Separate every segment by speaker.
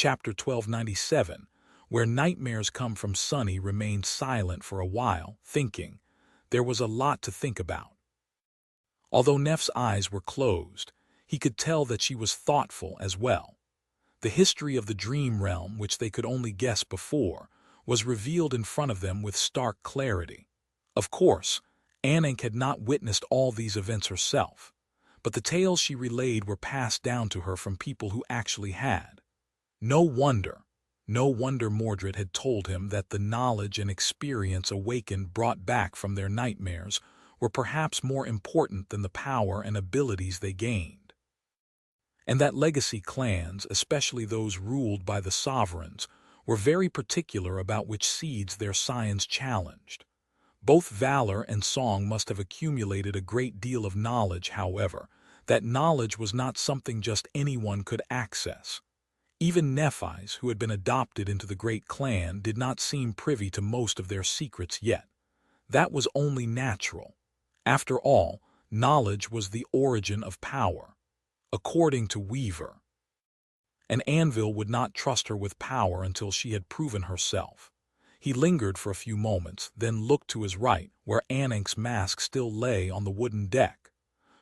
Speaker 1: chapter 1297, where nightmares come from Sunny remained silent for a while, thinking. There was a lot to think about. Although Neff's eyes were closed, he could tell that she was thoughtful as well. The history of the dream realm, which they could only guess before, was revealed in front of them with stark clarity. Of course, Anik had not witnessed all these events herself, but the tales she relayed were passed down to her from people who actually had. No wonder Mordred had told him that the knowledge and experience awakened brought back from their nightmares were perhaps more important than the power and abilities they gained. And that legacy clans, especially those ruled by the sovereigns, were very particular about which seeds their scions challenged. Both valor and song must have accumulated a great deal of knowledge, however. That knowledge was not something just anyone could access. Even Nephi's, who had been adopted into the great clan, did not seem privy to most of their secrets yet. That was only natural. After all, knowledge was the origin of power, according to Weaver. And Anvil would not trust her with power until she had proven herself. He lingered for a few moments, then looked to his right, where Anik's mask still lay on the wooden deck.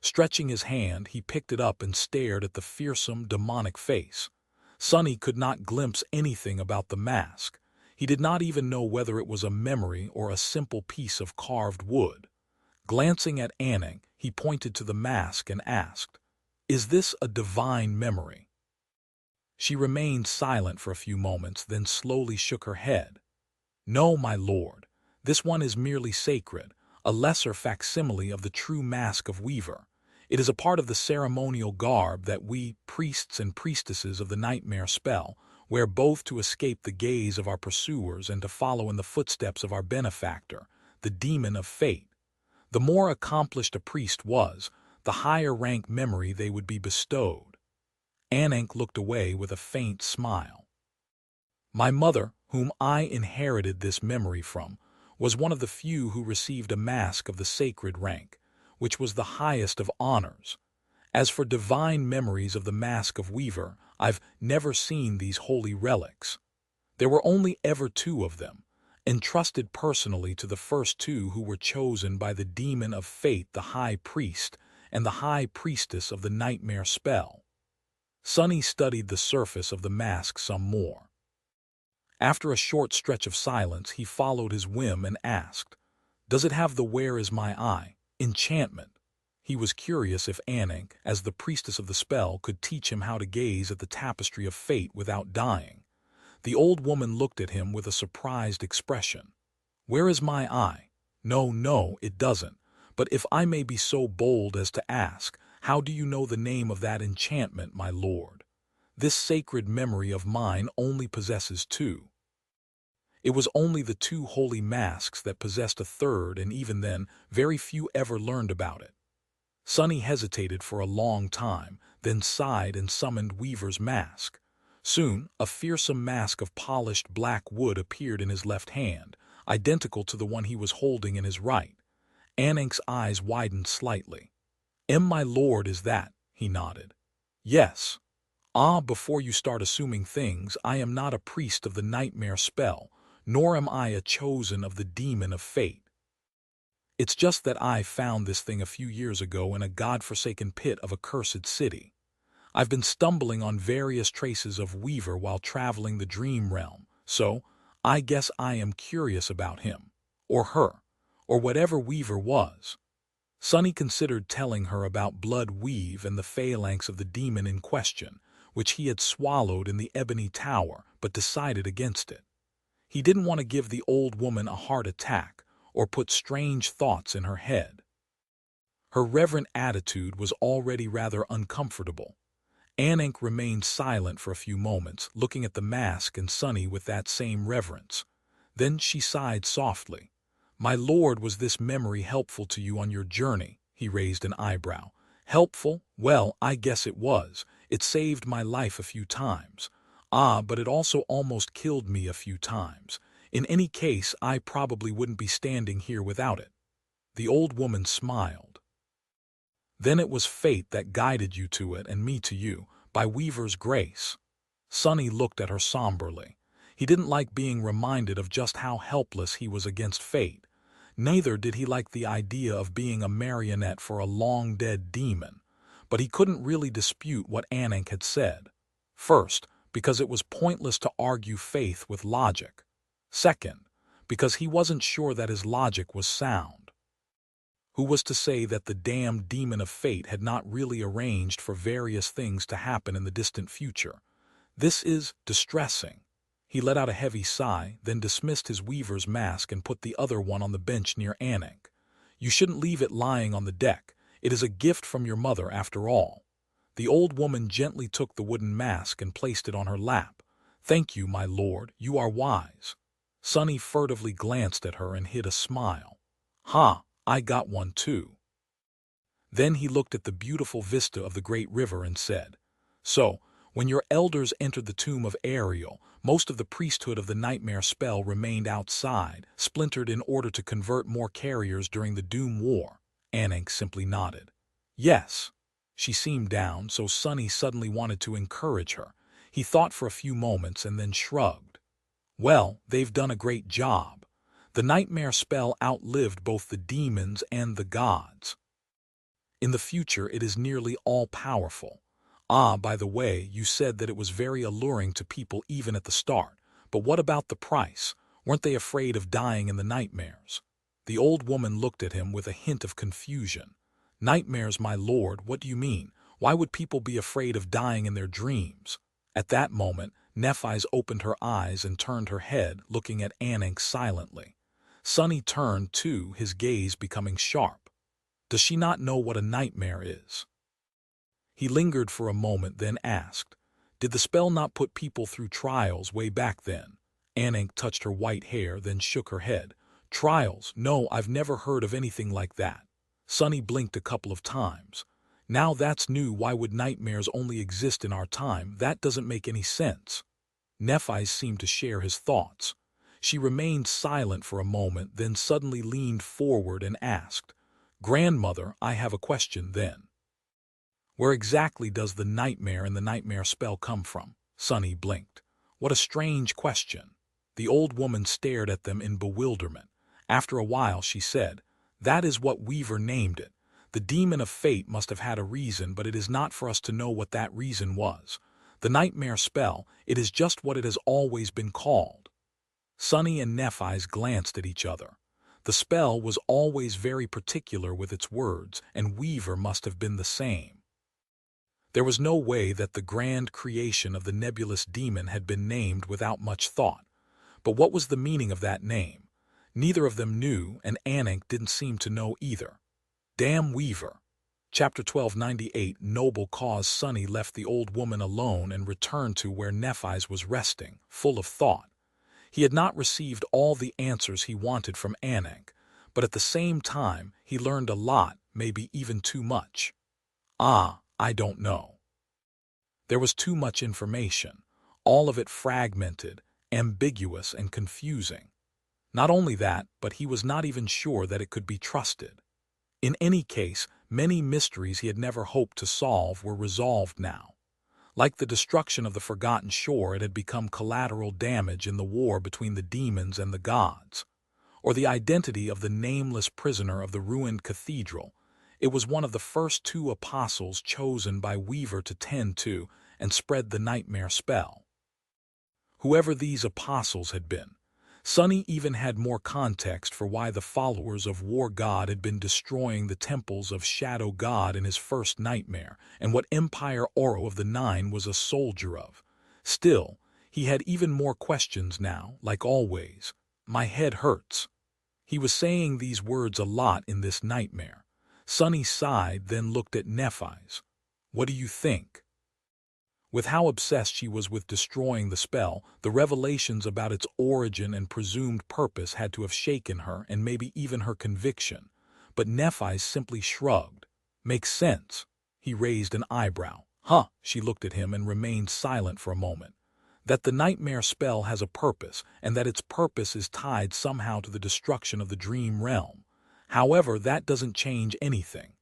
Speaker 1: Stretching his hand, he picked it up and stared at the fearsome, demonic face. Sunny could not glimpse anything about the mask. He did not even know whether it was a memory or a simple piece of carved wood. Glancing at Anik, he pointed to the mask and asked, "Is this a divine memory?" She remained silent for a few moments, then slowly shook her head. "No, my lord. This one is merely sacred, a lesser facsimile of the true mask of Weaver. It is a part of the ceremonial garb that we, priests and priestesses of the nightmare spell, wear both to escape the gaze of our pursuers and to follow in the footsteps of our benefactor, the demon of fate. The more accomplished a priest was, the higher rank memory they would be bestowed." Anik looked away with a faint smile. "My mother, whom I inherited this memory from, was one of the few who received a mask of the sacred rank, which was the highest of honors. As for divine memories of the mask of Weaver, I've never seen these holy relics. There were only ever 2 of them, entrusted personally to the first 2 who were chosen by the demon of fate, the high priest, and the high priestess of the nightmare spell." Sunny studied the surface of the mask some more. After a short stretch of silence, he followed his whim and asked, "Does it have the 'Where is my eye' enchantment?" He was curious if Anik, as the priestess of the spell, could teach him how to gaze at the tapestry of fate without dying. The old woman looked at him with a surprised expression. "Where is my eye? No, it doesn't. But if I may be so bold as to ask, how do you know the name of that enchantment, my lord? This sacred memory of mine only possesses 2. It was only the 2 holy masks that possessed a third, and even then, very few ever learned about it." Sunny hesitated for a long time, then sighed and summoned Weaver's mask. Soon, a fearsome mask of polished black wood appeared in his left hand, identical to the one he was holding in his right. Anik's eyes widened slightly. "My lord, is that?" he nodded. "Yes. Before you start assuming things, I am not a priest of the nightmare spell, nor am I a chosen of the demon of fate. It's just that I found this thing a few years ago in a god-forsaken pit of a cursed city. I've been stumbling on various traces of Weaver while traveling the dream realm, so I guess I am curious about him, or her, or whatever Weaver was." Sunny considered telling her about Blood Weave and the phalanx of the demon in question, which he had swallowed in the Ebony Tower, but decided against it. He didn't want to give the old woman a heart attack or put strange thoughts in her head. Her reverent attitude was already rather uncomfortable. Anik remained silent for a few moments, looking at the mask and Sunny with that same reverence. Then she sighed softly. "My lord, was this memory helpful to you on your journey?" He raised an eyebrow. "Helpful? Well, I guess it was. It saved my life a few times. But it also almost killed me a few times. In any case, I probably wouldn't be standing here without it." The old woman smiled. "Then it was fate that guided you to it and me to you, by Weaver's grace." Sunny looked at her somberly. He didn't like being reminded of just how helpless he was against fate. Neither did he like the idea of being a marionette for a long-dead demon. But he couldn't really dispute what Anik had said. First, because it was pointless to argue faith with logic. Second, because he wasn't sure that his logic was sound. Who was to say that the damned demon of fate had not really arranged for various things to happen in the distant future? This is distressing. He let out a heavy sigh, then dismissed his weaver's mask and put the other one on the bench near Anik. You shouldn't leave it lying on the deck. It is a gift from your mother, after all. The old woman gently took the wooden mask and placed it on her lap. Thank you, my lord, you are wise. Sunny furtively glanced at her and hid a smile. Ha, I got one too. Then he looked at the beautiful vista of the great river and said, So, when your elders entered the tomb of Ariel, most of the priesthood of the nightmare spell remained outside, splintered in order to convert more carriers during the Doom War. Anik simply nodded. Yes. She seemed down, so Sunny suddenly wanted to encourage her. He thought for a few moments and then shrugged. Well, they've done a great job. The nightmare spell outlived both the demons and the gods. In the future, it is nearly all-powerful. Ah, by the way, you said that it was very alluring to people even at the start. But what about the price? Weren't they afraid of dying in the nightmares? The old woman looked at him with a hint of confusion. Nightmares, my lord, what do you mean? Why would people be afraid of dying in their dreams? At that moment, Nephise opened her eyes and turned her head, looking at Anik silently. Sunny turned too, his gaze becoming sharp. Does she not know what a nightmare is? He lingered for a moment, then asked, Did the spell not put people through trials way back then? Anik touched her white hair, then shook her head. Trials? No, I've never heard of anything like that. Sunny blinked a couple of times. Now that's new. Why would nightmares only exist in our time? That doesn't make any sense. Nephise seemed to share his thoughts. She remained silent for a moment, then suddenly leaned forward and asked, Grandmother, I have a question then. Where exactly does the nightmare and the nightmare spell come from? Sunny blinked. What a strange question. The old woman stared at them in bewilderment. After a while she said, That is what Weaver named it. The demon of fate must have had a reason, but it is not for us to know what that reason was. The nightmare spell, it is just what it has always been called. Sunny and Nephise glanced at each other. The spell was always very particular with its words, and Weaver must have been the same. There was no way that the grand creation of the nebulous demon had been named without much thought. But what was the meaning of that name? Neither of them knew, and Anik didn't seem to know either. Damn Weaver. Chapter 1298. Noble cause. Sunny left the old woman alone and returned to where Nephise was resting, full of thought. He had not received all the answers he wanted from Anik, but at the same time he learned a lot, maybe even too much. I don't know. There was too much information, all of it fragmented, ambiguous, and confusing. Not only that, but he was not even sure that it could be trusted. In any case, many mysteries he had never hoped to solve were resolved now. Like the destruction of the Forgotten Shore, it had become collateral damage in the war between the demons and the gods. Or the identity of the nameless prisoner of the ruined cathedral. It was one of the first two apostles chosen by Weaver to tend to and spread the nightmare spell. Whoever these apostles had been, Sunny even had more context for why the followers of War God had been destroying the temples of Shadow God in his first nightmare, and what Empire Oro of the Nine was a soldier of. Still, he had even more questions now, like always. My head hurts. He was saying these words a lot in this nightmare. Sunny sighed, then looked at Nephise. What do you think? With how obsessed she was with destroying the spell, the revelations about its origin and presumed purpose had to have shaken her and maybe even her conviction. But Nephise simply shrugged. Makes sense. He raised an eyebrow. Huh, she looked at him and remained silent for a moment. That the nightmare spell has a purpose, and that its purpose is tied somehow to the destruction of the dream realm. However, that doesn't change anything.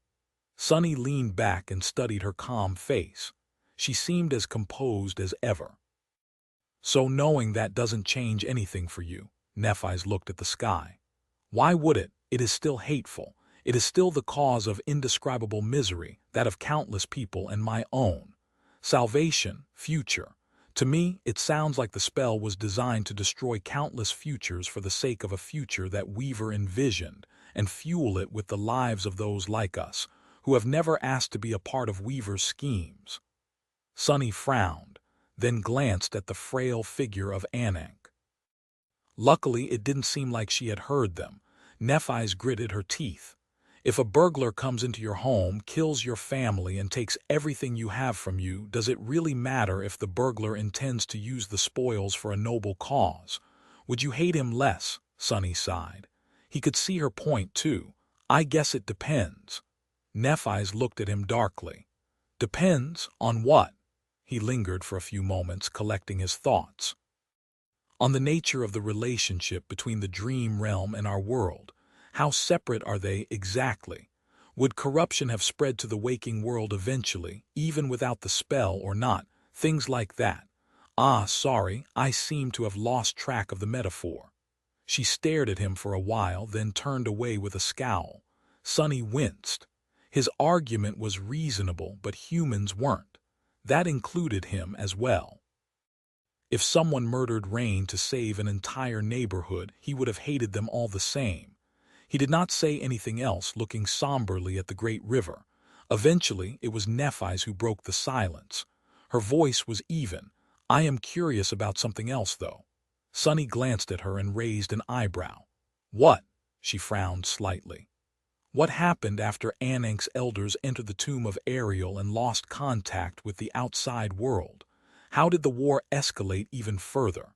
Speaker 1: Sunny leaned back and studied her calm face. She seemed as composed as ever. So knowing that doesn't change anything for you, Nephi's looked at the sky. Why would it? It is still hateful. It is still the cause of indescribable misery, that of countless people and my own. Salvation, future. To me, it sounds like the spell was designed to destroy countless futures for the sake of a future that Weaver envisioned, and fuel it with the lives of those like us, who have never asked to be a part of Weaver's schemes. Sunny frowned, then glanced at the frail figure of Ankh. Luckily, it didn't seem like she had heard them. Nephi's gritted her teeth. If a burglar comes into your home, kills your family, and takes everything you have from you, does it really matter if the burglar intends to use the spoils for a noble cause? Would you hate him less? Sunny sighed. He could see her point, too. I guess it depends. Nephi's looked at him darkly. Depends on what? He lingered for a few moments, collecting his thoughts. On the nature of the relationship between the dream realm and our world. How separate are they exactly? Would corruption have spread to the waking world eventually, even without the spell or not? Things like that. Sorry, I seem to have lost track of the metaphor. She stared at him for a while, then turned away with a scowl. Sunny winced. His argument was reasonable, but humans weren't. That included him as well. If someone murdered Rain to save an entire neighborhood, he would have hated them all the same. He did not say anything else, looking somberly at the great river. Eventually, it was Nephi's who broke the silence. Her voice was even. I am curious about something else, though. Sunny glanced at her and raised an eyebrow. What? She frowned slightly. What happened after Ankh's elders entered the tomb of Ariel and lost contact with the outside world? How did the war escalate even further?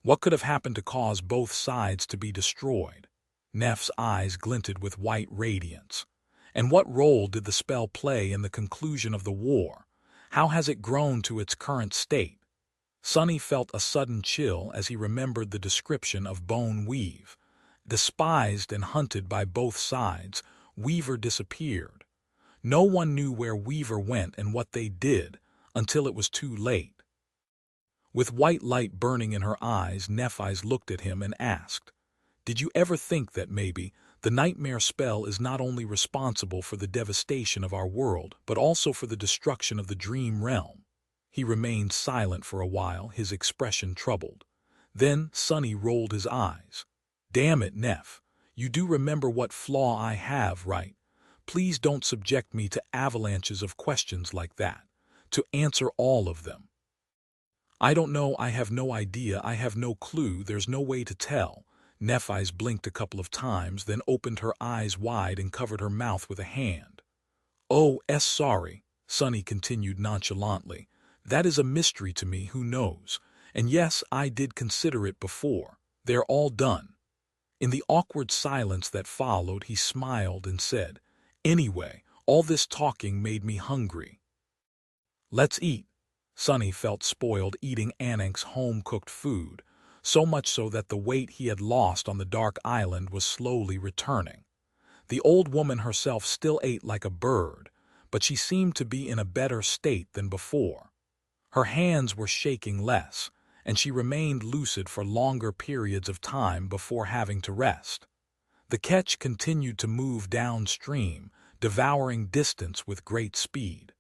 Speaker 1: What could have happened to cause both sides to be destroyed? Neph's eyes glinted with white radiance. And what role did the spell play in the conclusion of the war? How has it grown to its current state? Sunny felt a sudden chill as he remembered the description of Bone Weave. Despised and hunted by both sides, Weaver disappeared. No one knew where Weaver went and what they did until it was too late. With white light burning in her eyes, Nephi's looked at him and asked, Did you ever think that maybe the nightmare spell is not only responsible for the devastation of our world, but also for the destruction of the dream realm? He remained silent for a while, his expression troubled. Then Sunny rolled his eyes. Damn it, Neph. You do remember what flaw I have, right? Please don't subject me to avalanches of questions like that, to answer all of them. I don't know, I have no idea, I have no clue, there's no way to tell. Nephi's blinked a couple of times, then opened her eyes wide and covered her mouth with a hand. Sorry, Sunny continued nonchalantly. That is a mystery to me, who knows? And yes, I did consider it before. They're all done. In the awkward silence that followed, he smiled and said, Anyway, all this talking made me hungry. Let's eat. Sunny felt spoiled eating Ankh's home-cooked food, so much so that the weight he had lost on the dark island was slowly returning. The old woman herself still ate like a bird, but she seemed to be in a better state than before. Her hands were shaking less, and she remained lucid for longer periods of time before having to rest. The ketch continued to move downstream, devouring distance with great speed.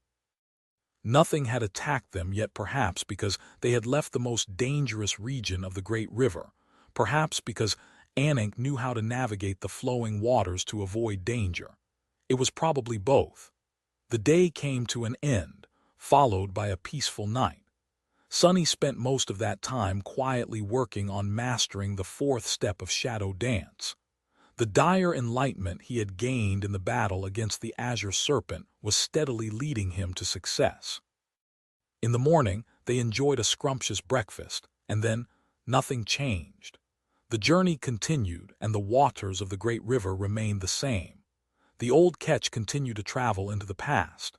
Speaker 1: Nothing had attacked them yet, perhaps because they had left the most dangerous region of the great river, perhaps because Ankh knew how to navigate the flowing waters to avoid danger. It was probably both. The day came to an end, followed by a peaceful night. Sunny spent most of that time quietly working on mastering the fourth step of Shadow Dance. The dire enlightenment he had gained in the battle against the Azure Serpent was steadily leading him to success. In the morning, they enjoyed a scrumptious breakfast, and then nothing changed. The journey continued, and the waters of the great river remained the same. The old ketch continued to travel into the past.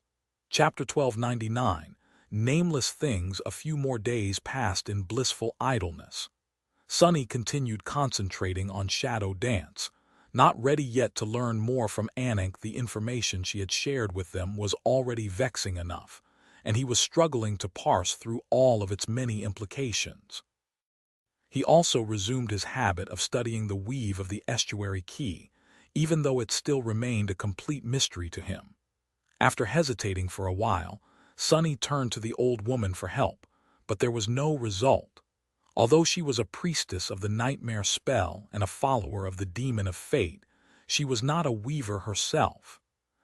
Speaker 1: Chapter 1299. Nameless things. A few more days passed in blissful idleness. Sunny continued concentrating on Shadow Dance. Not ready yet to learn more from Ankh, the information she had shared with them was already vexing enough. and he was struggling to parse through all of its many implications. He also resumed his habit of studying the weave of the estuary key, even though it still remained a complete mystery to him. After hesitating for a while, Sunny turned to the old woman for help, but there was no result. Although she was a priestess of the nightmare spell and a follower of the demon of fate, she was not a weaver herself.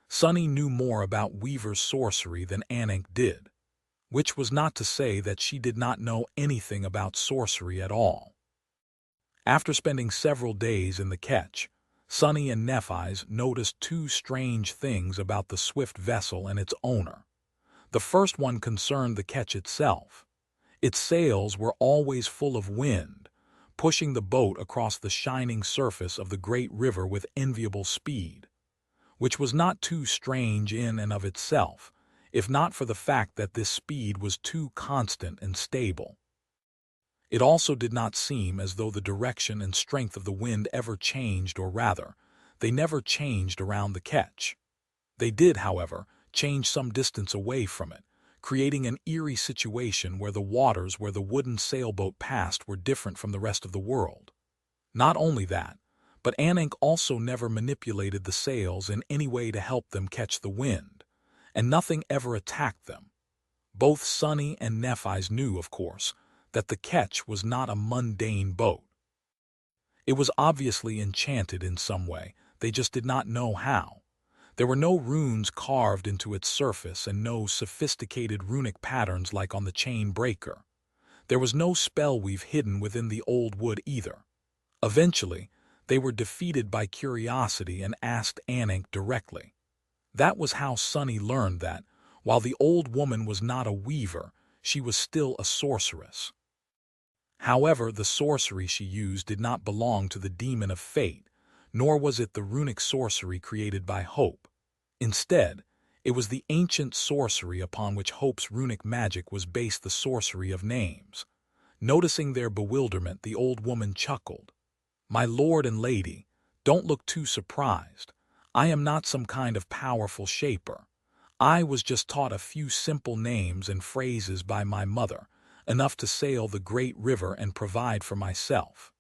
Speaker 1: Sunny knew more about weaver's sorcery than Anik did, which was not to say that she did not know anything about sorcery at all. After spending several days in the ketch, Sunny and Nephi's noticed two strange things about the swift vessel and its owner. The first one concerned the ketch itself. Its sails were always full of wind, pushing the boat across the shining surface of the great river with enviable speed, which was not too strange in and of itself, if not for the fact that this speed was too constant and stable. It also did not seem as though the direction and strength of the wind ever changed, or rather, they never changed around the ketch. They did, however, change some distance away from it, creating an eerie situation where the waters where the wooden sailboat passed were different from the rest of the world. Not only that, but Anik also never manipulated the sails in any way to help them catch the wind, and nothing ever attacked them. Both Sunny and Nephi's knew, of course, that the ketch was not a mundane boat. It was obviously enchanted in some way, they just did not know how. There were no runes carved into its surface and no sophisticated runic patterns like on the chain breaker. There was no spell weave hidden within the old wood either. Eventually, they were defeated by curiosity and asked Anik directly. That was how Sunny learned that, while the old woman was not a weaver, she was still a sorceress. However, the sorcery she used did not belong to the demon of fate, nor was it the runic sorcery created by Hope. Instead, it was the ancient sorcery upon which Hope's runic magic was based, the sorcery of names. Noticing their bewilderment, the old woman chuckled. "My lord and lady, don't look too surprised. I am not some kind of powerful shaper. I was just taught a few simple names and phrases by my mother, enough to sail the great river and provide for myself."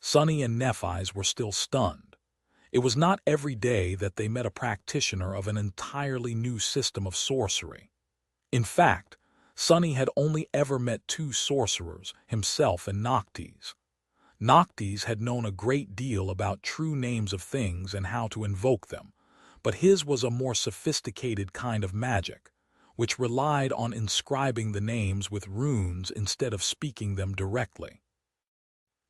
Speaker 1: Sunny and Nephi's were still stunned. It was not every day that they met a practitioner of an entirely new system of sorcery. In fact, Sunny had only ever met two sorcerers, himself and Noctis. Noctis had known a great deal about true names of things and how to invoke them, but his was a more sophisticated kind of magic, which relied on inscribing the names with runes instead of speaking them directly.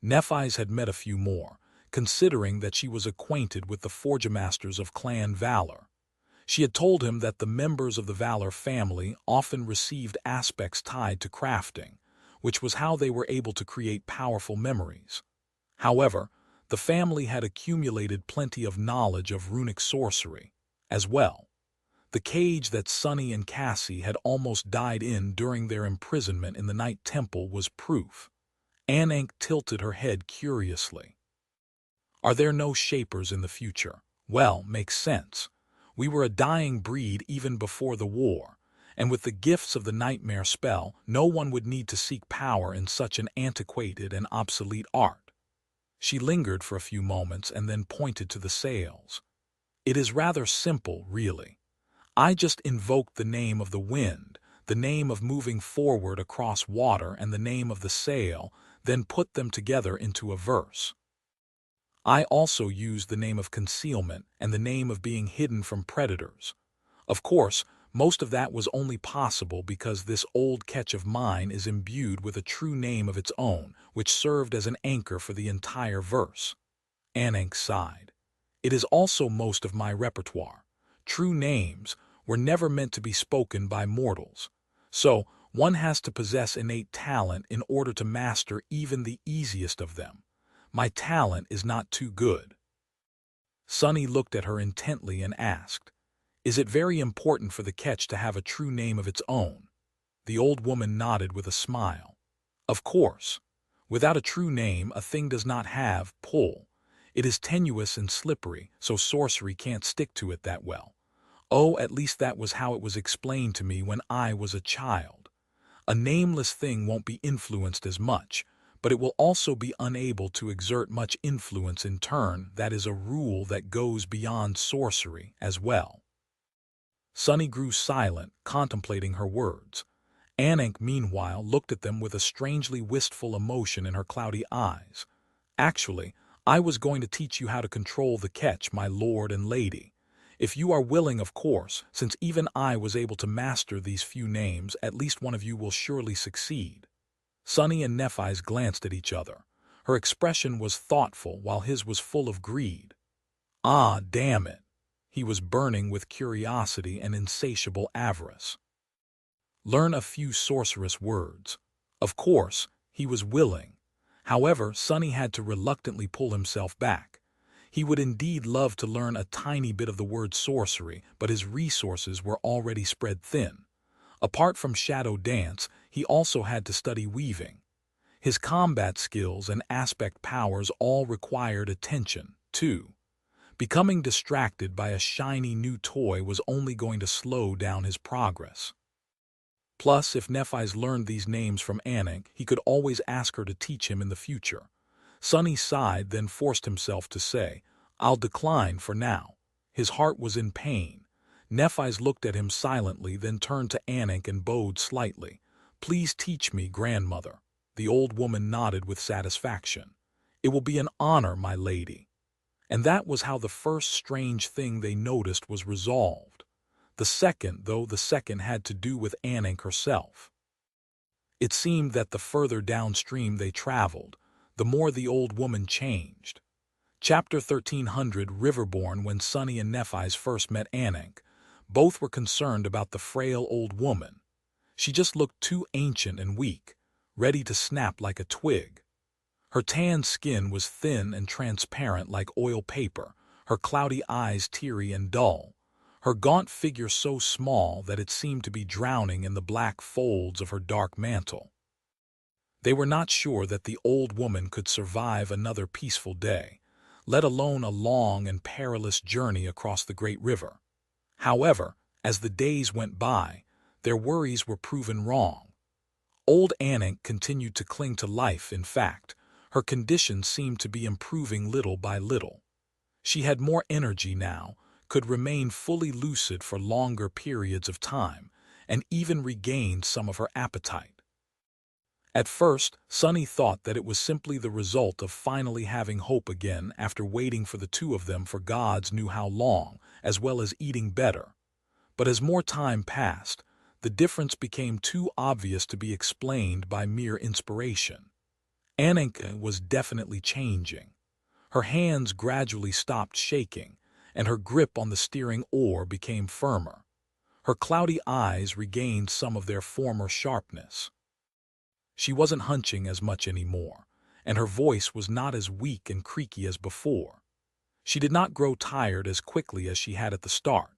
Speaker 1: Nephi's had met a few more, considering that she was acquainted with the Forgemasters of Clan Valor. She had told him that the members of the Valor family often received aspects tied to crafting, which was how they were able to create powerful memories. However, the family had accumulated plenty of knowledge of runic sorcery, as well. The cage that Sunny and Cassie had almost died in during their imprisonment in the Night Temple was proof. Anik tilted her head curiously. "Are there no shapers in the future? Well, makes sense. We were a dying breed even before the war, and with the gifts of the nightmare spell, no one would need to seek power in such an antiquated and obsolete art." She lingered for a few moments and then pointed to the sails. "It is rather simple, really. I just invoked the name of the wind, the name of moving forward across water, and the name of the sail, then put them together into a verse. I also used the name of concealment and the name of being hidden from predators. Of course, most of that was only possible because this old ketch of mine is imbued with a true name of its own, which served as an anchor for the entire verse." Anik sighed. "It is also most of my repertoire. True names were never meant to be spoken by mortals, so one has to possess innate talent in order to master even the easiest of them. My talent is not too good." Sunny looked at her intently and asked, "Is it very important for the ketch to have a true name of its own?" The old woman nodded with a smile. "Of course. Without a true name, a thing does not have pull. It is tenuous and slippery, so sorcery can't stick to it that well. Oh, at least that was how it was explained to me when I was a child. A nameless thing won't be influenced as much, but it will also be unable to exert much influence in turn. That is a rule that goes beyond sorcery as well. Sunny grew silent, contemplating her words. Anik, meanwhile, looked at them with a strangely wistful emotion in her cloudy eyes. Actually, I was going to teach you how to control the catch, my lord and lady. If you are willing, of course, since even I was able to master these few names, at least one of you will surely succeed. Sunny and Nephi's glanced at each other. Her expression was thoughtful while his was full of greed. Ah, damn it! He was burning with curiosity and insatiable avarice. Learn a few sorcerous words. Of course, he was willing. However, Sunny had to reluctantly pull himself back. He would indeed love to learn a tiny bit of the word sorcery, but his resources were already spread thin. Apart from shadow dance, he also had to study weaving. His combat skills and aspect powers all required attention, too. Becoming distracted by a shiny new toy was only going to slow down his progress. Plus, if Nephi's learned these names from Anik, he could always ask her to teach him in the future. Sunny sighed, then forced himself to say, "I'll decline for now." His heart was in pain. Nephi's looked at him silently, then turned to Anik and bowed slightly. "Please teach me, grandmother." The old woman nodded with satisfaction. "It will be an honor, my lady." And that was how the first strange thing they noticed was resolved. The second had to do with Anik herself. It seemed that the further downstream they traveled, the more the old woman changed. Chapter 1300, Riverborn. When Sunny and Nephi's first met Anik, both were concerned about the frail old woman. She just looked too ancient and weak, ready to snap like a twig. Her tanned skin was thin and transparent like oil paper, her cloudy eyes teary and dull, her gaunt figure so small that it seemed to be drowning in the black folds of her dark mantle. They were not sure that the old woman could survive another peaceful day, let alone a long and perilous journey across the great river. However, as the days went by, their worries were proven wrong. Old Anik continued to cling to life. In fact, her condition seemed to be improving little by little. She had more energy now, could remain fully lucid for longer periods of time, and even regained some of her appetite. At first, Sunny thought that it was simply the result of finally having hope again after waiting for the two of them for gods knew how long, as well as eating better. But as more time passed, the difference became too obvious to be explained by mere inspiration. Anik was definitely changing. Her hands gradually stopped shaking, and her grip on the steering oar became firmer. Her cloudy eyes regained some of their former sharpness. She wasn't hunching as much anymore, and her voice was not as weak and creaky as before. She did not grow tired as quickly as she had at the start,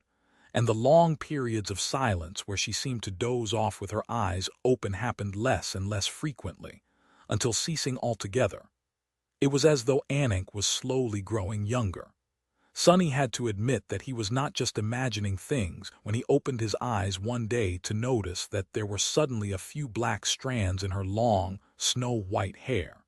Speaker 1: and the long periods of silence where she seemed to doze off with her eyes open happened less and less frequently, until ceasing altogether. It was as though Anik was slowly growing younger. Sunny had to admit that he was not just imagining things when he opened his eyes one day to notice that there were suddenly a few black strands in her long, snow-white hair.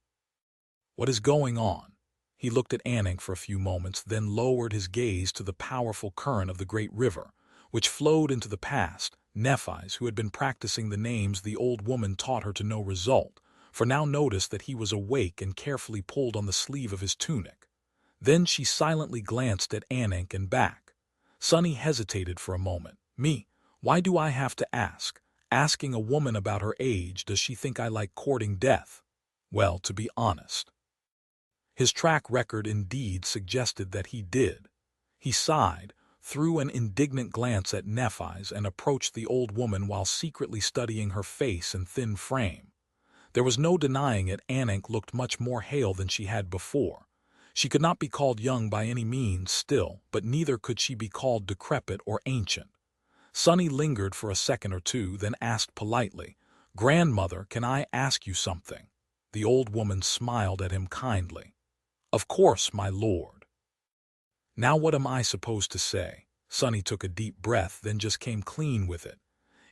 Speaker 1: "What is going on?" He looked at Anik for a few moments, then lowered his gaze to the powerful current of the great river, which flowed into the past. Nephi's, who had been practicing the names the old woman taught her to no result, for now noticed that he was awake and carefully pulled on the sleeve of his tunic. Then she silently glanced at Anik and back. Sunny hesitated for a moment. "Me? Why do I have to ask? Asking a woman about her age, does she think I like courting death?" Well, to be honest, his track record indeed suggested that he did. He sighed, threw an indignant glance at Nephi's, and approached the old woman while secretly studying her face and thin frame. There was no denying it, Anik looked much more hale than she had before. She could not be called young by any means still, but neither could she be called decrepit or ancient. Sunny lingered for a second or two, then asked politely, "Grandmother, can I ask you something?" The old woman smiled at him kindly. "Of course, my lord." "Now what am I supposed to say?" Sunny took a deep breath, then just came clean with it.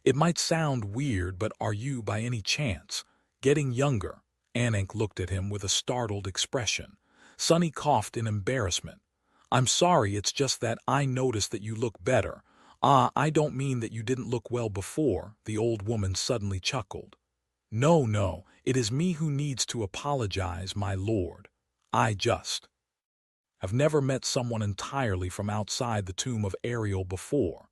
Speaker 1: It might sound weird, but are you, by any chance, getting younger? Anik looked at him with a startled expression. Sunny coughed in embarrassment. I'm sorry, it's just that I noticed that you look better. I don't mean that you didn't look well before, the old woman suddenly chuckled. No, no, it is me who needs to apologize, my lord. I've never met someone entirely from outside the tomb of Ariel before.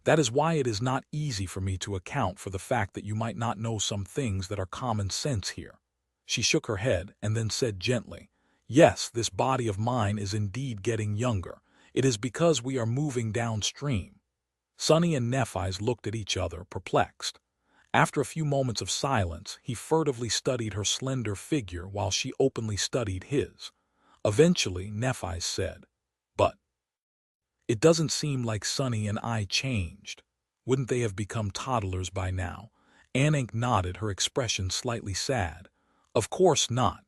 Speaker 1: That is why it is not easy for me to account for the fact that you might not know some things that are common sense here. She shook her head and then said gently, yes, this body of mine is indeed getting younger. It is because we are moving downstream. Sunny and Nephi's looked at each other, perplexed. After a few moments of silence, he furtively studied her slender figure while she openly studied his. Eventually, Nephi said, but it doesn't seem like Sunny and I changed. Wouldn't they have become toddlers by now? Anik nodded, her expression slightly sad. Of course not.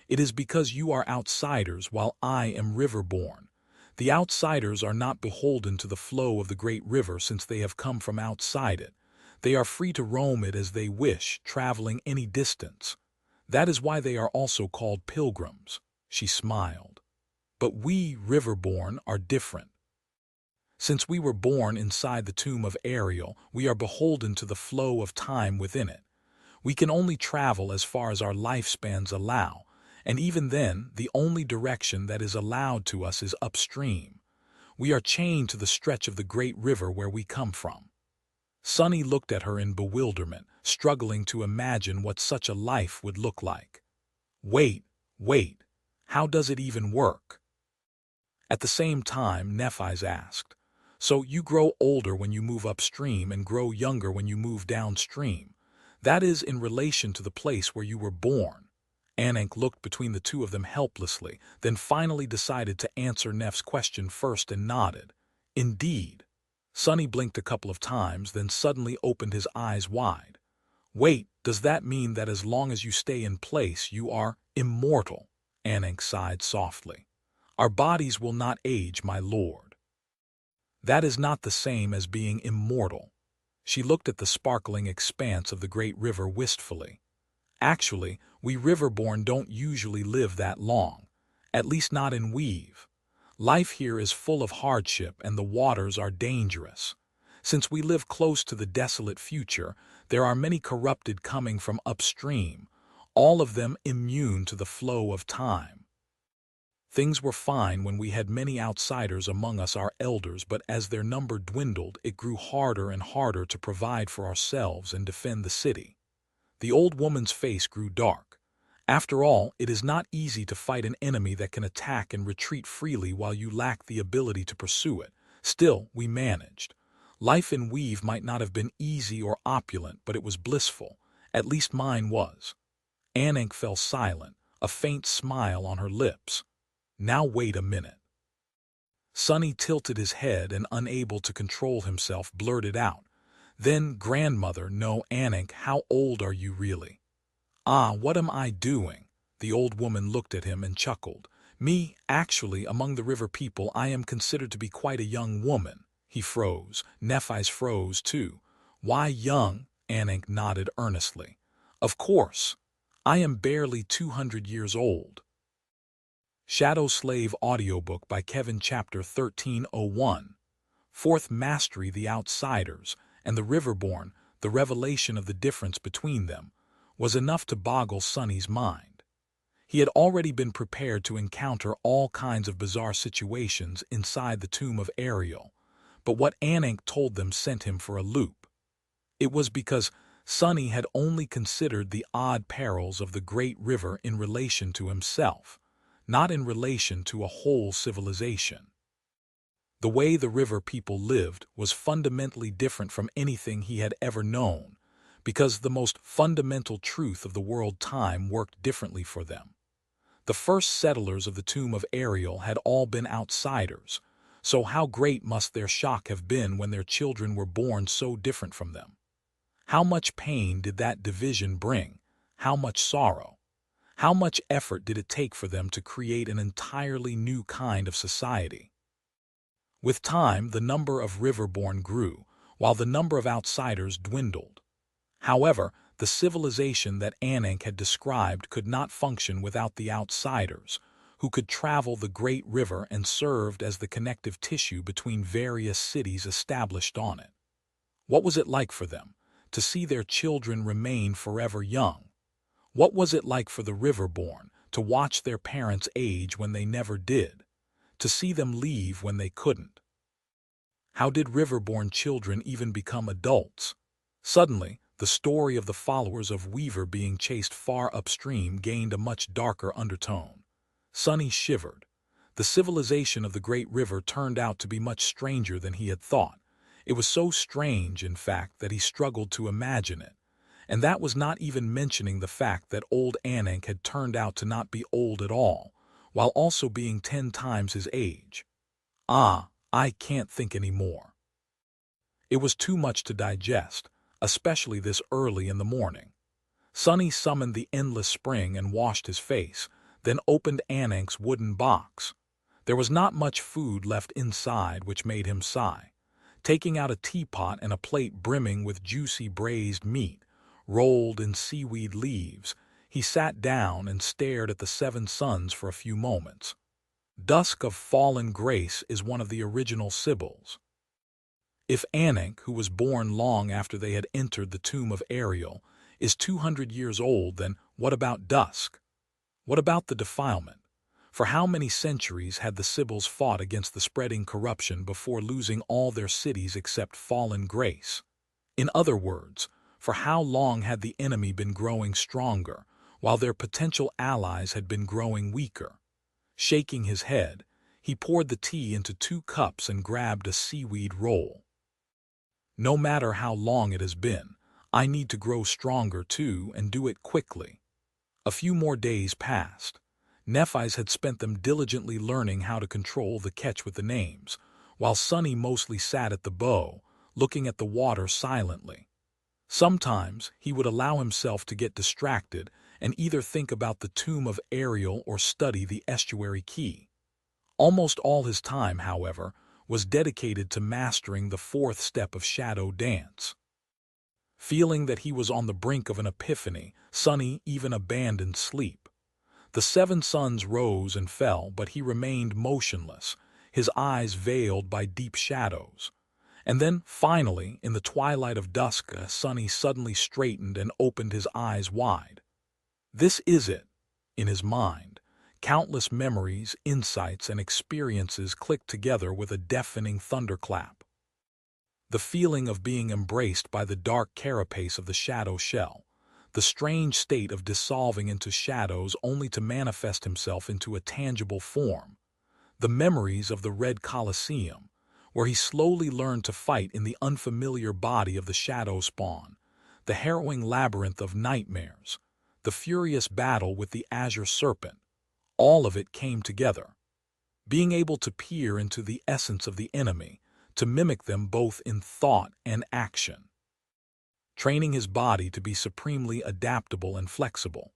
Speaker 1: It is because you are outsiders while I am Riverborn. The outsiders are not beholden to the flow of the great river since they have come from outside it. They are free to roam it as they wish, traveling any distance. That is why they are also called pilgrims. She smiled. But we, Riverborn, are different. Since we were born inside the tomb of Ariel, we are beholden to the flow of time within it. We can only travel as far as our lifespans allow, and even then, the only direction that is allowed to us is upstream. We are chained to the stretch of the great river where we come from. Sunny looked at her in bewilderment, struggling to imagine what such a life would look like. Wait, how does it even work? At the same time, Nephi's asked, so you grow older when you move upstream and grow younger when you move downstream. That is in relation to the place where you were born. Anik looked between the two of them helplessly, then finally decided to answer Nef's question first and nodded. Indeed. Sunny blinked a couple of times, then suddenly opened his eyes wide. Wait, does that mean that as long as you stay in place, you are immortal? Anik sighed softly. Our bodies will not age, my lord. That is not the same as being immortal. She looked at the sparkling expanse of the great river wistfully. Actually, we Riverborn don't usually live that long, at least not in Weave. Life here is full of hardship and the waters are dangerous. Since we live close to the desolate future, there are many corrupted coming from upstream, all of them immune to the flow of time. Things were fine when we had many outsiders among us, our elders, but as their number dwindled, it grew harder and harder to provide for ourselves and defend the city. The old woman's face grew dark. After all, it is not easy to fight an enemy that can attack and retreat freely while you lack the ability to pursue it. Still, we managed. Life in Weave might not have been easy or opulent, but it was blissful. At least mine was. Anik fell silent, a faint smile on her lips. Now wait a minute. Sunny tilted his head and, unable to control himself, blurted out. Then, grandmother, no, Anik, how old are you really? Ah, what am I doing? The old woman looked at him and chuckled. Me, actually, among the river people, I am considered to be quite a young woman. He froze. Nephi's froze too. Why young? Anik nodded earnestly. Of course. I am barely 200 years old. Shadow Slave Audiobook by Kevin, Chapter 1301. Fourth Mastery, the Outsiders, and the Riverborn, the revelation of the difference between them, was enough to boggle Sunny's mind. He had already been prepared to encounter all kinds of bizarre situations inside the tomb of Ariel, but what Anik told them sent him for a loop. It was because Sunny had only considered the odd perils of the great river in relation to himself, not in relation to a whole civilization. The way the river people lived was fundamentally different from anything he had ever known, because the most fundamental truth of the world, time, worked differently for them. The first settlers of the tomb of Ariel had all been outsiders, so how great must their shock have been when their children were born so different from them? How much pain did that division bring? How much sorrow? How much effort did it take for them to create an entirely new kind of society? With time, the number of Riverborn grew, while the number of outsiders dwindled. However, the civilization that Ankh had described could not function without the outsiders, who could travel the great river and served as the connective tissue between various cities established on it. What was it like for them to see their children remain forever young? What was it like for the Riverborn to watch their parents age when they never did, to see them leave when they couldn't? How did Riverborn children even become adults? Suddenly, the story of the followers of Weaver being chased far upstream gained a much darker undertone. Sunny shivered. The civilization of the great river turned out to be much stranger than he had thought. It was so strange, in fact, that he struggled to imagine it. And that was not even mentioning the fact that old Ankh had turned out to not be old at all, while also being 10 times his age. I can't think any more. It was too much to digest, especially this early in the morning. Sunny summoned the endless spring and washed his face, then opened Ankh's wooden box. There was not much food left inside, which made him sigh. Taking out a teapot and a plate brimming with juicy braised meat, rolled in seaweed leaves, he sat down and stared at the 7 suns for a few moments. Dusk of Fallen Grace is one of the original Sibyls. If Ankh, who was born long after they had entered the tomb of Ariel, is 200 years old, then what about Dusk? What about the defilement? For how many centuries had the Sibyls fought against the spreading corruption before losing all their cities except Fallen Grace? In other words, for how long had the enemy been growing stronger, while their potential allies had been growing weaker? Shaking his head, he poured the tea into 2 cups and grabbed a seaweed roll. No matter how long it has been, I need to grow stronger too, and do it quickly. A few more days passed. Nephi's had spent them diligently learning how to control the catch with the names, while Sunny mostly sat at the bow, looking at the water silently. Sometimes he would allow himself to get distracted and either think about the tomb of Ariel or study the estuary key. Almost all his time, however, was dedicated to mastering the 4th step of shadow dance. Feeling that he was on the brink of an epiphany, Sunny even abandoned sleep. The 7 suns rose and fell, but he remained motionless, his eyes veiled by deep shadows. And then, finally, in the twilight of dusk, Sunny suddenly straightened and opened his eyes wide. This is it, in his mind. Countless memories, insights, and experiences clicked together with a deafening thunderclap. The feeling of being embraced by the dark carapace of the shadow shell, the strange state of dissolving into shadows only to manifest himself into a tangible form, the memories of the Red Colosseum, where he slowly learned to fight in the unfamiliar body of the shadow spawn, the harrowing labyrinth of nightmares, the furious battle with the azure serpent. All of it came together. Being able to peer into the essence of the enemy, to mimic them both in thought and action. Training his body to be supremely adaptable and flexible.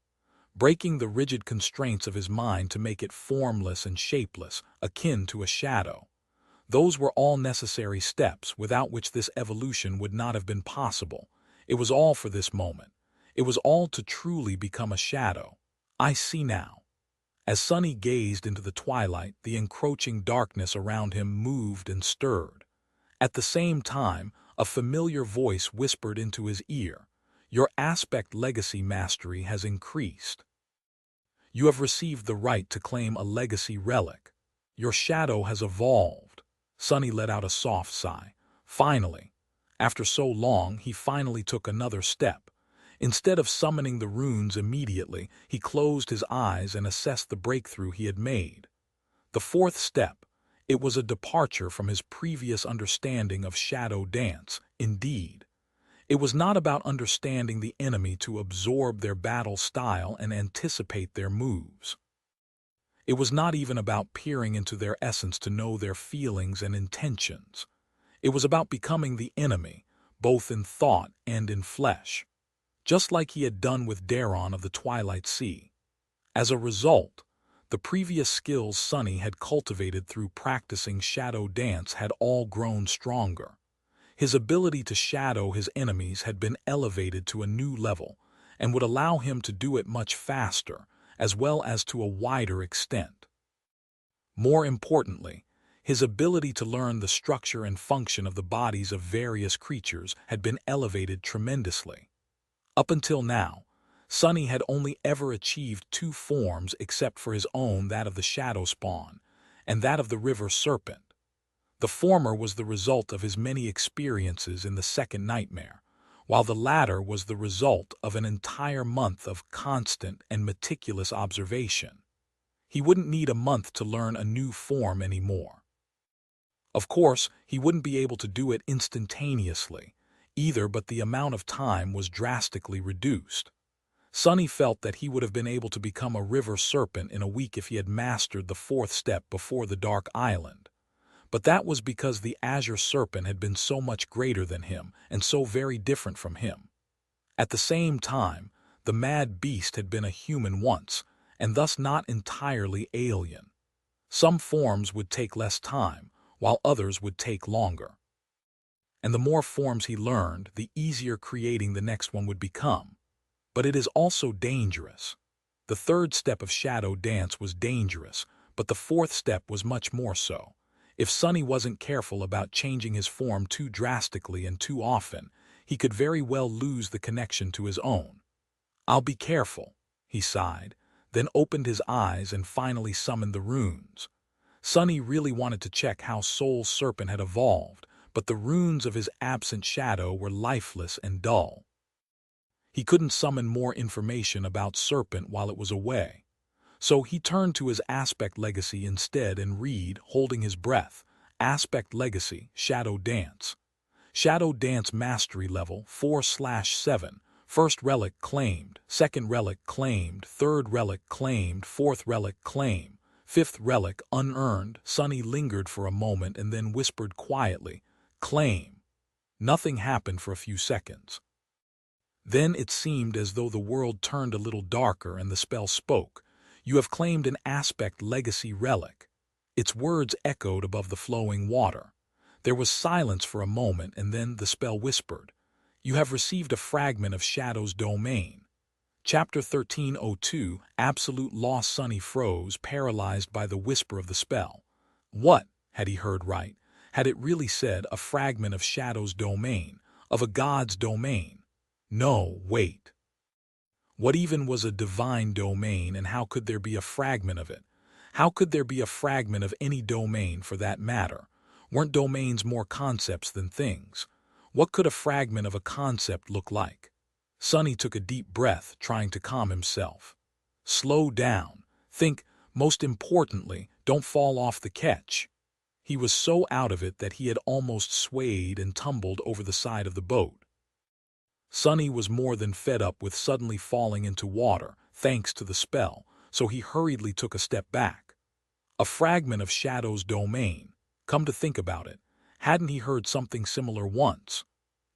Speaker 1: Breaking the rigid constraints of his mind to make it formless and shapeless, akin to a shadow. Those were all necessary steps without which this evolution would not have been possible. It was all for this moment. It was all to truly become a shadow. I see now. As Sunny gazed into the twilight, the encroaching darkness around him moved and stirred. At the same time, a familiar voice whispered into his ear, "Your aspect legacy mastery has increased. You have received the right to claim a legacy relic. Your shadow has evolved." Sunny let out a soft sigh. Finally, after so long, he finally took another step. Instead of summoning the runes immediately, he closed his eyes and assessed the breakthrough he had made. The 4th step. It was a departure from his previous understanding of shadow dance, indeed. It was not about understanding the enemy to absorb their battle style and anticipate their moves. It was not even about peering into their essence to know their feelings and intentions. It was about becoming the enemy, both in thought and in flesh, just like he had done with Daron of the Twilight Sea. As a result, The previous skills Sunny had cultivated through practicing shadow dance had all grown stronger. His ability to shadow his enemies had been elevated to a new level and would allow him to do it much faster, as well as to a wider extent. More importantly, his ability to learn the structure and function of the bodies of various creatures had been elevated tremendously. Up until now, Sunny had only ever achieved two forms except for his own, that of the Shadow Spawn, and that of the River Serpent. The former was the result of his many experiences in the second nightmare, while the latter was the result of an entire month of constant and meticulous observation. He wouldn't need a month to learn a new form anymore. Of course, he wouldn't be able to do it instantaneously, either, but the amount of time was drastically reduced. Sunny felt that he would have been able to become a river serpent in a week if he had mastered the fourth step before the Dark Island. But that was because the Azure Serpent had been so much greater than him and so very different from him. At the same time, the Mad Beast had been a human once, and thus not entirely alien. Some forms would take less time, while others would take longer. And the more forms he learned, the easier creating the next one would become. But it is also dangerous. The third step of shadow dance was dangerous, but the fourth step was much more so. If Sunny wasn't careful about changing his form too drastically and too often, he could very well lose the connection to his own. "I'll be careful," he sighed, then opened his eyes and finally summoned the runes. Sunny really wanted to check how Soul Serpent had evolved, but the runes of his absent shadow were lifeless and dull. He couldn't summon more information about Serpent while it was away. So he turned to his Aspect Legacy instead and read, holding his breath, Aspect Legacy, Shadow Dance. Shadow Dance Mastery Level 4/7. First relic claimed, second relic claimed, third relic claimed, fourth relic claimed, fifth relic unearned. Sunny lingered for a moment and then whispered quietly, "Claim." Nothing happened for a few seconds. Then it seemed as though the world turned a little darker and the spell spoke. "You have claimed an Aspect Legacy relic." Its words echoed above the flowing water. There was silence for a moment, and then the spell whispered, "You have received a fragment of Shadow's domain." Chapter 1302, Absolute Loss. Sunny froze, paralyzed by the whisper of the spell. What? Had he heard right? Had it really said a fragment of Shadow's domain, of a god's domain? No, wait. What even was a divine domain, and how could there be a fragment of it? How could there be a fragment of any domain for that matter? Weren't domains more concepts than things? What could a fragment of a concept look like? Sunny took a deep breath, trying to calm himself. Slow down. Think, most importantly, don't fall off the catch. He was so out of it that he had almost swayed and tumbled over the side of the boat. Sunny was more than fed up with suddenly falling into water, thanks to the spell, so he hurriedly took a step back. A fragment of Shadow's domain. Come to think about it, hadn't he heard something similar once?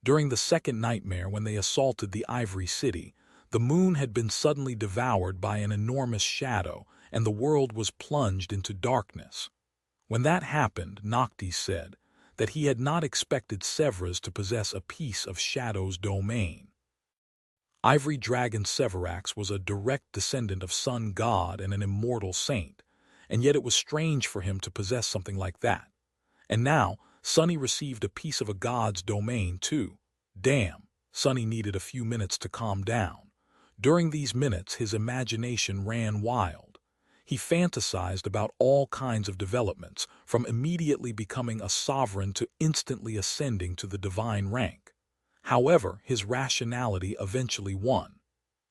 Speaker 1: During the second nightmare, when they assaulted the Ivory City, the moon had been suddenly devoured by an enormous shadow, and the world was plunged into darkness. When that happened, Noctis said that he had not expected Severas to possess a piece of Shadow's domain. Ivory Dragon Severax was a direct descendant of Sun God and an immortal saint, and yet it was strange for him to possess something like that. And now, Sunny received a piece of a god's domain too. Damn, Sunny needed a few minutes to calm down. During these minutes, his imagination ran wild. He fantasized about all kinds of developments, from immediately becoming a sovereign to instantly ascending to the divine rank. However, his rationality eventually won.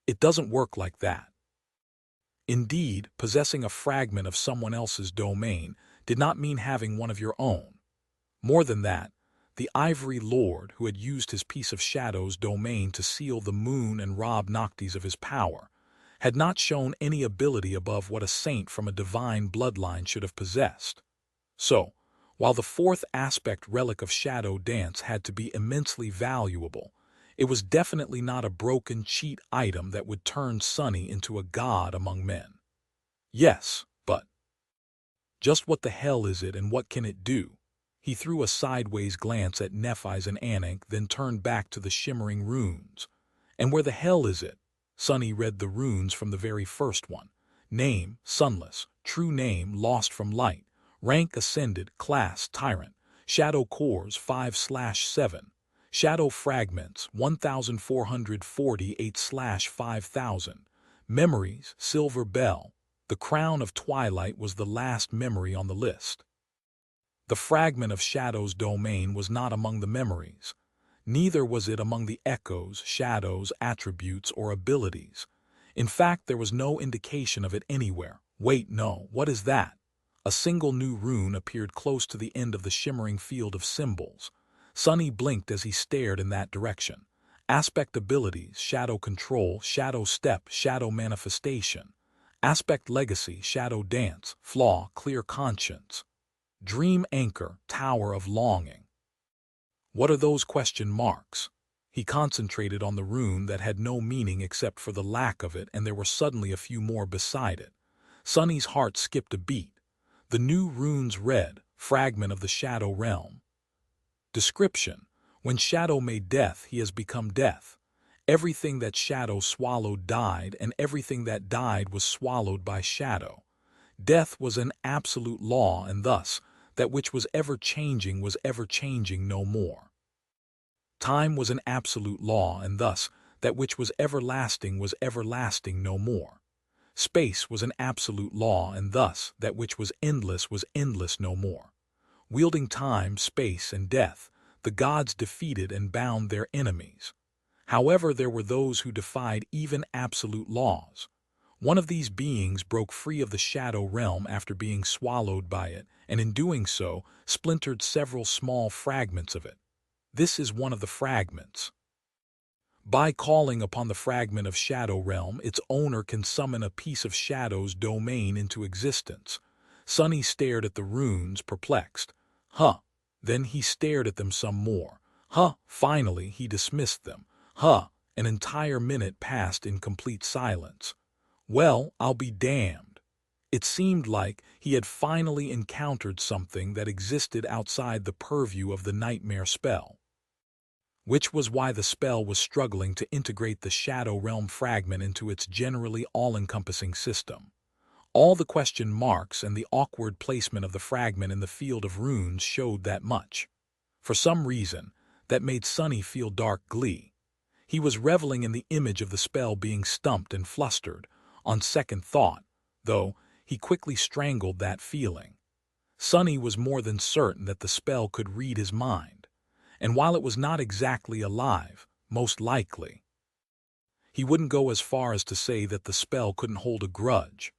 Speaker 1: It doesn't work like that. Indeed, possessing a fragment of someone else's domain did not mean having one of your own. More than that, the Ivory Lord, who had used his piece of Shadow's domain to seal the moon and rob Noctis of his power, had not shown any ability above what a saint from a divine bloodline should have possessed. So, while the fourth aspect relic of Shadow Dance had to be immensely valuable, it was definitely not a broken cheat item that would turn Sunny into a god among men. Yes, Just what the hell is it and what can it do? He threw a sideways glance at Nephi's and Anak, then turned back to the shimmering runes. And where the hell is it? Sunny read the runes from the very first one. Name, Sunless. True name, Lost from Light. Rank, Ascended. Class, Tyrant. Shadow Cores, 5/7. Shadow Fragments, 1448/5000. Memories, Silver Bell. The Crown of Twilight was the last memory on the list. The fragment of Shadow's domain was not among the memories. Neither was it among the echoes, shadows, attributes, or abilities. In fact, there was no indication of it anywhere. Wait, no, what is that? A single new rune appeared close to the end of the shimmering field of symbols. Sunny blinked as he stared in that direction. Aspect abilities, shadow control, shadow step, shadow manifestation. Aspect legacy, shadow dance, flaw, clear conscience. Dream anchor, tower of longing. What are those question marks? He concentrated on the rune that had no meaning except for the lack of it, and there were suddenly a few more beside it. Sunny's heart skipped a beat. The new runes read, Fragment of the Shadow Realm. Description: when Shadow made death, he has become death. Everything that Shadow swallowed died, and everything that died was swallowed by Shadow. Death was an absolute law, and thus, that which was ever-changing was ever-changing no more. Time was an absolute law, and thus, that which was everlasting was everlasting no more. Space was an absolute law, and thus, that which was endless no more. Wielding time, space, and death, the gods defeated and bound their enemies. However, there were those who defied even absolute laws. One of these beings broke free of the Shadow Realm after being swallowed by it, and in doing so, splintered several small fragments of it. This is one of the fragments. By calling upon the fragment of Shadow Realm, its owner can summon a piece of Shadow's domain into existence. Sunny stared at the runes, perplexed. Huh. Then he stared at them some more. Huh. Finally, he dismissed them. Huh. An entire minute passed in complete silence. Well, I'll be damned. It seemed like he had finally encountered something that existed outside the purview of the nightmare spell. Which was why the spell was struggling to integrate the Shadow Realm fragment into its generally all-encompassing system. All the question marks and the awkward placement of the fragment in the field of runes showed that much. For some reason, that made Sunny feel dark glee. He was reveling in the image of the spell being stumped and flustered. On second thought, though, he quickly strangled that feeling. Sunny was more than certain that the spell could read his mind, and while it was not exactly alive, most likely, he wouldn't go as far as to say that the spell couldn't hold a grudge.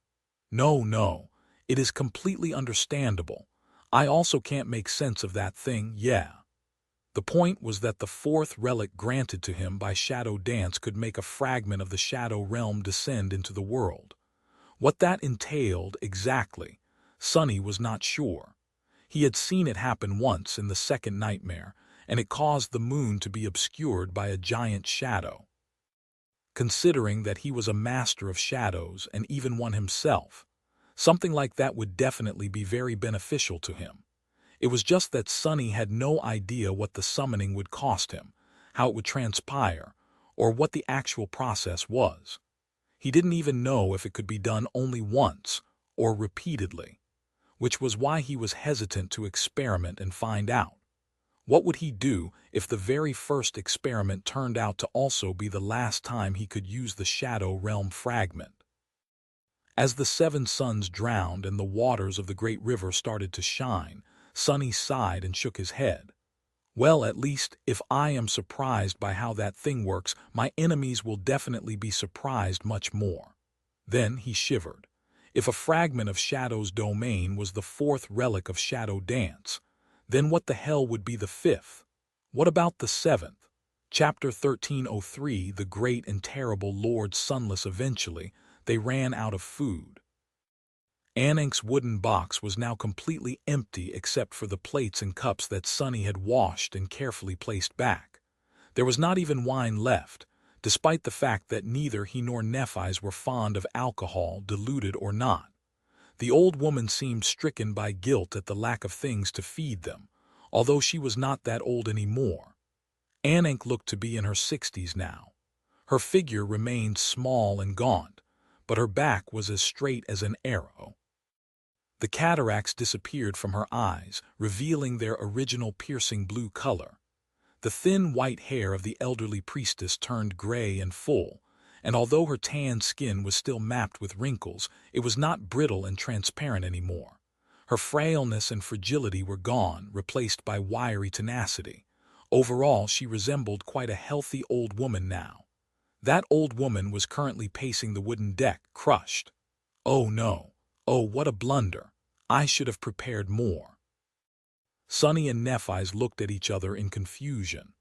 Speaker 1: No, it is completely understandable. I also can't make sense of that thing, yeah. The point was that the fourth relic granted to him by Shadow Dance could make a fragment of the Shadow Realm descend into the world. What that entailed exactly, Sunny was not sure. He had seen it happen once in the second nightmare, and it caused the moon to be obscured by a giant shadow. Considering that he was a master of shadows and even one himself, something like that would definitely be very beneficial to him. It was just that Sunny had no idea what the summoning would cost him, how it would transpire, or what the actual process was. He didn't even know if it could be done only once or repeatedly, which was why he was hesitant to experiment and find out. What would he do if the very first experiment turned out to also be the last time he could use the Shadow Realm fragment? As the seven suns drowned and the waters of the great river started to shine, Sunny sighed and shook his head. Well, at least, if I am surprised by how that thing works, my enemies will definitely be surprised much more. Then he shivered. If a fragment of Shadow's domain was the fourth relic of Shadow Dance, then what the hell would be the fifth? What about the seventh? Chapter 1303, The Great and Terrible Lord Sunless. Eventually, they ran out of food. Anak's wooden box was now completely empty except for the plates and cups that Sunny had washed and carefully placed back. There was not even wine left, despite the fact that neither he nor Nephi's were fond of alcohol, diluted or not. The old woman seemed stricken by guilt at the lack of things to feed them, although she was not that old anymore. Anik looked to be in her 60s now. Her figure remained small and gaunt, but her back was as straight as an arrow. The cataracts disappeared from her eyes, revealing their original piercing blue color. The thin white hair of the elderly priestess turned gray and full, and although her tanned skin was still mapped with wrinkles, it was not brittle and transparent anymore. Her frailness and fragility were gone, replaced by wiry tenacity. Overall, she resembled quite a healthy old woman now. That old woman was currently pacing the wooden deck, crushed. Oh no. Oh, what a blunder. I should have prepared more. Sunny and Nephi's looked at each other in confusion.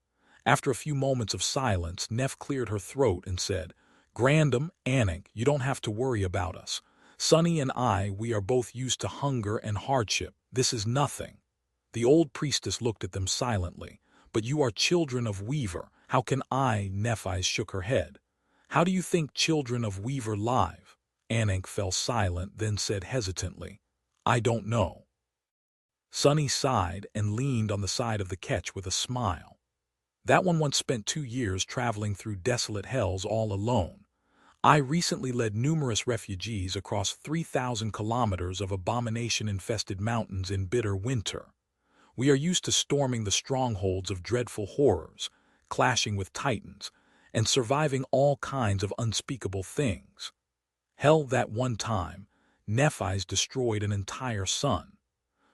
Speaker 1: After a few moments of silence, Neph cleared her throat and said, "Grandam, Anik, you don't have to worry about us. Sunny and I, we are both used to hunger and hardship. This is nothing." The old priestess looked at them silently. "But you are children of Weaver. How can I?" Nephi shook her head. "How do you think children of Weaver live?" Anik fell silent, then said hesitantly, "I don't know." Sunny sighed and leaned on the side of the ketch with a smile. "That one once spent 2 years traveling through desolate hells all alone. I recently led numerous refugees across 3,000 kilometers of abomination-infested mountains in bitter winter. We are used to storming the strongholds of dreadful horrors, clashing with titans, and surviving all kinds of unspeakable things. Hell, that one time, Nephi's destroyed an entire sun.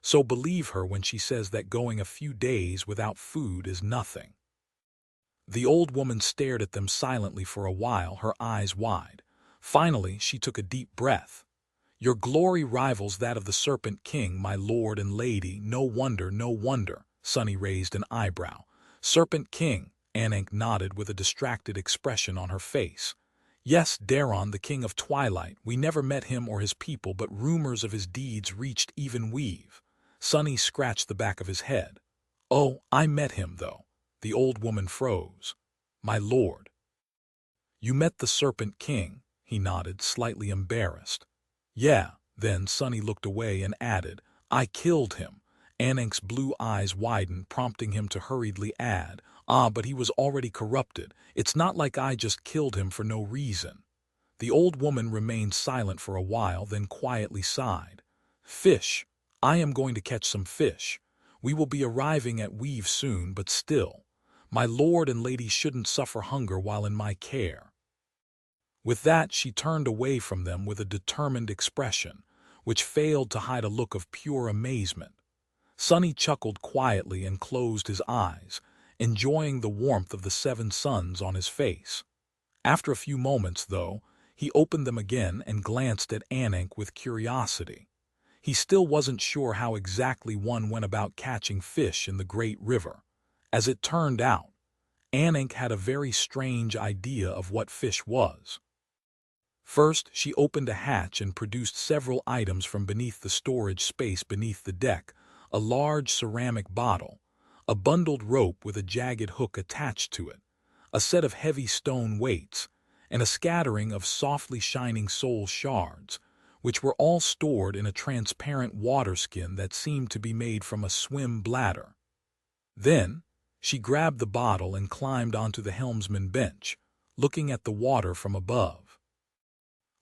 Speaker 1: So believe her when she says that going a few days without food is nothing." The old woman stared at them silently for a while, her eyes wide. Finally, she took a deep breath. "Your glory rivals that of the Serpent King, my lord and lady. No wonder, no wonder." Sunny raised an eyebrow. "Serpent King," Anik nodded with a distracted expression on her face. "Yes, Daron, the King of Twilight. We never met him or his people, but rumors of his deeds reached even Weave." Sunny scratched the back of his head. "Oh, I met him, though." The old woman froze. "My lord." "You met the Serpent King?" He nodded, slightly embarrassed. "Yeah." Then Sunny looked away and added, "I killed him." Anik's blue eyes widened, prompting him to hurriedly add, "But he was already corrupted. It's not like I just killed him for no reason." The old woman remained silent for a while, then quietly sighed. "Fish. I am going to catch some fish. We will be arriving at Weave soon, but still. My lord and lady shouldn't suffer hunger while in my care." With that, she turned away from them with a determined expression, which failed to hide a look of pure amazement. Sunny chuckled quietly and closed his eyes, enjoying the warmth of the 7 suns on his face. After a few moments, though, he opened them again and glanced at Anik with curiosity. He still wasn't sure how exactly one went about catching fish in the great river. As it turned out, Anik had a very strange idea of what fish was. First, she opened a hatch and produced several items from beneath the storage space beneath the deck: a large ceramic bottle, a bundled rope with a jagged hook attached to it, a set of heavy stone weights, and a scattering of softly shining soul shards, which were all stored in a transparent water skin that seemed to be made from a swim bladder. Then, she grabbed the bottle and climbed onto the helmsman bench, looking at the water from above.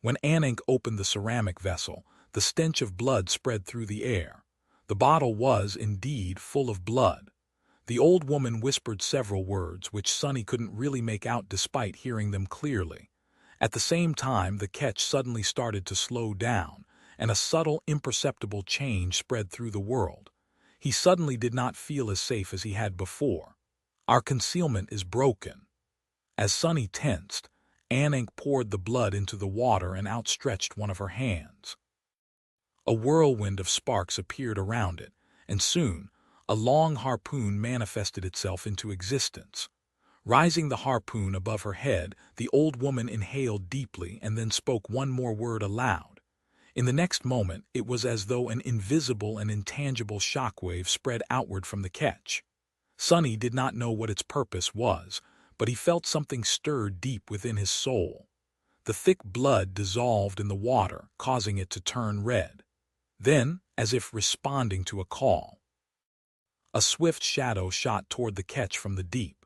Speaker 1: When Anik opened the ceramic vessel, the stench of blood spread through the air. The bottle was, indeed, full of blood. The old woman whispered several words, which Sunny couldn't really make out despite hearing them clearly. At the same time, the ketch suddenly started to slow down, and a subtle, imperceptible change spread through the world. He suddenly did not feel as safe as he had before. "Our concealment is broken." As Sunny tensed, Anik poured the blood into the water and outstretched one of her hands. A whirlwind of sparks appeared around it, and soon, a long harpoon manifested itself into existence. Rising the harpoon above her head, the old woman inhaled deeply and then spoke one more word aloud. In the next moment, it was as though an invisible and intangible shockwave spread outward from the ketch. Sunny did not know what its purpose was, but he felt something stir deep within his soul. The thick blood dissolved in the water, causing it to turn red. Then, as if responding to a call, a swift shadow shot toward the ketch from the deep.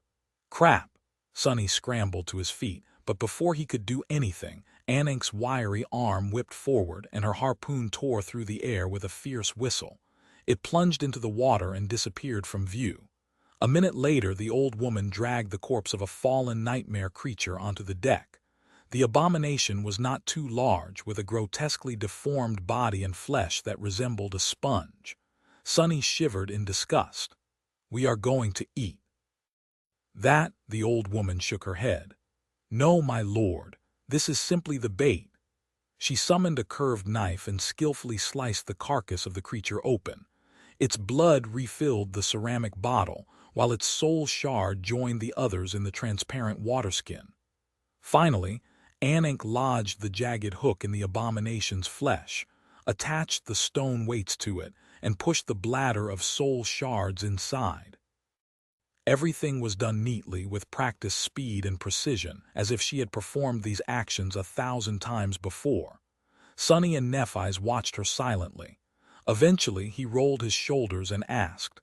Speaker 1: Crap! Sunny scrambled to his feet, but before he could do anything, Anank's wiry arm whipped forward and her harpoon tore through the air with a fierce whistle. It plunged into the water and disappeared from view. A minute later, the old woman dragged the corpse of a fallen nightmare creature onto the deck. The abomination was not too large, with a grotesquely deformed body and flesh that resembled a sponge. Sunny shivered in disgust. "We are going to eat." "That," the old woman shook her head. "No, my lord, this is simply the bait." She summoned a curved knife and skillfully sliced the carcass of the creature open. Its blood refilled the ceramic bottle, while its soul shard joined the others in the transparent waterskin. Finally, Anank lodged the jagged hook in the abomination's flesh, attached the stone weights to it, and pushed the bladder of soul shards inside. Everything was done neatly, with practiced speed and precision, as if she had performed these actions 1,000 times before. Sunny and Nephi's watched her silently. Eventually, he rolled his shoulders and asked,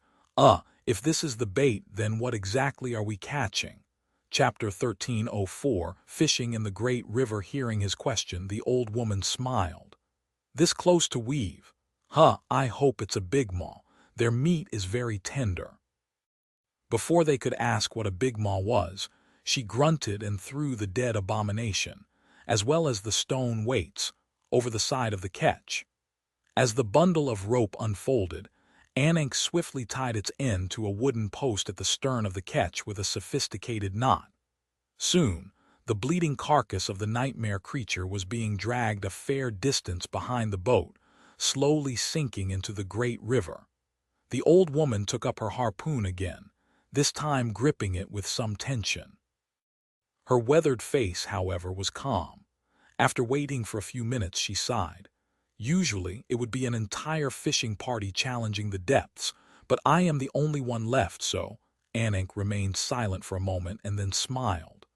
Speaker 1: if this is the bait, then what exactly are we catching?" Chapter 1304, Fishing in the Great River. Hearing his question, the old woman smiled. "This close to weave? I hope it's a big maw. Their meat is very tender." Before they could ask what a big maw was, she grunted and threw the dead abomination, as well as the stone weights, over the side of the ketch. As the bundle of rope unfolded, Anank swiftly tied its end to a wooden post at the stern of the ketch with a sophisticated knot. Soon, the bleeding carcass of the nightmare creature was being dragged a fair distance behind the boat, slowly sinking into the great river. The old woman took up her harpoon again, this time gripping it with some tension. Her weathered face, however, was calm. After waiting for a few minutes, she sighed. "Usually, it would be an entire fishing party challenging the depths, but I am the only one left, so—" Anank remained silent for a moment and then smiled.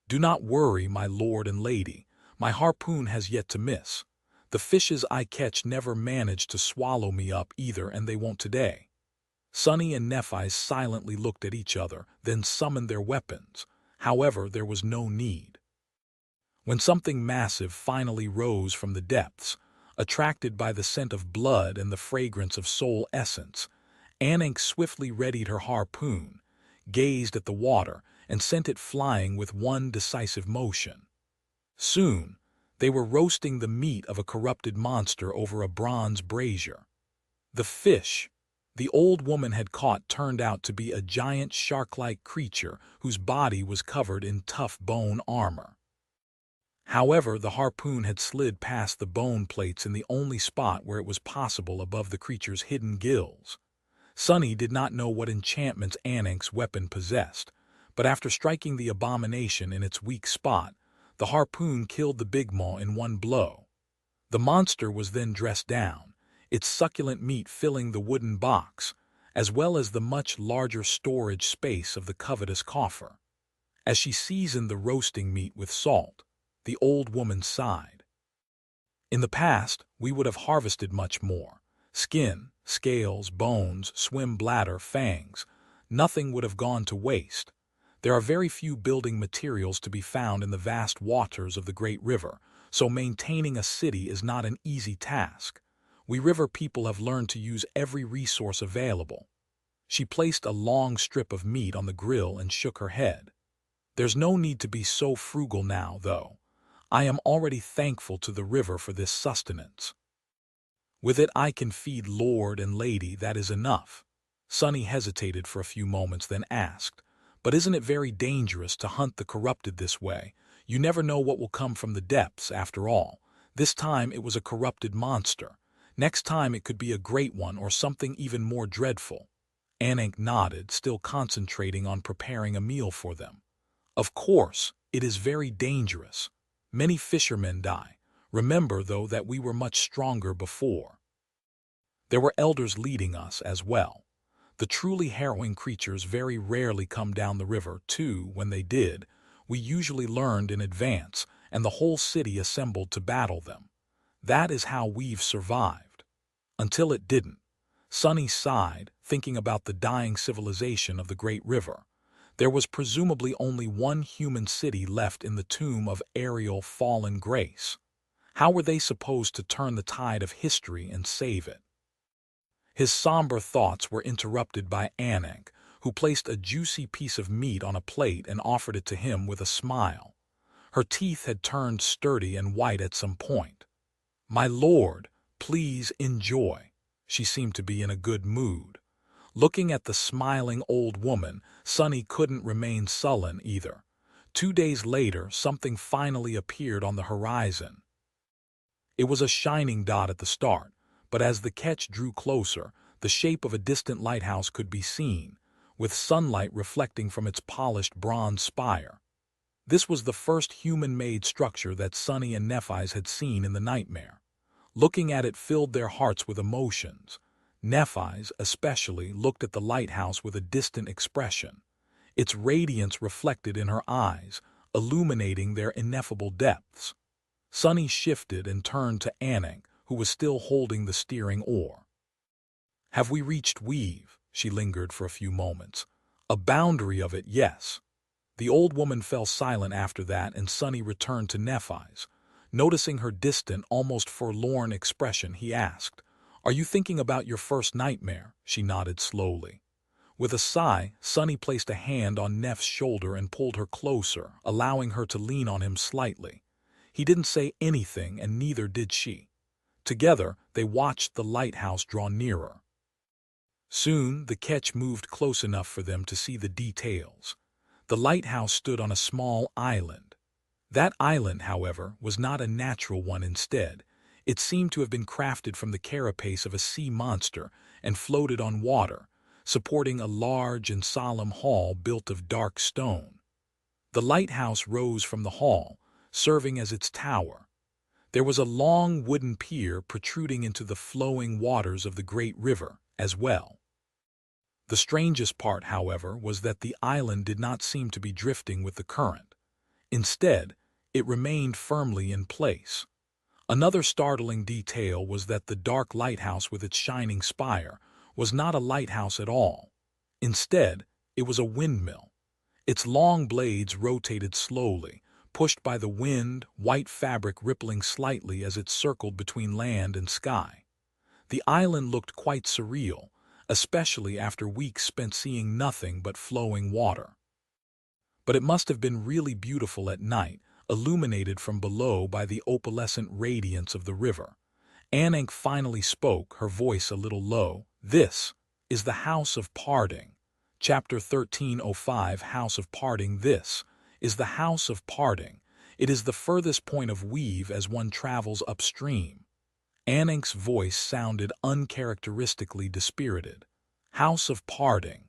Speaker 1: "Do not worry, my lord and lady. My harpoon has yet to miss. The fishes I catch never manage to swallow me up either, and they won't today." Sunny and Nephi silently looked at each other, then summoned their weapons. However, there was no need. When something massive finally rose from the depths, attracted by the scent of blood and the fragrance of soul essence, Anank swiftly readied her harpoon, gazed at the water, and sent it flying with one decisive motion. Soon, they were roasting the meat of a corrupted monster over a bronze brazier. The fish the old woman had caught turned out to be a giant shark-like creature whose body was covered in tough bone armor. However, the harpoon had slid past the bone plates in the only spot where it was possible above the creature's hidden gills. Sunny did not know what enchantments Anank's weapon possessed, but after striking the abomination in its weak spot, the harpoon killed the big maw in one blow. The monster was then dressed down, its succulent meat filling the wooden box, as well as the much larger storage space of the covetous coffer. As she seasoned the roasting meat with salt, the old woman sighed. "In the past, we would have harvested much more. Skin, scales, bones, swim bladder, fangs. Nothing would have gone to waste. There are very few building materials to be found in the vast waters of the great river, so maintaining a city is not an easy task. We river people have learned to use every resource available." She placed a long strip of meat on the grill and shook her head. "There's no need to be so frugal now, though. I am already thankful to the river for this sustenance. With it I can feed lord and lady, that is enough." Sunny hesitated for a few moments, then asked, "But isn't it very dangerous to hunt the corrupted this way? You never know what will come from the depths, after all. This time it was a corrupted monster. Next time it could be a great one or something even more dreadful." Anank nodded, still concentrating on preparing a meal for them. "Of course, it is very dangerous. Many fishermen die. Remember, though, that we were much stronger before. There were elders leading us as well. The truly harrowing creatures very rarely come down the river, too. When they did, we usually learned in advance, and the whole city assembled to battle them. That is how we've survived." Until it didn't. Sunny sighed, thinking about the dying civilization of the Great River. There was presumably only one human city left in the tomb of aerial fallen grace. How were they supposed to turn the tide of history and save it? His somber thoughts were interrupted by Anik, who placed a juicy piece of meat on a plate and offered it to him with a smile. Her teeth had turned sturdy and white at some point. "My lord, please enjoy." She seemed to be in a good mood. Looking at the smiling old woman, Sunny couldn't remain sullen either. 2 days later, something finally appeared on the horizon. It was a shining dot at the start, but as the catch drew closer, the shape of a distant lighthouse could be seen, with sunlight reflecting from its polished bronze spire. This was the first human-made structure that Sunny and Nephi's had seen in the nightmare. Looking at it filled their hearts with emotions. Nephi's, especially, looked at the lighthouse with a distant expression. Its radiance reflected in her eyes, illuminating their ineffable depths. Sunny shifted and turned to Anik, who was still holding the steering oar. "Have we reached Weave?" She lingered for a few moments. "A boundary of it, yes." The old woman fell silent after that, and Sunny returned to Nephi's. Noticing her distant, almost forlorn expression, he asked, "Are you thinking about your first nightmare?" She nodded slowly. With a sigh, Sunny placed a hand on Neff's shoulder and pulled her closer, allowing her to lean on him slightly. He didn't say anything, and neither did she. Together, they watched the lighthouse draw nearer. Soon, the ketch moved close enough for them to see the details. The lighthouse stood on a small island. That island, however, was not a natural one. Instead, it seemed to have been crafted from the carapace of a sea monster and floated on water, supporting a large and solemn hall built of dark stone. The lighthouse rose from the hall, serving as its tower. There was a long wooden pier protruding into the flowing waters of the great river as well. The strangest part, however, was that the island did not seem to be drifting with the current. Instead, it remained firmly in place. Another startling detail was that the dark lighthouse with its shining spire was not a lighthouse at all. Instead, it was a windmill. Its long blades rotated slowly, pushed by the wind, white fabric rippling slightly as it circled between land and sky. The island looked quite surreal, especially after weeks spent seeing nothing but flowing water. But it must have been really beautiful at night, illuminated from below by the opalescent radiance of the river. Anik finally spoke, her voice a little low. "This is the House of Parting." Chapter 1305, House of Parting. This is the House of Parting. It is the furthest point of Weave as one travels upstream. Anik's voice sounded uncharacteristically dispirited. "House of Parting."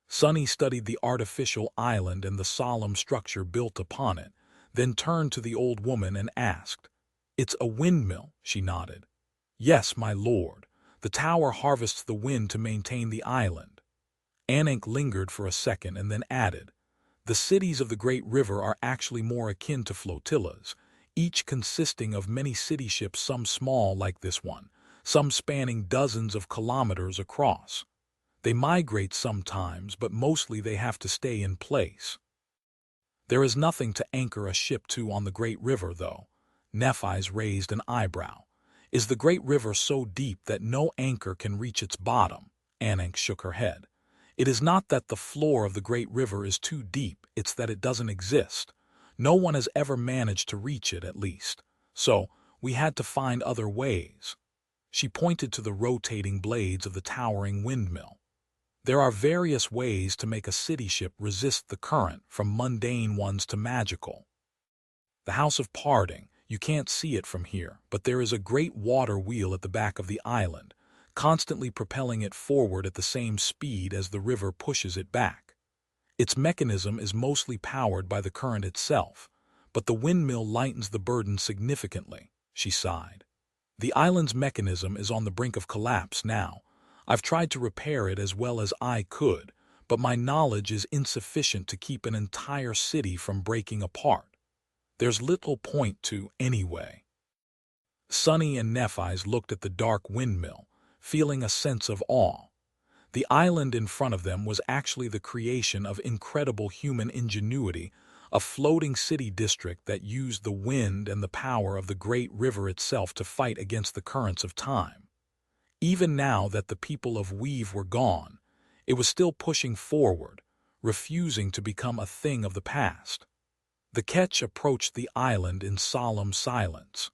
Speaker 1: Sunny studied the artificial island and the solemn structure built upon it, then turned to the old woman and asked, "It's a windmill?" She nodded. "Yes, my lord. The tower harvests the wind to maintain the island." Anik lingered for a second and then added, "The cities of the great river are actually more akin to flotillas, each consisting of many city ships, some small like this one, some spanning dozens of kilometers across. They migrate sometimes, but mostly they have to stay in place. There is nothing to anchor a ship to on the great river, though." Nephi's raised an eyebrow. "Is the great river so deep that no anchor can reach its bottom?" Anik shook her head. "It is not that the floor of the great river is too deep, it's that it doesn't exist. No one has ever managed to reach it, at least. So, we had to find other ways." She pointed to the rotating blades of the towering windmill. "There are various ways to make a city ship resist the current, from mundane ones to magical. The House of Parting, you can't see it from here, but there is a great water wheel at the back of the island, constantly propelling it forward at the same speed as the river pushes it back. Its mechanism is mostly powered by the current itself, but the windmill lightens the burden significantly." She sighed. "The island's mechanism is on the brink of collapse now. I've tried to repair it as well as I could, but my knowledge is insufficient to keep an entire city from breaking apart. There's little point to, anyway." Sunny and Nephi's looked at the dark windmill, feeling a sense of awe. The island in front of them was actually the creation of incredible human ingenuity, a floating city district that used the wind and the power of the great river itself to fight against the currents of time. Even now that the people of Weave were gone, it was still pushing forward, refusing to become a thing of the past. The ketch approached the island in solemn silence.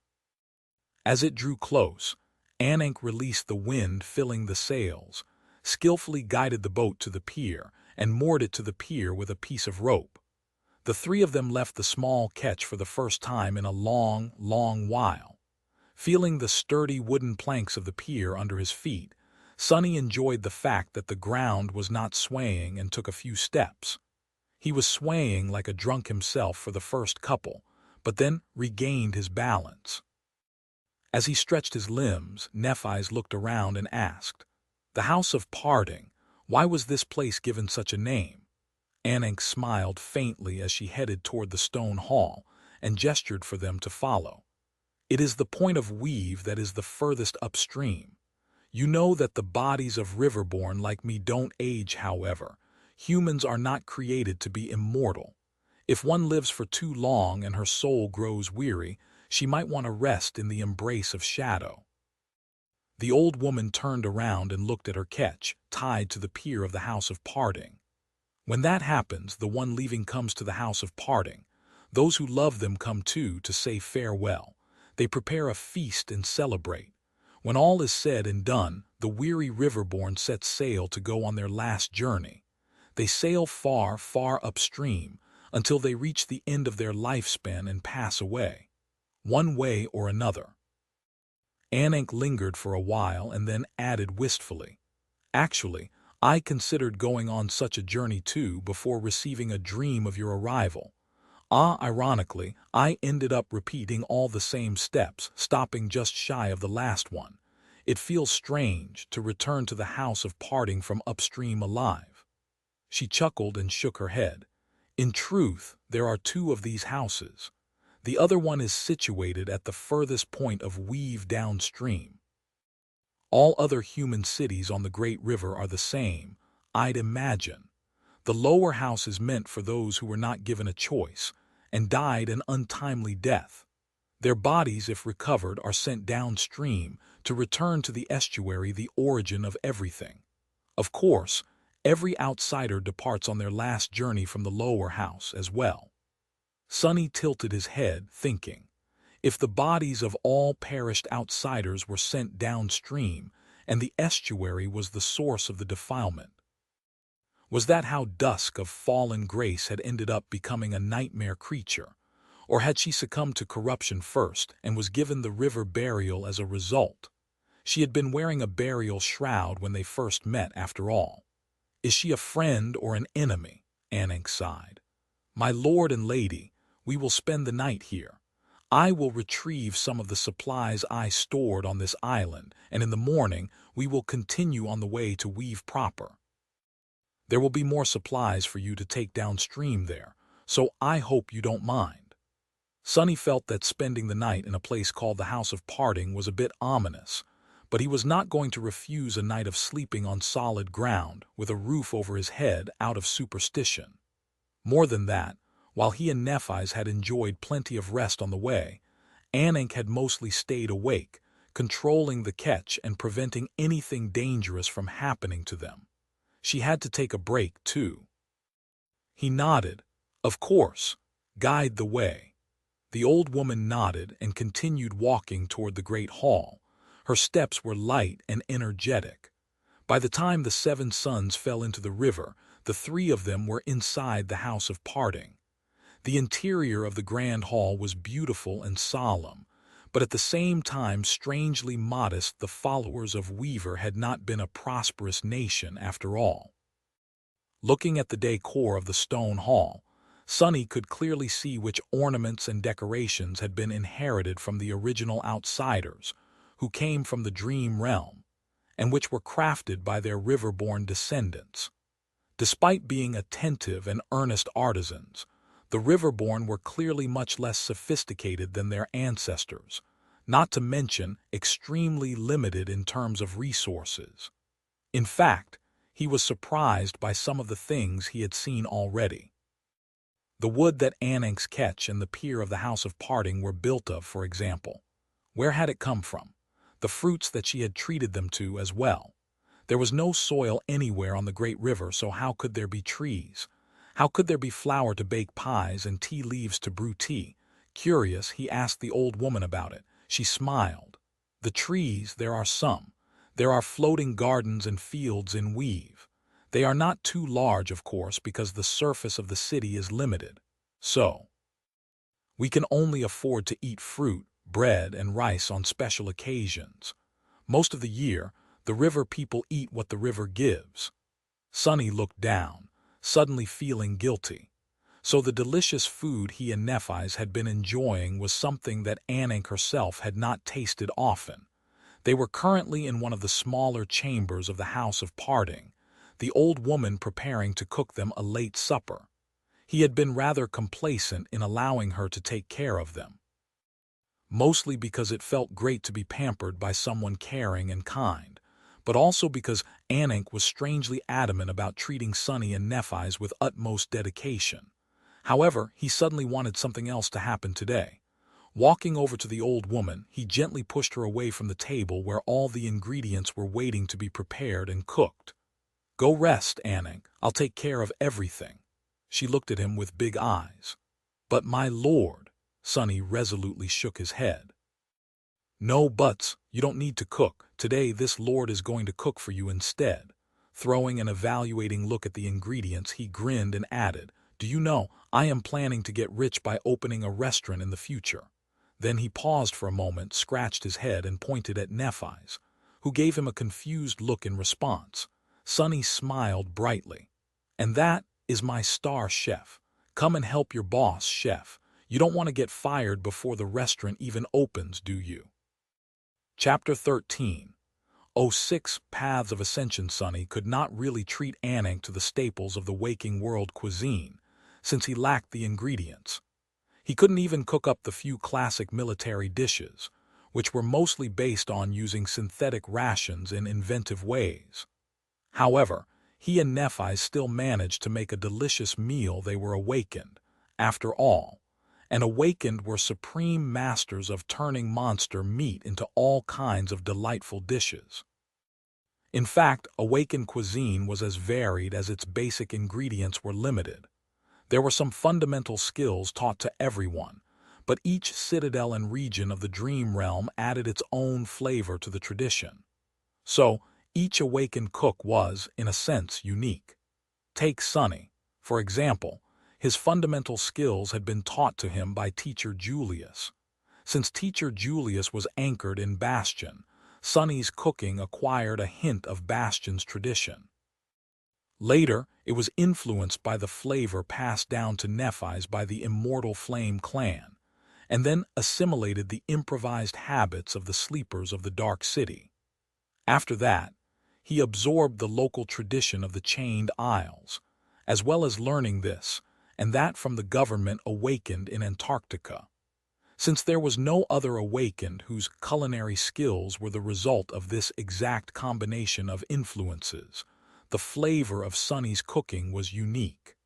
Speaker 1: As it drew close, Anik released the wind filling the sails, skillfully guided the boat to the pier, and moored it to the pier with a piece of rope. The three of them left the small ketch for the first time in a long, long while. Feeling the sturdy wooden planks of the pier under his feet, Sunny enjoyed the fact that the ground was not swaying and took a few steps. He was swaying like a drunk himself for the first couple, but then regained his balance. As he stretched his limbs, Nephi's looked around and asked, "The House of Parting, why was this place given such a name?" Anik smiled faintly as she headed toward the stone hall and gestured for them to follow. "It is the point of Weave that is the furthest upstream. You know that the bodies of Riverborn like me don't age, however. Humans are not created to be immortal. If one lives for too long and her soul grows weary, she might want to rest in the embrace of shadow." The old woman turned around and looked at her ketch, tied to the pier of the House of Parting. When that happens, the one leaving comes to the House of Parting. Those who love them come too to say farewell. They prepare a feast and celebrate. When all is said and done, the weary Riverborn set sail to go on their last journey. They sail far, far upstream until they reach the end of their lifespan and pass away, one way or another. Anik lingered for a while and then added wistfully, "Actually, I considered going on such a journey too before receiving a dream of your arrival. Ironically, I ended up repeating all the same steps, stopping just shy of the last one. It feels strange to return to the House of Parting from upstream alive." She chuckled and shook her head. "In truth, there are two of these houses. The other one is situated at the furthest point of Weave downstream. All other human cities on the great river are the same, I'd imagine. The lower house is meant for those who were not given a choice and died an untimely death. Their bodies, if recovered, are sent downstream to return to the estuary, the origin of everything. Of course, every outsider departs on their last journey from the lower house as well." Sunny tilted his head, thinking, if the bodies of all perished outsiders were sent downstream and the estuary was the source of the defilement, was that how Dusk of fallen grace had ended up becoming a nightmare creature? Or had she succumbed to corruption first and was given the river burial as a result? She had been wearing a burial shroud when they first met, after all. Is she a friend or an enemy? Anik sighed. "My lord and lady, we will spend the night here. I will retrieve some of the supplies I stored on this island, and in the morning we will continue on the way to Weave proper. There will be more supplies for you to take downstream there, so I hope you don't mind." Sunny felt that spending the night in a place called the House of Parting was a bit ominous, but he was not going to refuse a night of sleeping on solid ground with a roof over his head out of superstition. More than that, while he and Nephi's had enjoyed plenty of rest on the way, Anik had mostly stayed awake, controlling the ketch and preventing anything dangerous from happening to them. She had to take a break, too. He nodded. "Of course. Guide the way." The old woman nodded and continued walking toward the great hall. Her steps were light and energetic. By the time the 7 suns fell into the river, the 3 of them were inside the House of Parting. The interior of the grand hall was beautiful and solemn, but at the same time strangely modest. The followers of Weaver had not been a prosperous nation after all. Looking at the decor of the stone hall, Sunny could clearly see which ornaments and decorations had been inherited from the original outsiders, who came from the dream realm, and which were crafted by their Riverborn descendants. Despite being attentive and earnest artisans, the Riverborn were clearly much less sophisticated than their ancestors, not to mention extremely limited in terms of resources. In fact, he was surprised by some of the things he had seen already. The wood that Anank's Ketch and the pier of the House of Parting were built of, for example. Where had it come from? The fruits that she had treated them to as well. There was no soil anywhere on the great river, so how could there be trees? How could there be flour to bake pies and tea leaves to brew tea? Curious, he asked the old woman about it. She smiled. The trees, there are some. There are floating gardens and fields in weave. They are not too large, of course, because the surface of the city is limited. So, we can only afford to eat fruit, bread, and rice on special occasions. Most of the year, the river people eat what the river gives. Sunny looked down, suddenly feeling guilty. So the delicious food he and Nephi's had been enjoying was something that Anank herself had not tasted often. They were currently in one of the smaller chambers of the House of Parting, the old woman preparing to cook them a late supper. He had been rather complacent in allowing her to take care of them, mostly because it felt great to be pampered by someone caring and kind, but also because Anank was strangely adamant about treating Sunny and Nephi's with utmost dedication. However, he suddenly wanted something else to happen today. Walking over to the old woman, he gently pushed her away from the table where all the ingredients were waiting to be prepared and cooked. "Go rest, Anank. I'll take care of everything." She looked at him with big eyes. "But my lord," Sunny resolutely shook his head. "No buts, you don't need to cook. Today this lord is going to cook for you instead." Throwing an evaluating look at the ingredients, he grinned and added, "Do you know, I am planning to get rich by opening a restaurant in the future." Then he paused for a moment, scratched his head, and pointed at Nephi's, who gave him a confused look in response. Sunny smiled brightly. "And that is my star chef. Come and help your boss, chef. You don't want to get fired before the restaurant even opens, do you?" Chapter 13. 06 Paths of Ascension. Sunny could not really treat Anank to the staples of the waking world cuisine, since he lacked the ingredients. He couldn't even cook up the few classic military dishes, which were mostly based on using synthetic rations in inventive ways. However, he and Nephi still managed to make a delicious meal. They were awakened, after all, and awakened were supreme masters of turning monster meat into all kinds of delightful dishes. In fact, awakened cuisine was as varied as its basic ingredients were limited. There were some fundamental skills taught to everyone, but each citadel and region of the dream realm added its own flavor to the tradition. So, each awakened cook was, in a sense, unique. Take Sunny, for example. His fundamental skills had been taught to him by teacher Julius. Since teacher Julius was anchored in Bastion, Sunny's cooking acquired a hint of Bastion's tradition. Later, it was influenced by the flavor passed down to Nephi's by the Immortal Flame clan, and then assimilated the improvised habits of the sleepers of the Dark City. After that, he absorbed the local tradition of the Chained Isles, as well as learning this and that from the government awakened in Antarctica. Since there was no other awakened whose culinary skills were the result of this exact combination of influences, the flavor of Sunny's cooking was unique.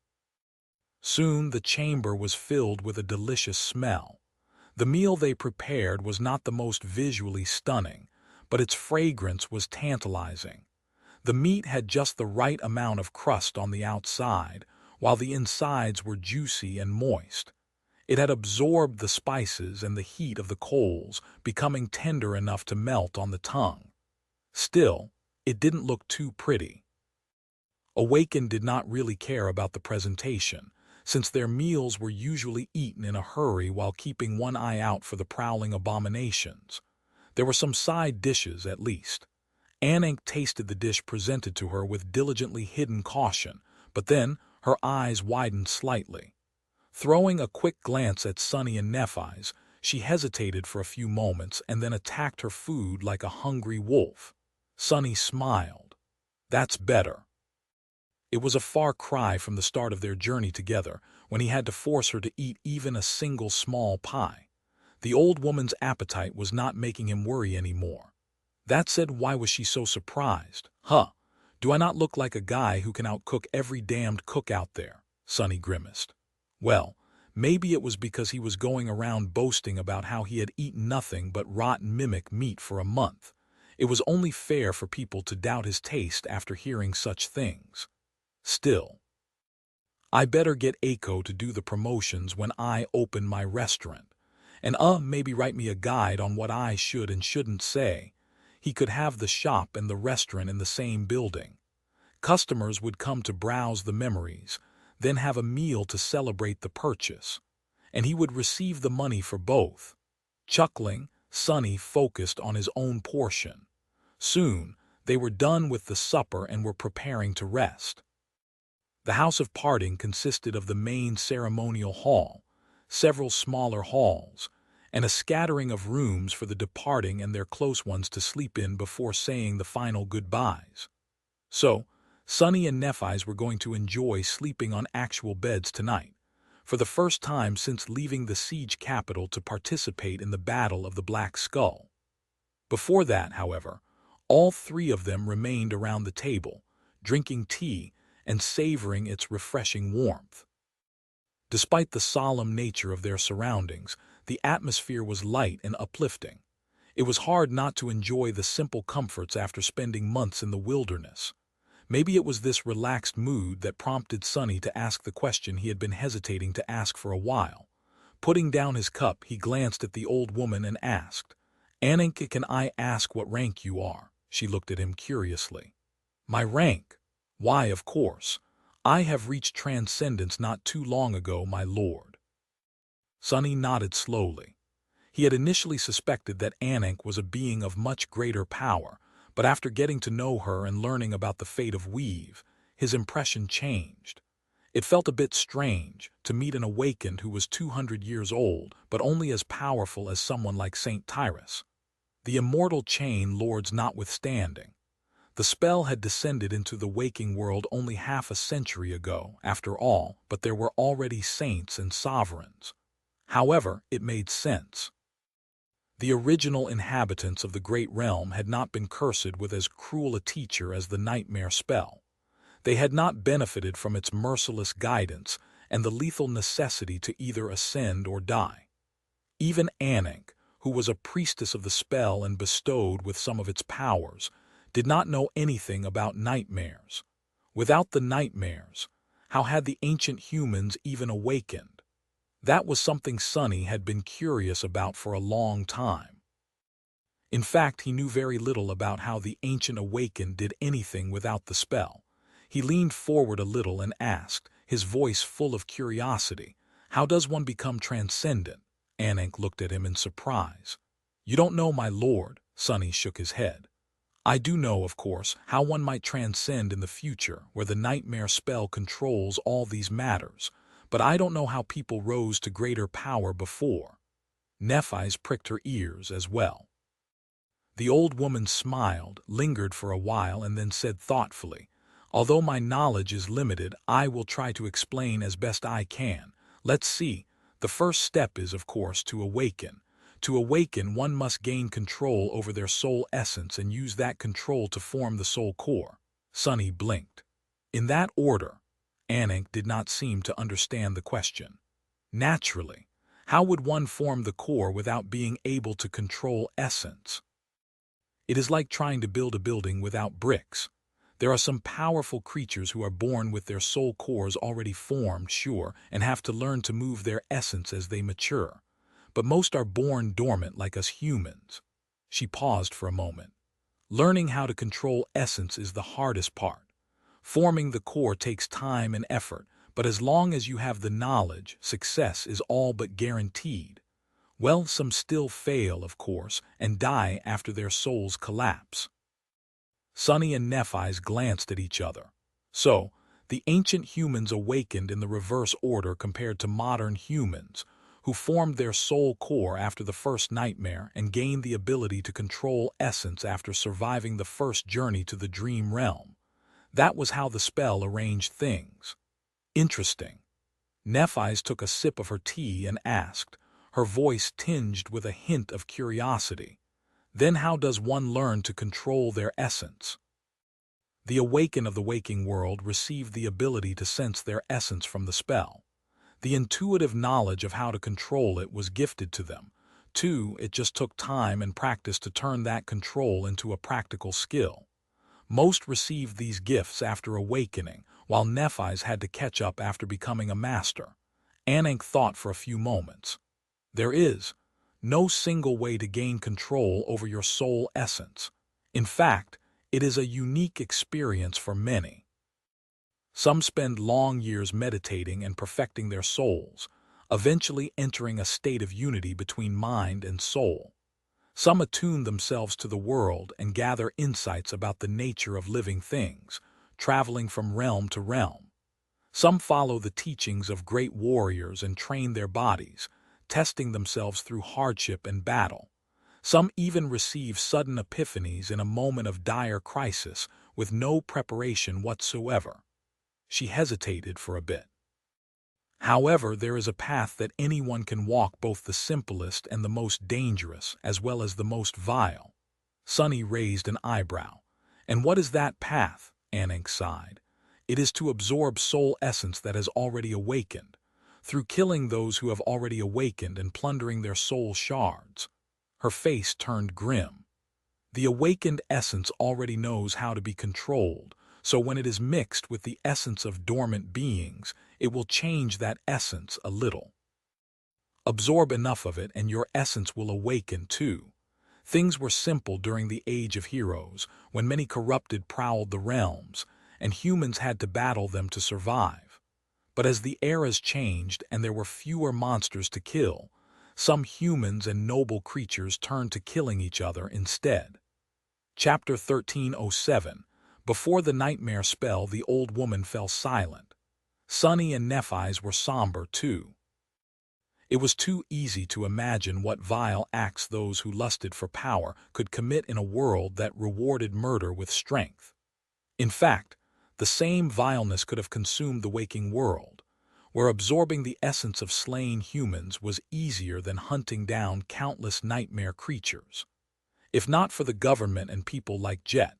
Speaker 1: Soon the chamber was filled with a delicious smell. The meal they prepared was not the most visually stunning, but its fragrance was tantalizing. The meat had just the right amount of crust on the outside, while the insides were juicy and moist. It had absorbed the spices and the heat of the coals, becoming tender enough to melt on the tongue. Still, it didn't look too pretty. Awakened did not really care about the presentation, since their meals were usually eaten in a hurry while keeping one eye out for the prowling abominations. There were some side dishes, at least. Anank tasted the dish presented to her with diligently hidden caution, but then her eyes widened slightly. Throwing a quick glance at Sunny and Nephi's, she hesitated for a few moments and then attacked her food like a hungry wolf. Sunny smiled. "That's better." It was a far cry from the start of their journey together, when he had to force her to eat even a single small pie. The old woman's appetite was not making him worry anymore. That said, why was she so surprised? Huh, do I not look like a guy who can outcook every damned cook out there? Sonny grimaced. Well, maybe it was because he was going around boasting about how he had eaten nothing but rotten mimic meat for a month. It was only fair for people to doubt his taste after hearing such things. Still, I better get Aiko to do the promotions when I open my restaurant. And maybe write me a guide on what I should and shouldn't say. He could have the shop and the restaurant in the same building. Customers would come to browse the memories, then have a meal to celebrate the purchase. And he would receive the money for both. Chuckling, Sonny focused on his own portion. Soon, they were done with the supper and were preparing to rest. The house of parting consisted of the main ceremonial hall, several smaller halls, and a scattering of rooms for the departing and their close ones to sleep in before saying the final goodbyes. So, Sonny and Nephi's were going to enjoy sleeping on actual beds tonight, for the first time since leaving the siege capital to participate in the Battle of the Black Skull. Before that, however, all three of them remained around the table, drinking tea and savoring its refreshing warmth. Despite the solemn nature of their surroundings, the atmosphere was light and uplifting. It was hard not to enjoy the simple comforts after spending months in the wilderness. Maybe it was this relaxed mood that prompted Sonny to ask the question he had been hesitating to ask for a while. Putting down his cup, he glanced at the old woman and asked, "Aninka, can I ask what rank you are?" She looked at him curiously. "My rank? Why, of course. I have reached transcendence not too long ago, my lord." Sonny nodded slowly. He had initially suspected that Aninka was a being of much greater power, but after getting to know her and learning about the fate of Weave, his impression changed. It felt a bit strange to meet an awakened who was 200 years old, but only as powerful as someone like Saint Tyrus. The immortal chain lords notwithstanding. The spell had descended into the waking world only half a century ago, after all, but there were already saints and sovereigns. However, it made sense. The original inhabitants of the great realm had not been cursed with as cruel a teacher as the nightmare spell. They had not benefited from its merciless guidance and the lethal necessity to either ascend or die. Even Aninka, who was a priestess of the spell and bestowed with some of its powers, did not know anything about nightmares. Without the nightmares, how had the ancient humans even awakened? That was something Sonny had been curious about for a long time. In fact, he knew very little about how the ancient awakened did anything without the spell. He leaned forward a little and asked, his voice full of curiosity, "How does one become transcendent?" Aninka looked at him in surprise. "You don't know, my lord," Sonny shook his head. "I do know, of course, how one might transcend in the future, where the nightmare spell controls all these matters, but I don't know how people rose to greater power before." Nephi's pricked her ears as well. The old woman smiled, lingered for a while, and then said thoughtfully, "Although my knowledge is limited, I will try to explain as best I can. Let's see. The first step is, of course, to awaken. To awaken, one must gain control over their soul essence and use that control to form the soul core." Sonny blinked. "In that order?" Aninka did not seem to understand the question. "Naturally. How would one form the core without being able to control essence? It is like trying to build a building without bricks. There are some powerful creatures who are born with their soul cores already formed, sure, and have to learn to move their essence as they mature. But most are born dormant like us humans." She paused for a moment. "Learning how to control essence is the hardest part. Forming the core takes time and effort, but as long as you have the knowledge, success is all but guaranteed. Well, some still fail, of course, and die after their souls collapse." Sonny and Nephi's glanced at each other. So, the ancient humans awakened in the reverse order compared to modern humans, who formed their soul core after the first nightmare and gained the ability to control essence after surviving the first journey to the dream realm. That was how the spell arranged things. Interesting. Nephi's took a sip of her tea and asked, her voice tinged with a hint of curiosity. Then how does one learn to control their essence? The awakened of the waking world received the ability to sense their essence from the spell. The intuitive knowledge of how to control it was gifted to them. Too, it just took time and practice to turn that control into a practical skill. Most received these gifts after awakening, while Nephi's had to catch up after becoming a master. Ankh thought for a few moments. There is no single way to gain control over your soul essence. In fact, it is a unique experience for many. Some spend long years meditating and perfecting their souls, eventually entering a state of unity between mind and soul. Some attune themselves to the world and gather insights about the nature of living things, traveling from realm to realm. Some follow the teachings of great warriors and train their bodies, testing themselves through hardship and battle. Some even receive sudden epiphanies in a moment of dire crisis with no preparation whatsoever. She hesitated for a bit. However, there is a path that anyone can walk, both the simplest and the most dangerous, as well as the most vile. Sunny raised an eyebrow. And what is that path? Ankh sighed. It is to absorb soul essence that has already awakened, through killing those who have already awakened and plundering their soul shards. Her face turned grim. The awakened essence already knows how to be controlled, so when it is mixed with the essence of dormant beings, it will change that essence a little. Absorb enough of it and your essence will awaken too. Things were simple during the Age of Heroes, when many corrupted prowled the realms, and humans had to battle them to survive. But as the eras changed and there were fewer monsters to kill, some humans and noble creatures turned to killing each other instead. Chapter 1307. Before the nightmare spell, the old woman fell silent. Sunny and Nephi's were somber too. It was too easy to imagine what vile acts those who lusted for power could commit in a world that rewarded murder with strength. In fact, the same vileness could have consumed the waking world, where absorbing the essence of slain humans was easier than hunting down countless nightmare creatures. If not for the government and people like Jet,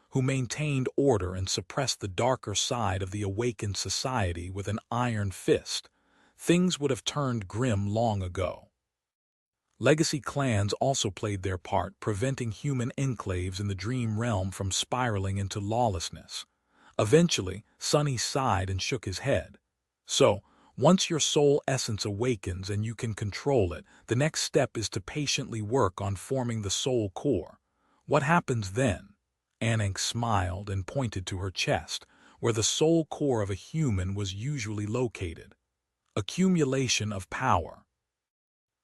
Speaker 1: who maintained order and suppressed the darker side of the awakened society with an iron fist, things would have turned grim long ago. Legacy clans also played their part, preventing human enclaves in the dream realm from spiraling into lawlessness. Eventually, Sunny sighed and shook his head. So, once your soul essence awakens and you can control it, the next step is to patiently work on forming the soul core. What happens then? Ankh smiled and pointed to her chest, where the soul core of a human was usually located. Accumulation of power.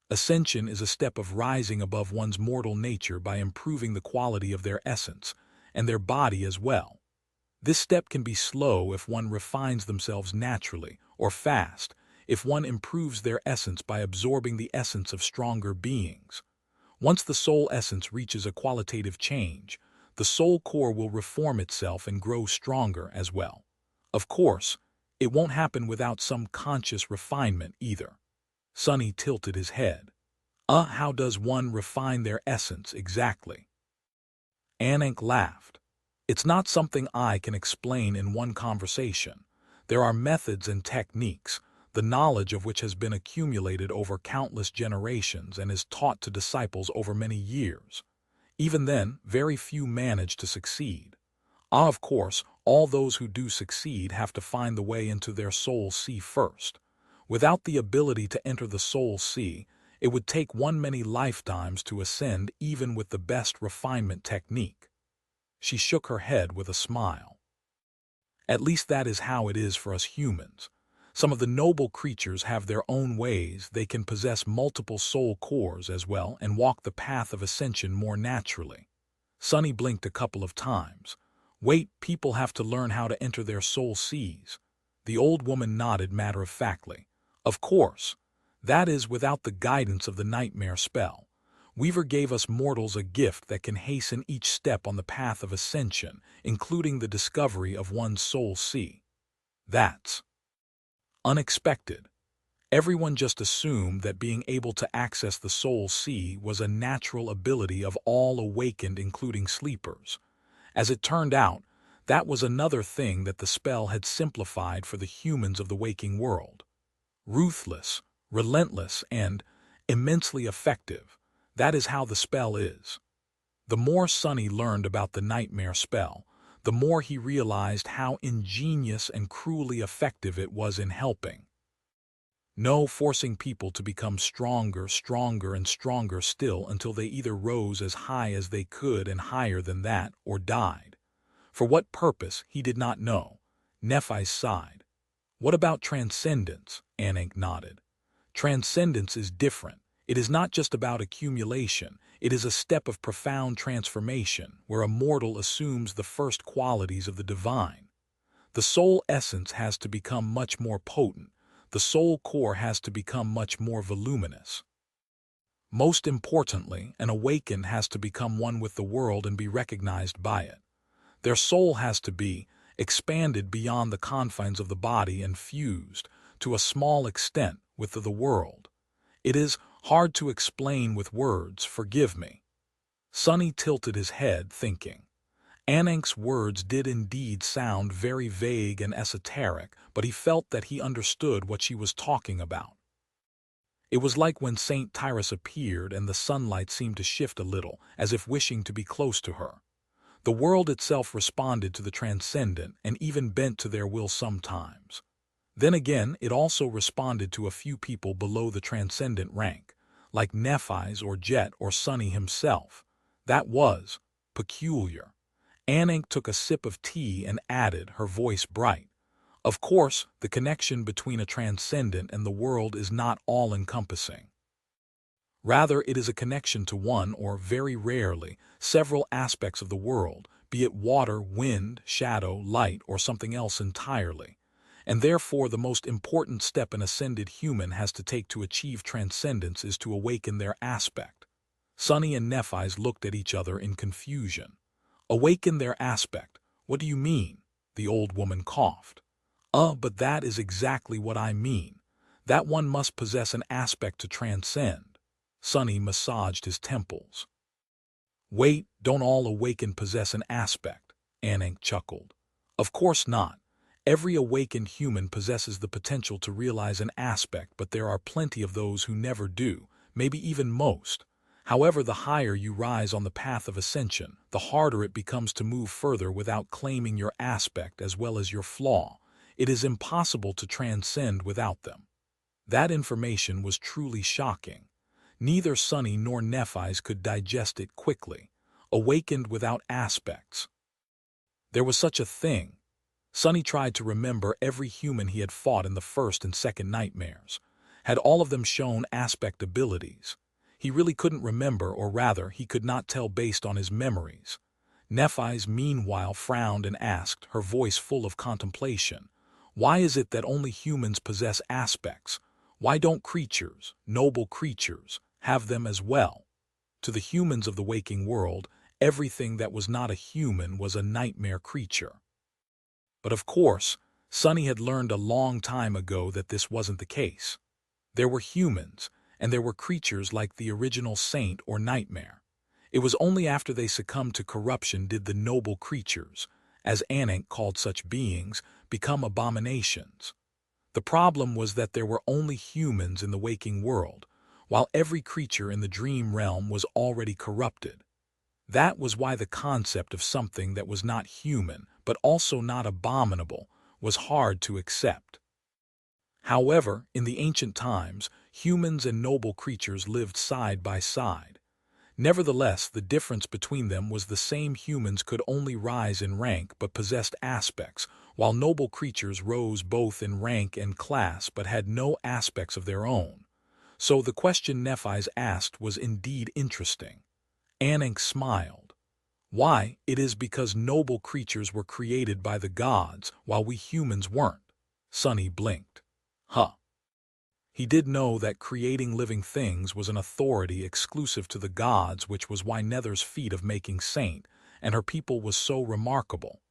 Speaker 1: Ascension is a step of rising above one's mortal nature by improving the quality of their essence, and their body as well. This step can be slow if one refines themselves naturally, or fast if one improves their essence by absorbing the essence of stronger beings. Once the soul essence reaches a qualitative change, the soul core will reform itself and grow stronger as well. Of course, it won't happen without some conscious refinement either. Sunny tilted his head. How does one refine their essence exactly? Ankh laughed. It's not something I can explain in one conversation. There are methods and techniques, the knowledge of which has been accumulated over countless generations and is taught to disciples over many years. Even then, very few manage to succeed. Of course, all those who do succeed have to find the way into their soul sea first. Without the ability to enter the soul sea, it would take one many lifetimes to ascend even with the best refinement technique. She shook her head with a smile. At least that is how it is for us humans. Some of the noble creatures have their own ways. They can possess multiple soul cores as well and walk the path of ascension more naturally. Sunny blinked a couple of times. Wait, people have to learn how to enter their soul seas. The old woman nodded matter-of-factly. Of course. That is without the guidance of the nightmare spell. Weaver gave us mortals a gift that can hasten each step on the path of ascension, including the discovery of one's soul sea. That's unexpected. Everyone just assumed that being able to access the soul sea was a natural ability of all awakened, including sleepers. As it turned out, that was another thing that the spell had simplified for the humans of the waking world. Ruthless, relentless, and immensely effective. That is how the spell is. The more Sunny learned about the nightmare spell, the more he realized how ingenious and cruelly effective it was in helping. No forcing people to become stronger, stronger, and stronger still until they either rose as high as they could and higher than that, or died. For what purpose, he did not know. Nephi sighed. What about transcendence? Anak nodded. Transcendence is different. It is not just about accumulation. It is a step of profound transformation, where a mortal assumes the first qualities of the divine. The soul essence has to become much more potent. The soul core has to become much more voluminous. Most importantly, an awakened has to become one with the world and be recognized by it. Their soul has to be expanded beyond the confines of the body and fused, to a small extent, with the world. It is hard to explain with words, forgive me. Sunny tilted his head, thinking. Anank's words did indeed sound very vague and esoteric, but he felt that he understood what she was talking about. It was like when Saint Tyrus appeared and the sunlight seemed to shift a little, as if wishing to be close to her. The world itself responded to the transcendent and even bent to their will sometimes. Then again, it also responded to a few people below the transcendent rank, like Nephi's or Jet or Sunny himself. That was peculiar. Anank took a sip of tea and added, her voice bright. Of course, the connection between a transcendent and the world is not all-encompassing. Rather, it is a connection to one, or very rarely, several aspects of the world, be it water, wind, shadow, light, or something else entirely. And therefore the most important step an ascended human has to take to achieve transcendence is to awaken their aspect. Sunny and Nephi's looked at each other in confusion. Awaken their aspect? What do you mean? The old woman coughed. But that is exactly what I mean. That one must possess an aspect to transcend. Sunny massaged his temples. Wait, don't all awakened possess an aspect? Anank chuckled. Of course not. Every awakened human possesses the potential to realize an aspect, but there are plenty of those who never do, maybe even most. However, the higher you rise on the path of ascension, the harder it becomes to move further without claiming your aspect as well as your flaw. It is impossible to transcend without them. That information was truly shocking. Neither Sunny nor Nephi's could digest it quickly. Awakened without aspects. There was such a thing. Sunny tried to remember every human he had fought in the first and second nightmares. Had all of them shown aspect abilities? He really couldn't remember, or rather, he could not tell based on his memories. Nephi's meanwhile frowned and asked, her voice full of contemplation, why is it that only humans possess aspects? Why don't creatures, noble creatures, have them as well? To the humans of the waking world, everything that was not a human was a nightmare creature. But of course, Sunny had learned a long time ago that this wasn't the case. There were humans, and there were creatures like the original saint or nightmare. It was only after they succumbed to corruption did the noble creatures, as Anak called such beings, become abominations. The problem was that there were only humans in the waking world, while every creature in the dream realm was already corrupted. That was why the concept of something that was not human, but also not abominable, was hard to accept. However, in the ancient times, humans and noble creatures lived side by side. Nevertheless, the difference between them was the same humans could only rise in rank but possessed aspects, while noble creatures rose both in rank and class but had no aspects of their own. So the question Nephi's asked was indeed interesting. Anak smiled. Why, it is because noble creatures were created by the gods, while we humans weren't. Sunny blinked. Huh. He did know that creating living things was an authority exclusive to the gods, which was why Nether's feat of making saint and her people was so remarkable.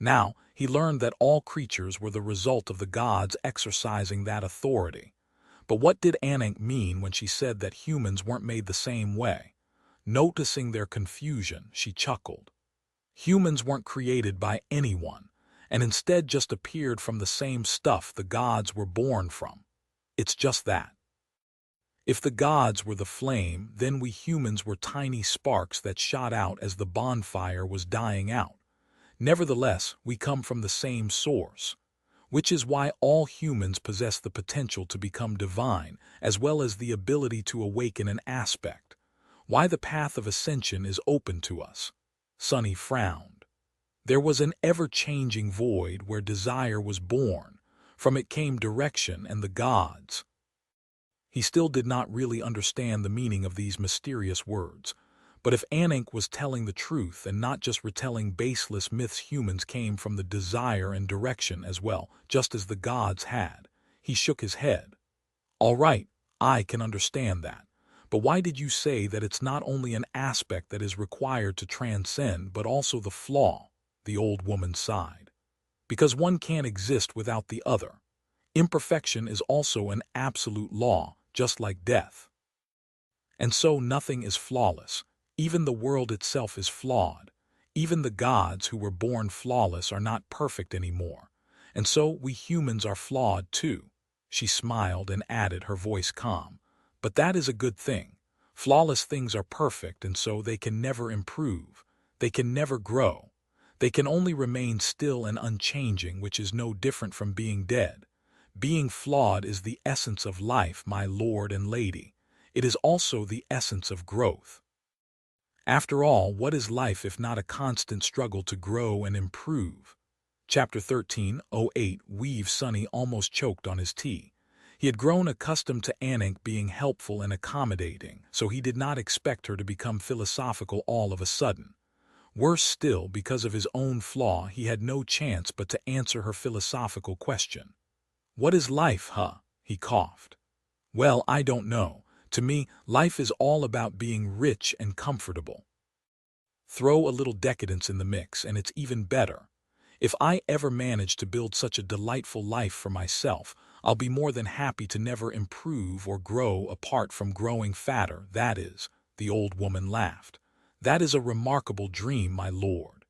Speaker 1: Now, he learned that all creatures were the result of the gods exercising that authority. But what did Anik mean when she said that humans weren't made the same way? Noticing their confusion, she chuckled. Humans weren't created by anyone, and instead just appeared from the same stuff the gods were born from. It's just that. If the gods were the flame, then we humans were tiny sparks that shot out as the bonfire was dying out. Nevertheless, we come from the same source, which is why all humans possess the potential to become divine, as well as the ability to awaken an aspect. Why the path of ascension is open to us. Sunny frowned. There was an ever-changing void where desire was born. From it came direction and the gods. He still did not really understand the meaning of these mysterious words. But if Anik was telling the truth and not just retelling baseless myths, humans came from the desire and direction as well, just as the gods had. He shook his head. All right, I can understand that. But why did you say that it's not only an aspect that is required to transcend, but also the flaw? The old woman sighed. Because one can't exist without the other. Imperfection is also an absolute law, just like death. And so nothing is flawless. Even the world itself is flawed. Even the gods who were born flawless are not perfect anymore. And so we humans are flawed too. She smiled and added, her voice calm. But that is a good thing. Flawless things are perfect, and so they can never improve. They can never grow. They can only remain still and unchanging, which is no different from being dead. Being flawed is the essence of life, my lord and lady. It is also the essence of growth. After all, what is life if not a constant struggle to grow and improve? Chapter 13:08 Weave. Sunny almost choked on his tea. He had grown accustomed to Anik being helpful and accommodating, so he did not expect her to become philosophical all of a sudden. Worse still, because of his own flaw, he had no chance but to answer her philosophical question. What is life, huh? He coughed. Well, I don't know. To me, life is all about being rich and comfortable. Throw a little decadence in the mix, and it's even better. If I ever manage to build such a delightful life for myself, I'll be more than happy to never improve or grow apart from growing fatter, that is. The old woman laughed. That is a remarkable dream, my lord.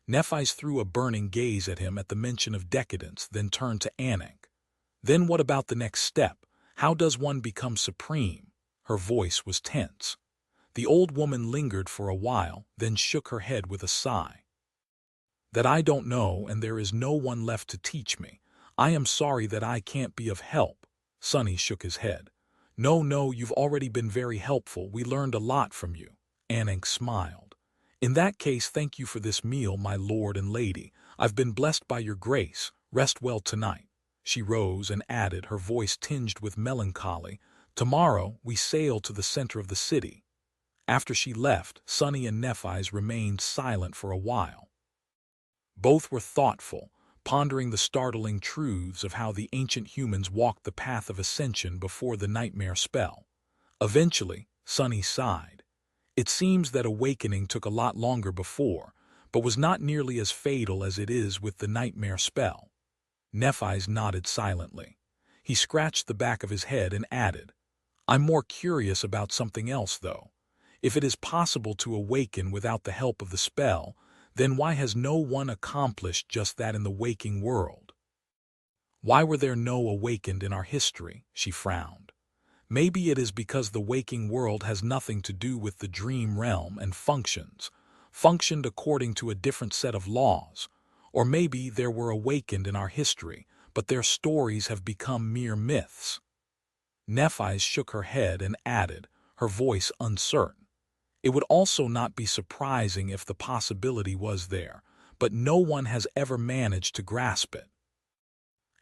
Speaker 1: Nephis threw a burning gaze at him at the mention of decadence, then turned to Anik. Then what about the next step? How does one become supreme? Her voice was tense. The old woman lingered for a while, then shook her head with a sigh. That I don't know, and there is no one left to teach me. I am sorry that I can't be of help. Sunny shook his head. No, you've already been very helpful. We learned a lot from you. Anik smiled. In that case, thank you for this meal, my lord and lady. I've been blessed by your grace. Rest well tonight. She rose and added, her voice tinged with melancholy, tomorrow we sail to the center of the city. After she left, Sunny and Nephis remained silent for a while. Both were thoughtful, pondering the startling truths of how the ancient humans walked the path of ascension before the nightmare spell. Eventually, Sunny sighed. It seems that awakening took a lot longer before, but was not nearly as fatal as it is with the nightmare spell. Nephis nodded silently. He scratched the back of his head and added, I'm more curious about something else, though. If it is possible to awaken without the help of the spell, then why has no one accomplished just that in the waking world? Why were there no awakened in our history? She frowned. Maybe it is because the waking world has nothing to do with the dream realm and functioned according to a different set of laws. Or maybe there were awakened in our history, but their stories have become mere myths. Nephis shook her head and added, her voice uncertain. It would also not be surprising if the possibility was there, but no one has ever managed to grasp it.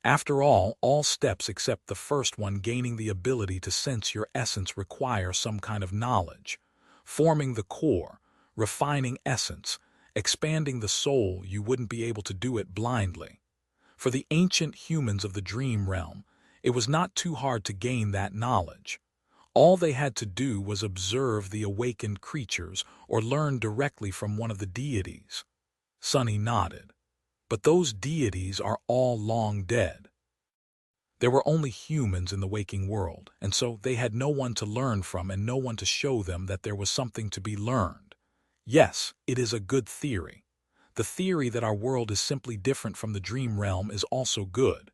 Speaker 1: After all steps except the first one, gaining the ability to sense your essence, require some kind of knowledge. Forming the core, refining essence, expanding the soul, you wouldn't be able to do it blindly. For the ancient humans of the dream realm, it was not too hard to gain that knowledge. All they had to do was observe the awakened creatures or learn directly from one of the deities. Sunny nodded. But those deities are all long dead. There were only humans in the waking world, and so they had no one to learn from and no one to show them that there was something to be learned. Yes, it is a good theory. The theory that our world is simply different from the dream realm is also good,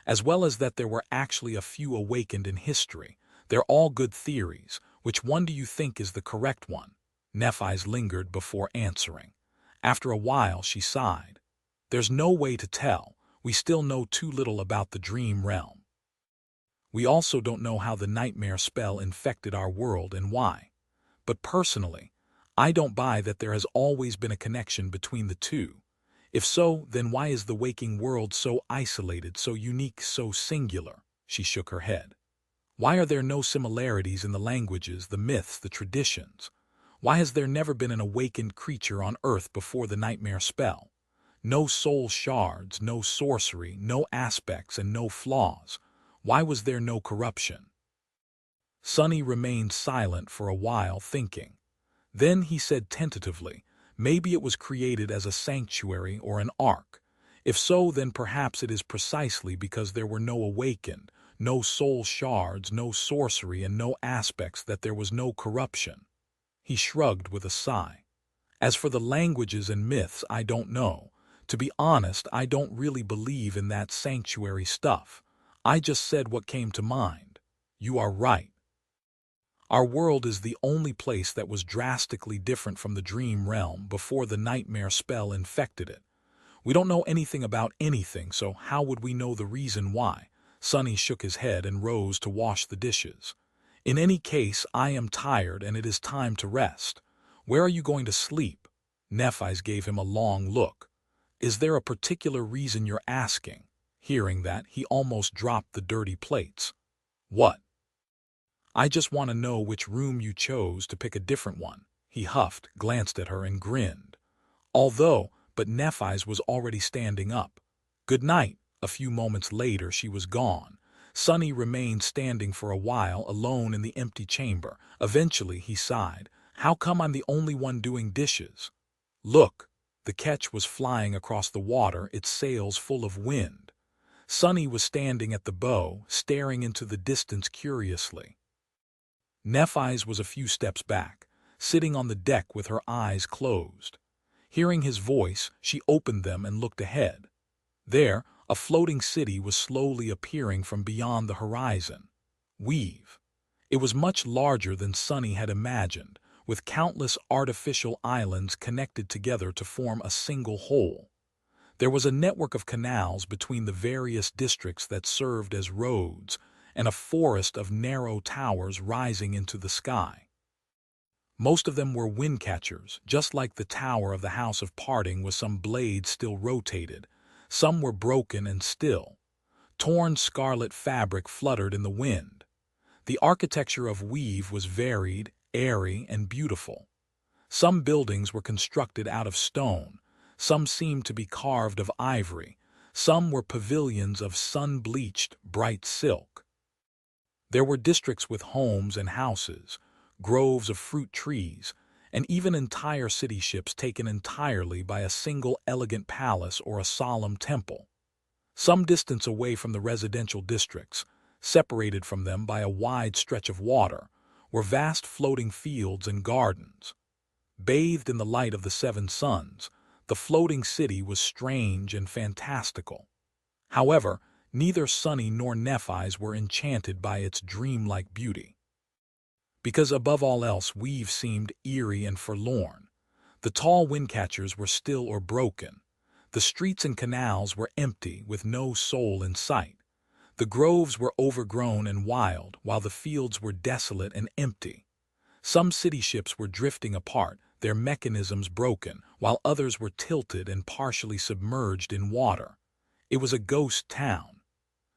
Speaker 1: as well as that there were actually a few awakened in history. They're all good theories. Which one do you think is the correct one? Nephis lingered before answering. After a while, she sighed. There's no way to tell. We still know too little about the dream realm. We also don't know how the nightmare spell infected our world and why. But personally, I don't buy that there has always been a connection between the two. If so, then why is the waking world so isolated, so unique, so singular? She shook her head. Why are there no similarities in the languages, the myths, the traditions? Why has there never been an awakened creature on Earth before the nightmare spell? No soul shards, no sorcery, no aspects, and no flaws. Why was there no corruption? Sunny remained silent for a while, thinking. Then he said tentatively, maybe it was created as a sanctuary or an ark. If so, then perhaps it is precisely because there were no awakened, no soul shards, no sorcery, and no aspects that there was no corruption. He shrugged with a sigh. As for the languages and myths, I don't know. To be honest, I don't really believe in that sanctuary stuff. I just said what came to mind. You are right. Our world is the only place that was drastically different from the dream realm before the nightmare spell infected it. We don't know anything about anything, so how would we know the reason why? Sunny shook his head and rose to wash the dishes. In any case, I am tired and it is time to rest. Where are you going to sleep? Nephis gave him a long look. Is there a particular reason you're asking? Hearing that, he almost dropped the dirty plates. What? I just want to know which room you chose to pick a different one. He huffed, glanced at her, and grinned. But Nephis was already standing up. Good night. A few moments later, she was gone. Sunny remained standing for a while, alone in the empty chamber. Eventually, he sighed. How come I'm the only one doing dishes? Look, the ketch was flying across the water, its sails full of wind. Sunny was standing at the bow, staring into the distance curiously. Nephis was a few steps back, sitting on the deck with her eyes closed. Hearing his voice, she opened them and looked ahead. There, a floating city was slowly appearing from beyond the horizon. Weave. It was much larger than Sunny had imagined, with countless artificial islands connected together to form a single whole. There was a network of canals between the various districts that served as roads, and a forest of narrow towers rising into the sky. Most of them were wind catchers, just like the tower of the House of Parting with some blades still rotated. Some were broken and still. Torn scarlet fabric fluttered in the wind. The architecture of Weave was varied, airy, and beautiful. Some buildings were constructed out of stone, some seemed to be carved of ivory, some were pavilions of sun-bleached, bright silk. There were districts with homes and houses, groves of fruit trees, and even entire cityships taken entirely by a single elegant palace or a solemn temple. Some distance away from the residential districts, separated from them by a wide stretch of water, were vast floating fields and gardens. Bathed in the light of the seven suns, the floating city was strange and fantastical. However, neither Sunny nor Nephis were enchanted by its dreamlike beauty. Because above all else, Weave seemed eerie and forlorn. The tall windcatchers were still or broken. The streets and canals were empty, with no soul in sight. The groves were overgrown and wild, while the fields were desolate and empty. Some city ships were drifting apart, their mechanisms broken, while others were tilted and partially submerged in water. It was a ghost town.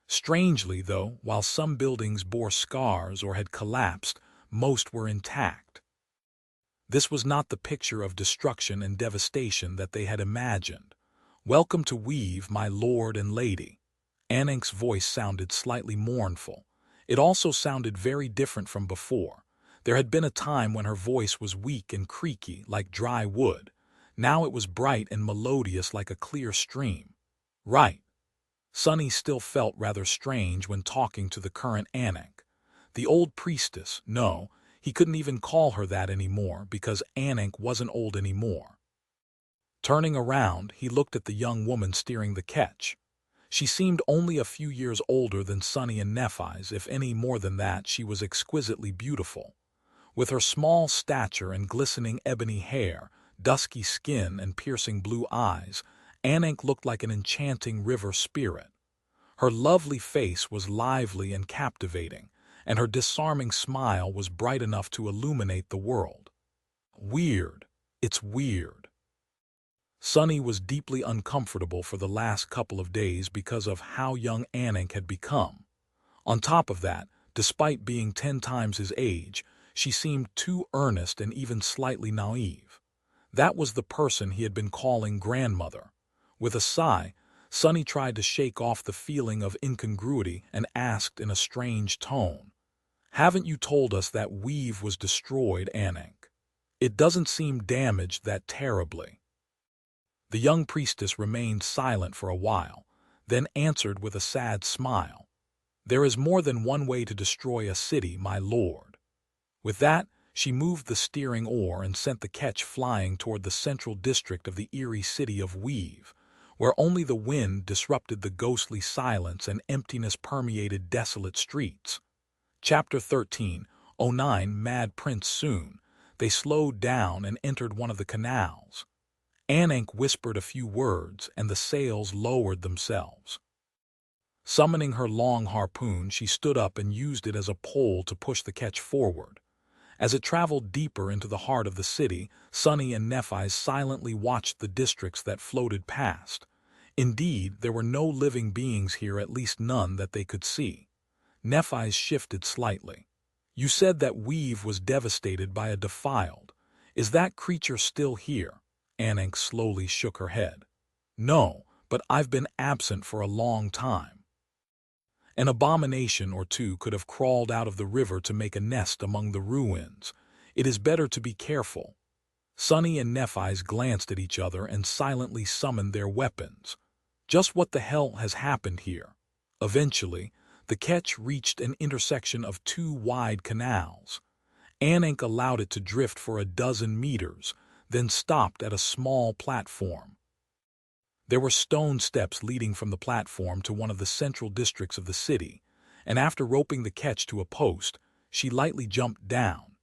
Speaker 1: Strangely, though, while some buildings bore scars or had collapsed, most were intact. This was not the picture of destruction and devastation that they had imagined. Welcome to Weave, my lord and lady. Anank's voice sounded slightly mournful. It also sounded very different from before. There had been a time when her voice was weak and creaky, like dry wood. Now it was bright and melodious like a clear stream. Right. Sunny still felt rather strange when talking to the current Anik. The old priestess, no, he couldn't even call her that anymore because Anik wasn't old anymore. Turning around, he looked at the young woman steering the ketch. She seemed only a few years older than Sunny and Nephi's. If any more than that, she was exquisitely beautiful. With her small stature and glistening ebony hair, dusky skin and piercing blue eyes, Anik looked like an enchanting river spirit. Her lovely face was lively and captivating, and her disarming smile was bright enough to illuminate the world. Weird. It's weird. Sunny was deeply uncomfortable for the last couple of days because of how young Anik had become. On top of that, despite being 10 times his age, she seemed too earnest and even slightly naive. That was the person he had been calling grandmother. With a sigh, Sunny tried to shake off the feeling of incongruity and asked in a strange tone, "Haven't you told us that weave was destroyed, Anik? It doesn't seem damaged that terribly." The young priestess remained silent for a while, then answered with a sad smile, "There is more than one way to destroy a city, my lord." With that, she moved the steering oar and sent the ketch flying toward the central district of the eerie city of Weave, where only the wind disrupted the ghostly silence and emptiness permeated desolate streets. Chapter 13:09 Mad Prince. Soon, they slowed down and entered one of the canals. Anik whispered a few words, and the sails lowered themselves. Summoning her long harpoon, she stood up and used it as a pole to push the ketch forward. As it traveled deeper into the heart of the city, Sunny and Nephi silently watched the districts that floated past. Indeed, there were no living beings here, at least none that they could see. Nephi's shifted slightly. "You said that Weave was devastated by a defiled. Is that creature still here?" Anik slowly shook her head. "No, but I've been absent for a long time. An abomination or two could have crawled out of the river to make a nest among the ruins. It is better to be careful." Sunny and Nephi's glanced at each other and silently summoned their weapons. Just what the hell has happened here? Eventually, the ketch reached an intersection of 2 wide canals. Anik allowed it to drift for a dozen meters, then stopped at a small platform. There were stone steps leading from the platform to one of the central districts of the city, and after roping the ketch to a post, she lightly jumped down.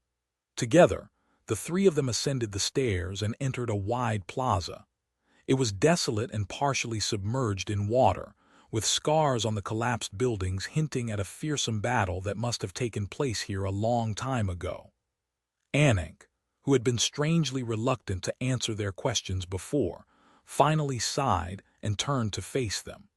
Speaker 1: Together, the 3 of them ascended the stairs and entered a wide plaza. It was desolate and partially submerged in water, with scars on the collapsed buildings hinting at a fearsome battle that must have taken place here a long time ago. Anik, who had been strangely reluctant to answer their questions before, finally sighed and turned to face them.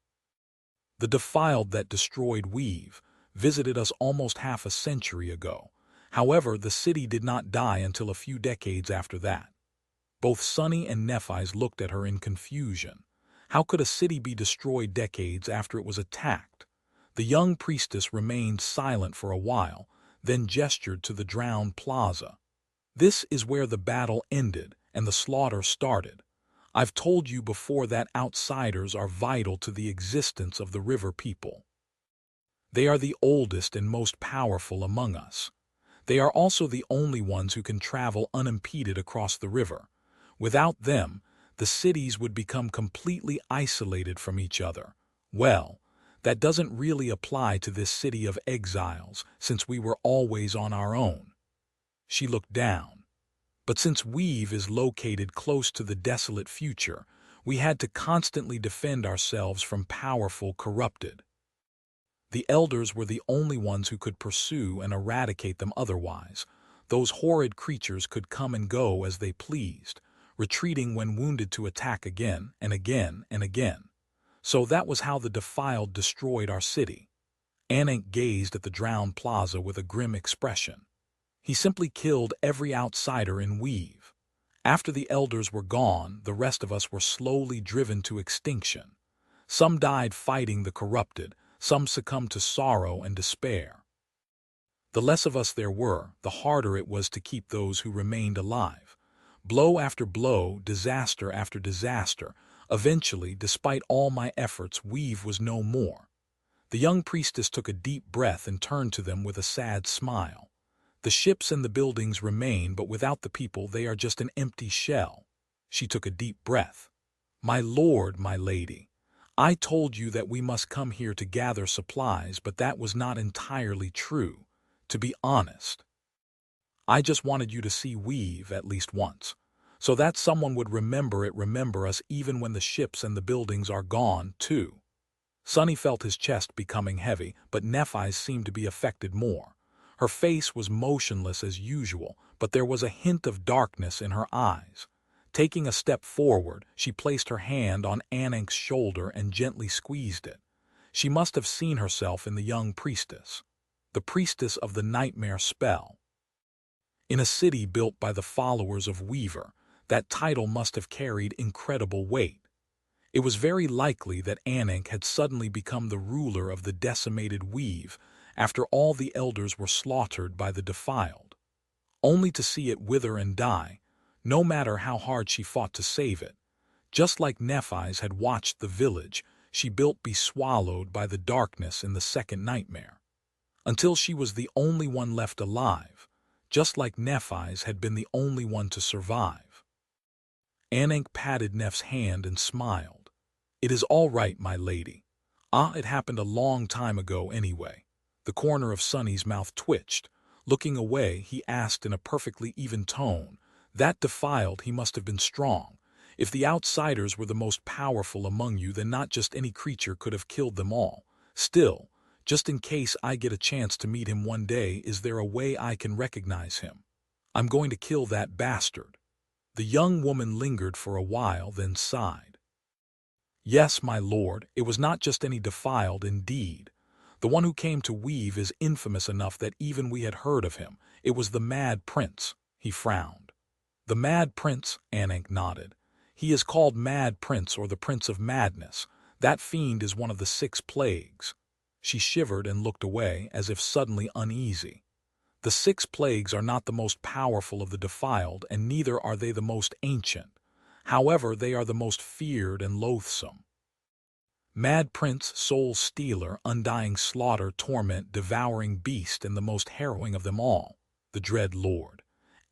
Speaker 1: "The defiled that destroyed Weave visited us almost half a century ago. However, the city did not die until a few decades after that." Both Sunny and Nephi's looked at her in confusion. How could a city be destroyed decades after it was attacked? The young priestess remained silent for a while, then gestured to the drowned plaza. "This is where the battle ended and the slaughter started. I've told you before that outsiders are vital to the existence of the river people. They are the oldest and most powerful among us. They are also the only ones who can travel unimpeded across the river. Without them, the cities would become completely isolated from each other. Well, that doesn't really apply to this city of exiles, since we were always on our own." She looked down. "But since Weave is located close to the desolate future, we had to constantly defend ourselves from powerful corrupted. The elders were the only ones who could pursue and eradicate them otherwise. Those horrid creatures could come and go as they pleased, retreating when wounded to attack again and again and again. So that was how the defiled destroyed our city." Anik gazed at the drowned plaza with a grim expression. "He simply killed every outsider in Weave. After the elders were gone, the rest of us were slowly driven to extinction. Some died fighting the corrupted, some succumbed to sorrow and despair. The less of us there were, the harder it was to keep those who remained alive. Blow after blow, disaster after disaster, Eventually, despite all my efforts, Weave was no more. The young priestess took a deep breath and turned to them with a sad smile. The ships and the buildings remain, but without the people they are just an empty shell. She took a deep breath. My lord, my lady, I told you that we must come here to gather supplies, but that was not entirely true. To be honest, I just wanted you to see Weave at least once, so that someone would remember us even when the ships and the buildings are gone, too. Sunny felt his chest becoming heavy, but Nephis seemed to be affected more. Her face was motionless as usual, but there was a hint of darkness in her eyes. Taking a step forward, she placed her hand on Anank's shoulder and gently squeezed it. She must have seen herself in the young priestess, the priestess of the nightmare spell. In a city built by the followers of Weaver, that title must have carried incredible weight. It was very likely that Anank had suddenly become the ruler of the decimated Weave after all the elders were slaughtered by the defiled, only to see it wither and die, no matter how hard she fought to save it. Just like Nephis had watched the village she built be swallowed by the darkness in the second nightmare, until she was the only one left alive, just like Nephis had been the only one to survive. Anank patted Neph's hand and smiled. It is all right, my lady. It happened a long time ago anyway. The corner of Sunny's mouth twitched. Looking away, he asked in a perfectly even tone, that defiled, he must have been strong. If the outsiders were the most powerful among you, then not just any creature could have killed them all. Still, just in case I get a chance to meet him one day, is there a way I can recognize him? I'm going to kill that bastard. The young woman lingered for a while, then sighed. Yes, my lord, it was not just any defiled, indeed. The one who came to Weave is infamous enough that even we had heard of him. It was the Mad Prince. He frowned. The Mad Prince, Anank nodded. He is called Mad Prince or the Prince of Madness. That fiend is one of the 6 plagues. She shivered and looked away as if suddenly uneasy. The 6 plagues are not the most powerful of the defiled, and neither are they the most ancient. However, they are the most feared and loathsome. Mad Prince, Soul Stealer, Undying Slaughter, Torment, Devouring Beast, and the most harrowing of them all, the Dread Lord.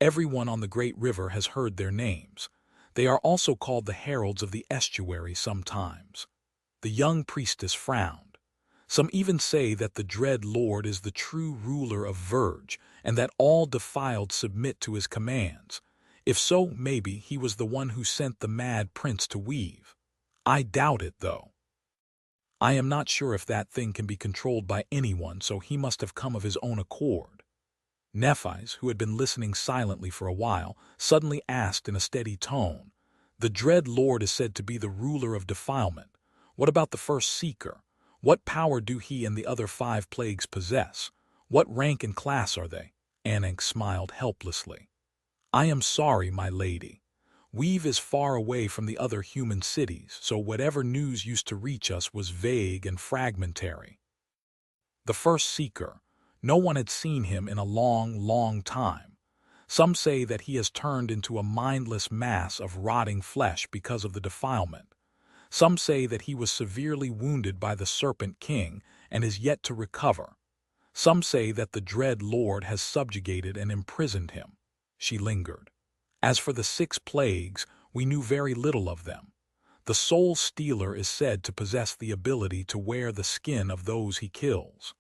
Speaker 1: Everyone on the great river has heard their names. They are also called the Heralds of the Estuary sometimes. The young priestess frowned. Some even say that the Dread Lord is the true ruler of Verge, and that all defiled submit to his commands. If so, maybe he was the one who sent the Mad Prince to Weave. I doubt it, though. I am not sure if that thing can be controlled by anyone, so he must have come of his own accord. Nephis, who had been listening silently for a while, suddenly asked in a steady tone, the Dread Lord is said to be the ruler of defilement. What about the first Seeker? What power do he and the other 5 plagues possess? What rank and class are they? Anank smiled helplessly. I am sorry, my lady. Weave is far away from the other human cities, so whatever news used to reach us was vague and fragmentary. The first Seeker. No one had seen him in a long, long time. Some say that he has turned into a mindless mass of rotting flesh because of the defilement. Some say that he was severely wounded by the Serpent King and is yet to recover. Some say that the Dread Lord has subjugated and imprisoned him. She lingered. As for the 6 plagues, we knew very little of them. The Soul Stealer is said to possess the ability to wear the skin of those he kills.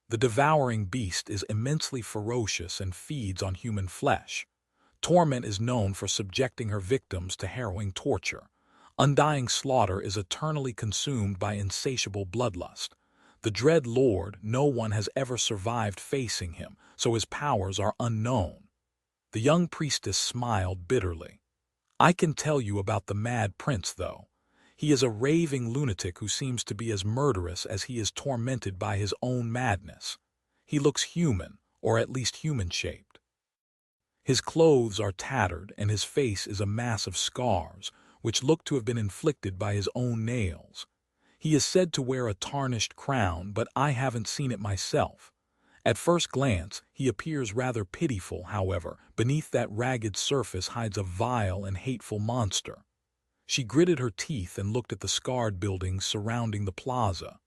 Speaker 1: The Devouring Beast is immensely ferocious and feeds on human flesh. Torment is known for subjecting her victims to harrowing torture. Undying Slaughter is eternally consumed by insatiable bloodlust. The Dread Lord, no one has ever survived facing him, so his powers are unknown. The young priestess smiled bitterly. I can tell you about the Mad Prince, though. He is a raving lunatic who seems to be as murderous as he is tormented by his own madness. He looks human, or at least human-shaped. His clothes are tattered, and his face is a mass of scars, which look to have been inflicted by his own nails. He is said to wear a tarnished crown, but I haven't seen it myself. At first glance, he appears rather pitiful, however. Beneath that ragged surface hides a vile and hateful monster. She gritted her teeth and looked at the scarred buildings surrounding the plaza.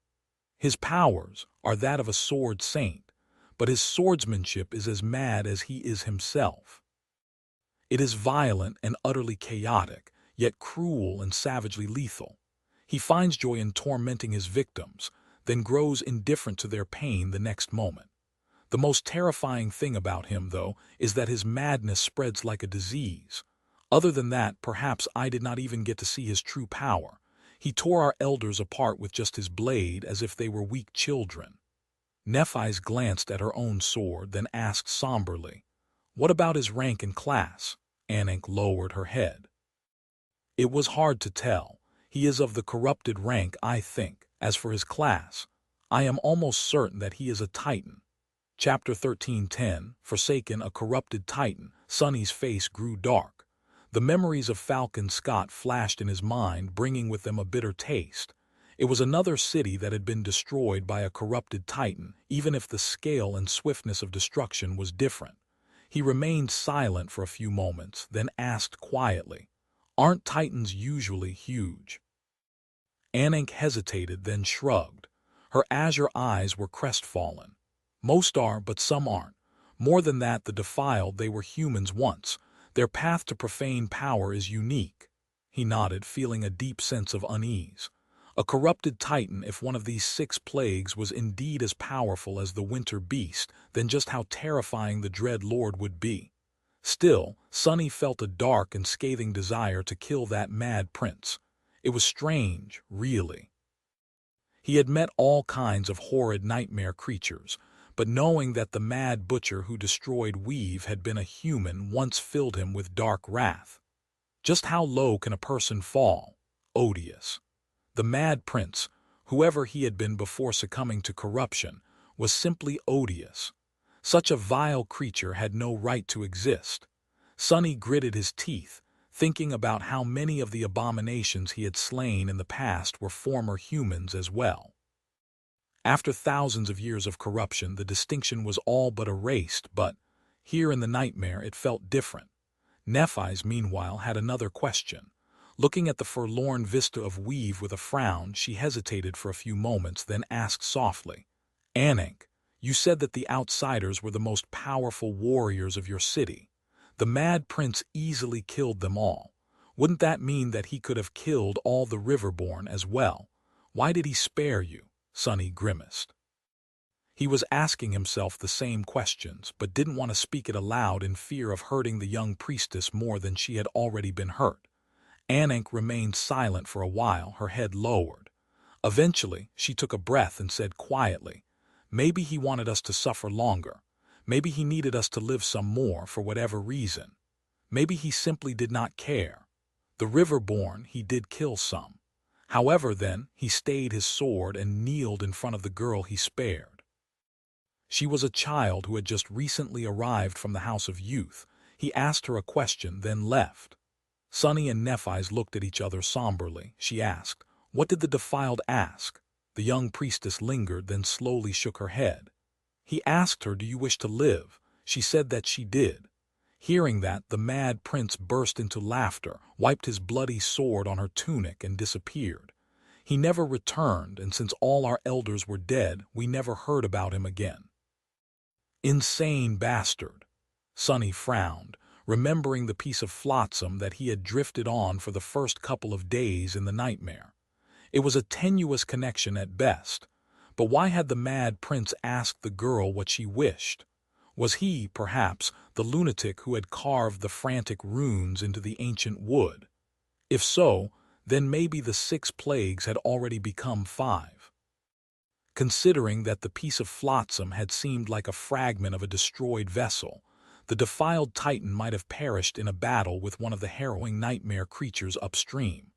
Speaker 1: His powers are that of a sword saint, but his swordsmanship is as mad as he is himself. It is violent and utterly chaotic, yet cruel and savagely lethal. He finds joy in tormenting his victims, then grows indifferent to their pain the next moment. The most terrifying thing about him, though, is that his madness spreads like a disease. Other than that, perhaps I did not even get to see his true power. He tore our elders apart with just his blade as if they were weak children. Nephis glanced at her own sword, then asked somberly, "What about his rank and class?" Anik lowered her head. "It was hard to tell. He is of the corrupted rank, I think. As for his class, I am almost certain that he is a Titan." Chapter 13:10, Forsaken, a corrupted Titan. Sonny's face grew dark. The memories of Falcon Scott flashed in his mind, bringing with them a bitter taste. It was another city that had been destroyed by a corrupted Titan, even if the scale and swiftness of destruction was different. He remained silent for a few moments, then asked quietly, "Aren't Titans usually huge?" Anik hesitated, then shrugged. Her azure eyes were crestfallen. "Most are, but some aren't. More than that, the defiled, they were humans once. Their path to profane power is unique." He nodded, feeling a deep sense of unease. A corrupted Titan, if one of these 6 plagues was indeed as powerful as the winter beast, then just how terrifying the dread lord would be. Still, Sonny felt a dark and scathing desire to kill that mad prince. It was strange, really. He had met all kinds of horrid nightmare creatures, but knowing that the mad butcher who destroyed Weave had been a human once filled him with dark wrath. Just how low can a person fall? Odious. The mad prince, whoever he had been before succumbing to corruption, was simply odious. Such a vile creature had no right to exist. Sonny gritted his teeth, thinking about how many of the abominations he had slain in the past were former humans as well. After thousands of years of corruption, the distinction was all but erased, but here in the nightmare it felt different. Nephis, meanwhile, had another question. Looking at the forlorn vista of Weave with a frown, she hesitated for a few moments, then asked softly, "Anik, you said that the outsiders were the most powerful warriors of your city. The mad prince easily killed them all. Wouldn't that mean that he could have killed all the Riverborn as well? Why did he spare you?" Sonny grimaced. He was asking himself the same questions, but didn't want to speak it aloud in fear of hurting the young priestess more than she had already been hurt. Anik remained silent for a while, her head lowered. Eventually, she took a breath and said quietly, "Maybe he wanted us to suffer longer. Maybe he needed us to live some more for whatever reason. Maybe he simply did not care. The Riverborn, he did kill some. However, then, he stayed his sword and kneeled in front of the girl he spared. She was a child who had just recently arrived from the House of Youth. He asked her a question, then left. Sonny and Nephis looked at each other somberly. She asked, "What did the defiled ask?" The young priestess lingered, then slowly shook her head. He asked her, "Do you wish to live?" She said that she did. Hearing that, the mad prince burst into laughter, wiped his bloody sword on her tunic, and disappeared. He never returned, and since all our elders were dead, we never heard about him again. Insane bastard. Sonny frowned, remembering the piece of flotsam that he had drifted on for the first couple of days in the nightmare. It was a tenuous connection at best, but why had the mad prince asked the girl what she wished? Was he, perhaps, the lunatic who had carved the frantic runes into the ancient wood? If so, then maybe the 6 plagues had already become 5. Considering that the piece of flotsam had seemed like a fragment of a destroyed vessel, the defiled Titan might have perished in a battle with one of the harrowing nightmare creatures upstream.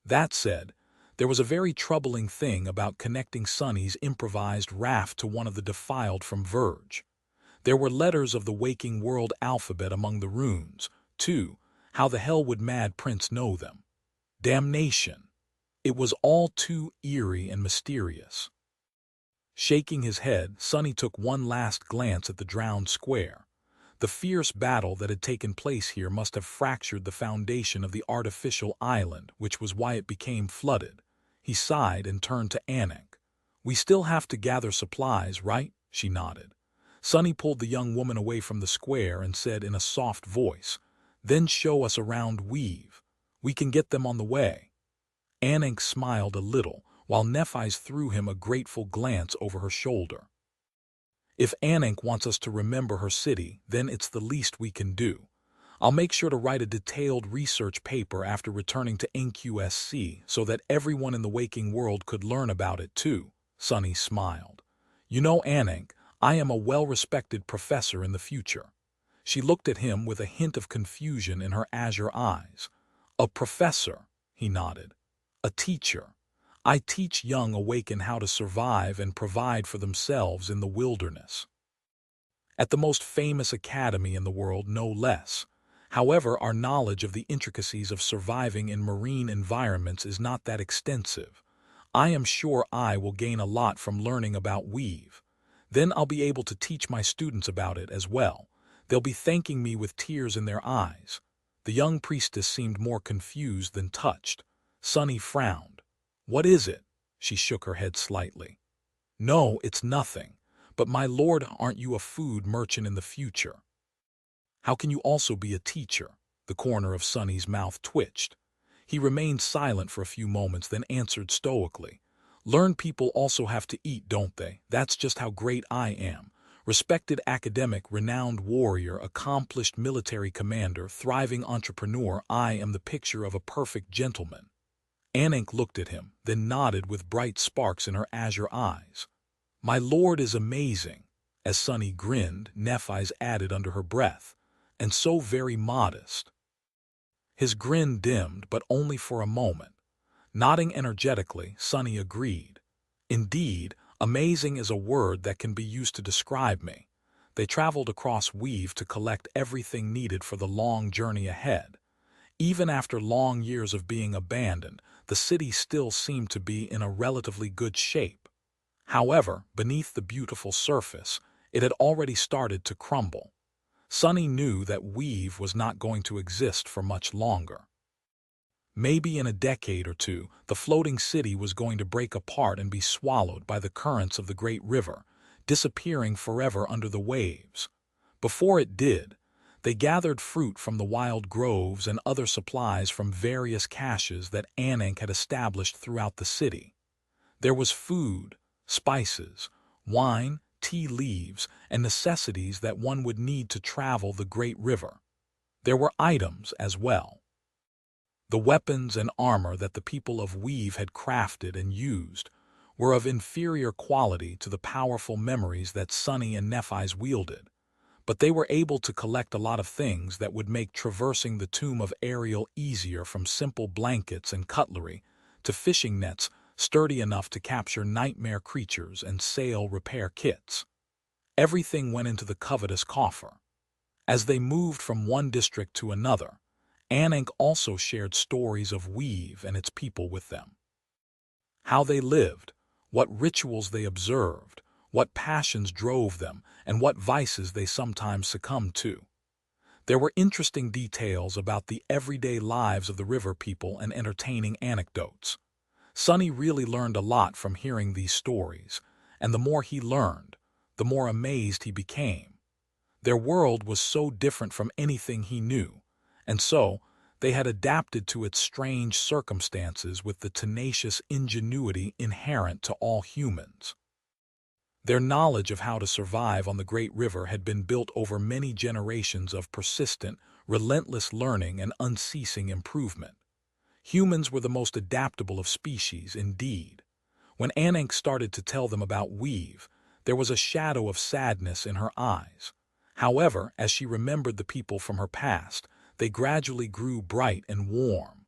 Speaker 1: That said, there was a very troubling thing about connecting Sonny's improvised raft to one of the defiled from Verge. There were letters of the waking world alphabet among the runes, too. How the hell would Mad Prince know them? Damnation! It was all too eerie and mysterious. Shaking his head, Sonny took one last glance at the drowned square. The fierce battle that had taken place here must have fractured the foundation of the artificial island, which was why it became flooded. He sighed and turned to Anik. "We still have to gather supplies, right?" She nodded. Sunny pulled the young woman away from the square and said in a soft voice, "Then show us around Weave. We can get them on the way." Anik smiled a little, while Nephi's threw him a grateful glance over her shoulder. "If Anik wants us to remember her city, then it's the least we can do. I'll make sure to write a detailed research paper after returning to NQSC so that everyone in the waking world could learn about it too," Sunny smiled. "You know, Anik, I am a well-respected professor in the future." She looked at him with a hint of confusion in her azure eyes. "A professor," he nodded. "A teacher. I teach young Awaken how to survive and provide for themselves in the wilderness. At the most famous academy in the world, no less. However, our knowledge of the intricacies of surviving in marine environments is not that extensive. I am sure I will gain a lot from learning about Weave. Then I'll be able to teach my students about it as well. They'll be thanking me with tears in their eyes." The young priestess seemed more confused than touched. Sunny frowned. "What is it?" She shook her head slightly. "No, it's nothing. But my lord, aren't you a food merchant in the future? How can you also be a teacher?" The corner of Sunny's mouth twitched. He remained silent for a few moments, then answered stoically. "Learned people also have to eat, don't they? That's just how great I am. Respected academic, renowned warrior, accomplished military commander, thriving entrepreneur, I am the picture of a perfect gentleman." Anik looked at him, then nodded with bright sparks in her azure eyes. "My lord is amazing." As Sunny grinned, Nephi's added under her breath, "and so very modest." His grin dimmed, but only for a moment. Nodding energetically, Sunny agreed. "Indeed, amazing is a word that can be used to describe me." They traveled across Weave to collect everything needed for the long journey ahead. Even after long years of being abandoned, the city still seemed to be in a relatively good shape. However, beneath the beautiful surface, it had already started to crumble. Sunny knew that Weave was not going to exist for much longer. Maybe in a decade or two, the floating city was going to break apart and be swallowed by the currents of the great river, disappearing forever under the waves. Before it did, they gathered fruit from the wild groves and other supplies from various caches that Anik had established throughout the city. There was food, spices, wine, tea leaves, and necessities that one would need to travel the great river. There were items as well. The weapons and armor that the people of Weave had crafted and used were of inferior quality to the powerful memories that Sunny and Nephi's wielded, but they were able to collect a lot of things that would make traversing the tomb of Ariel easier, from simple blankets and cutlery to fishing nets sturdy enough to capture nightmare creatures and sail repair kits. Everything went into the covetous coffer. As they moved from one district to another, Anik also shared stories of Weave and its people with them. How they lived, what rituals they observed, what passions drove them, and what vices they sometimes succumbed to. There were interesting details about the everyday lives of the river people and entertaining anecdotes. Sunny really learned a lot from hearing these stories, and the more he learned, the more amazed he became. Their world was so different from anything he knew, and so they had adapted to its strange circumstances with the tenacious ingenuity inherent to all humans. Their knowledge of how to survive on the great river had been built over many generations of persistent, relentless learning and unceasing improvement. Humans were the most adaptable of species, indeed. When Anik started to tell them about Weave, there was a shadow of sadness in her eyes. However, as she remembered the people from her past, they gradually grew bright and warm.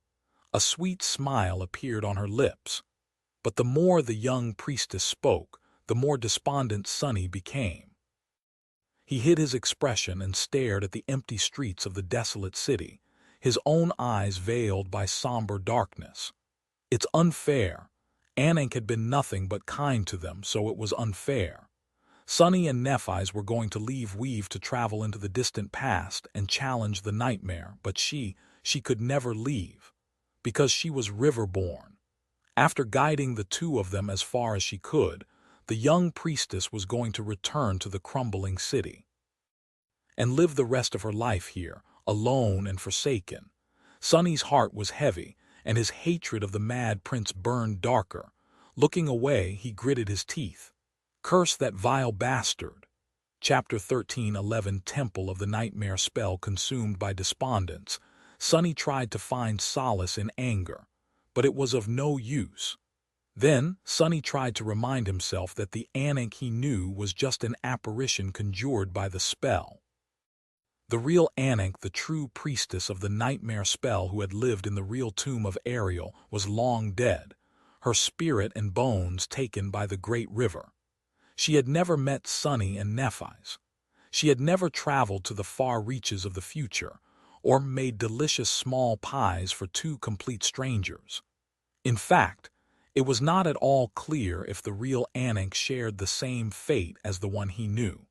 Speaker 1: A sweet smile appeared on her lips. But the more the young priestess spoke, the more despondent Sunny became. He hid his expression and stared at the empty streets of the desolate city, his own eyes veiled by somber darkness. "It's unfair. Anik had been nothing but kind to them, so it was unfair. Sunny and Nephi's were going to leave Weave to travel into the distant past and challenge the nightmare, but she could never leave, because she was Riverborn. After guiding the two of them as far as she could, the young priestess was going to return to the crumbling city and live the rest of her life here, alone and forsaken. Sunny's heart was heavy, and his hatred of the Mad Prince burned darker. Looking away, he gritted his teeth. Curse that vile bastard. Chapter 13:11 Temple of the Nightmare Spell consumed by despondence. Sunny tried to find solace in anger, but it was of no use. Then, Sunny tried to remind himself that the Anik he knew was just an apparition conjured by the spell. The real Anik, the true priestess of the nightmare spell who had lived in the real tomb of Ariel, was long dead, her spirit and bones taken by the great river. She had never met Sunny and Nephi's. She had never traveled to the far reaches of the future, or made delicious small pies for two complete strangers. In fact, it was not at all clear if the real Anik shared the same fate as the one he knew.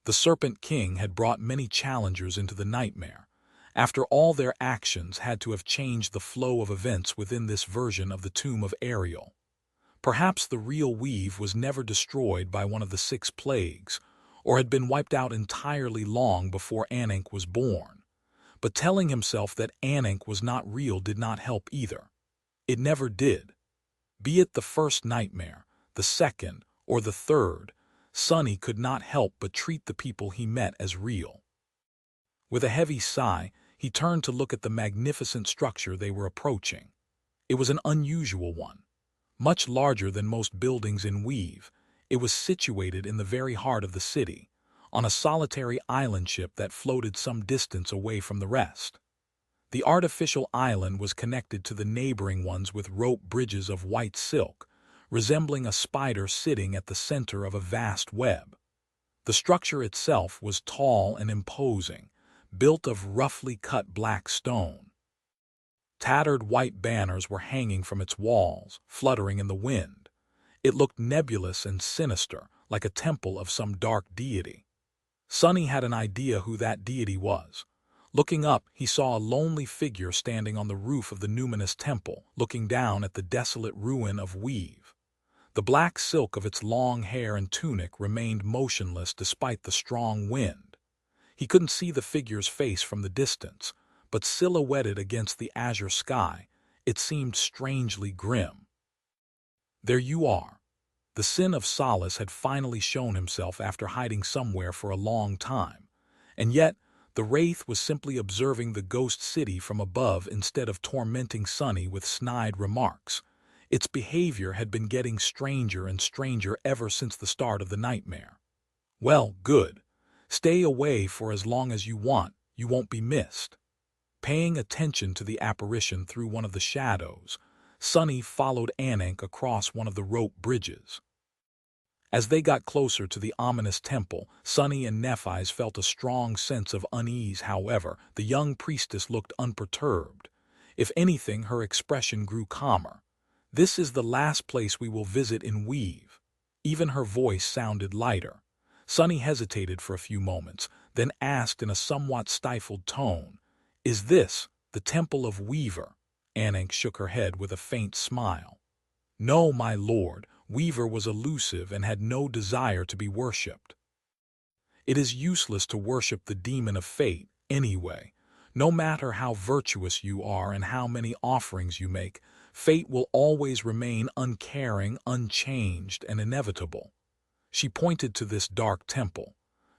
Speaker 1: The Serpent King had brought many challengers into the nightmare. After all, their actions had to have changed the flow of events within this version of the tomb of Ariel. Perhaps the real Weave was never destroyed by one of the 6 plagues, or had been wiped out entirely long before Anik was born. But telling himself that Anik was not real did not help either. It never did. Be it the first nightmare, the second, or the third, Sunny could not help but treat the people he met as real. With a heavy sigh, he turned to look at the magnificent structure they were approaching. It was an unusual one. Much larger than most buildings in Weave, it was situated in the very heart of the city, on a solitary island ship that floated some distance away from the rest. The artificial island was connected to the neighboring ones with rope bridges of white silk, resembling a spider sitting at the center of a vast web. The structure itself was tall and imposing, built of roughly cut black stone. Tattered white banners were hanging from its walls, fluttering in the wind. It looked nebulous and sinister, like a temple of some dark deity. Sunny had an idea who that deity was. Looking up, he saw a lonely figure standing on the roof of the numinous temple, looking down at the desolate ruin of Weave. The black silk of its long hair and tunic remained motionless despite the strong wind. He couldn't see the figure's face from the distance, but silhouetted against the azure sky, it seemed strangely grim. There you are. The sin of Solace had finally shown himself after hiding somewhere for a long time, and yet the Wraith was simply observing the ghost city from above instead of tormenting Sunny with snide remarks. Its behavior had been getting stranger and stranger ever since the start of the nightmare. Well, good. Stay away for as long as you want, you won't be missed. Paying attention to the apparition through one of the shadows, Sunny followed Anik across one of the rope bridges. As they got closer to the ominous temple, Sunny and Nephi's felt a strong sense of unease. However, the young priestess looked unperturbed. If anything, her expression grew calmer. This is the last place we will visit in Weave. Even her voice sounded lighter. Sunny hesitated for a few moments, then asked in a somewhat stifled tone, "Is this the Temple of Weaver?" Anik shook her head with a faint smile. "No, my lord, Weaver was elusive and had no desire to be worshipped. It is useless to worship the demon of fate, anyway. No matter how virtuous you are and how many offerings you make, fate will always remain uncaring, unchanged, and inevitable." She pointed to this dark temple.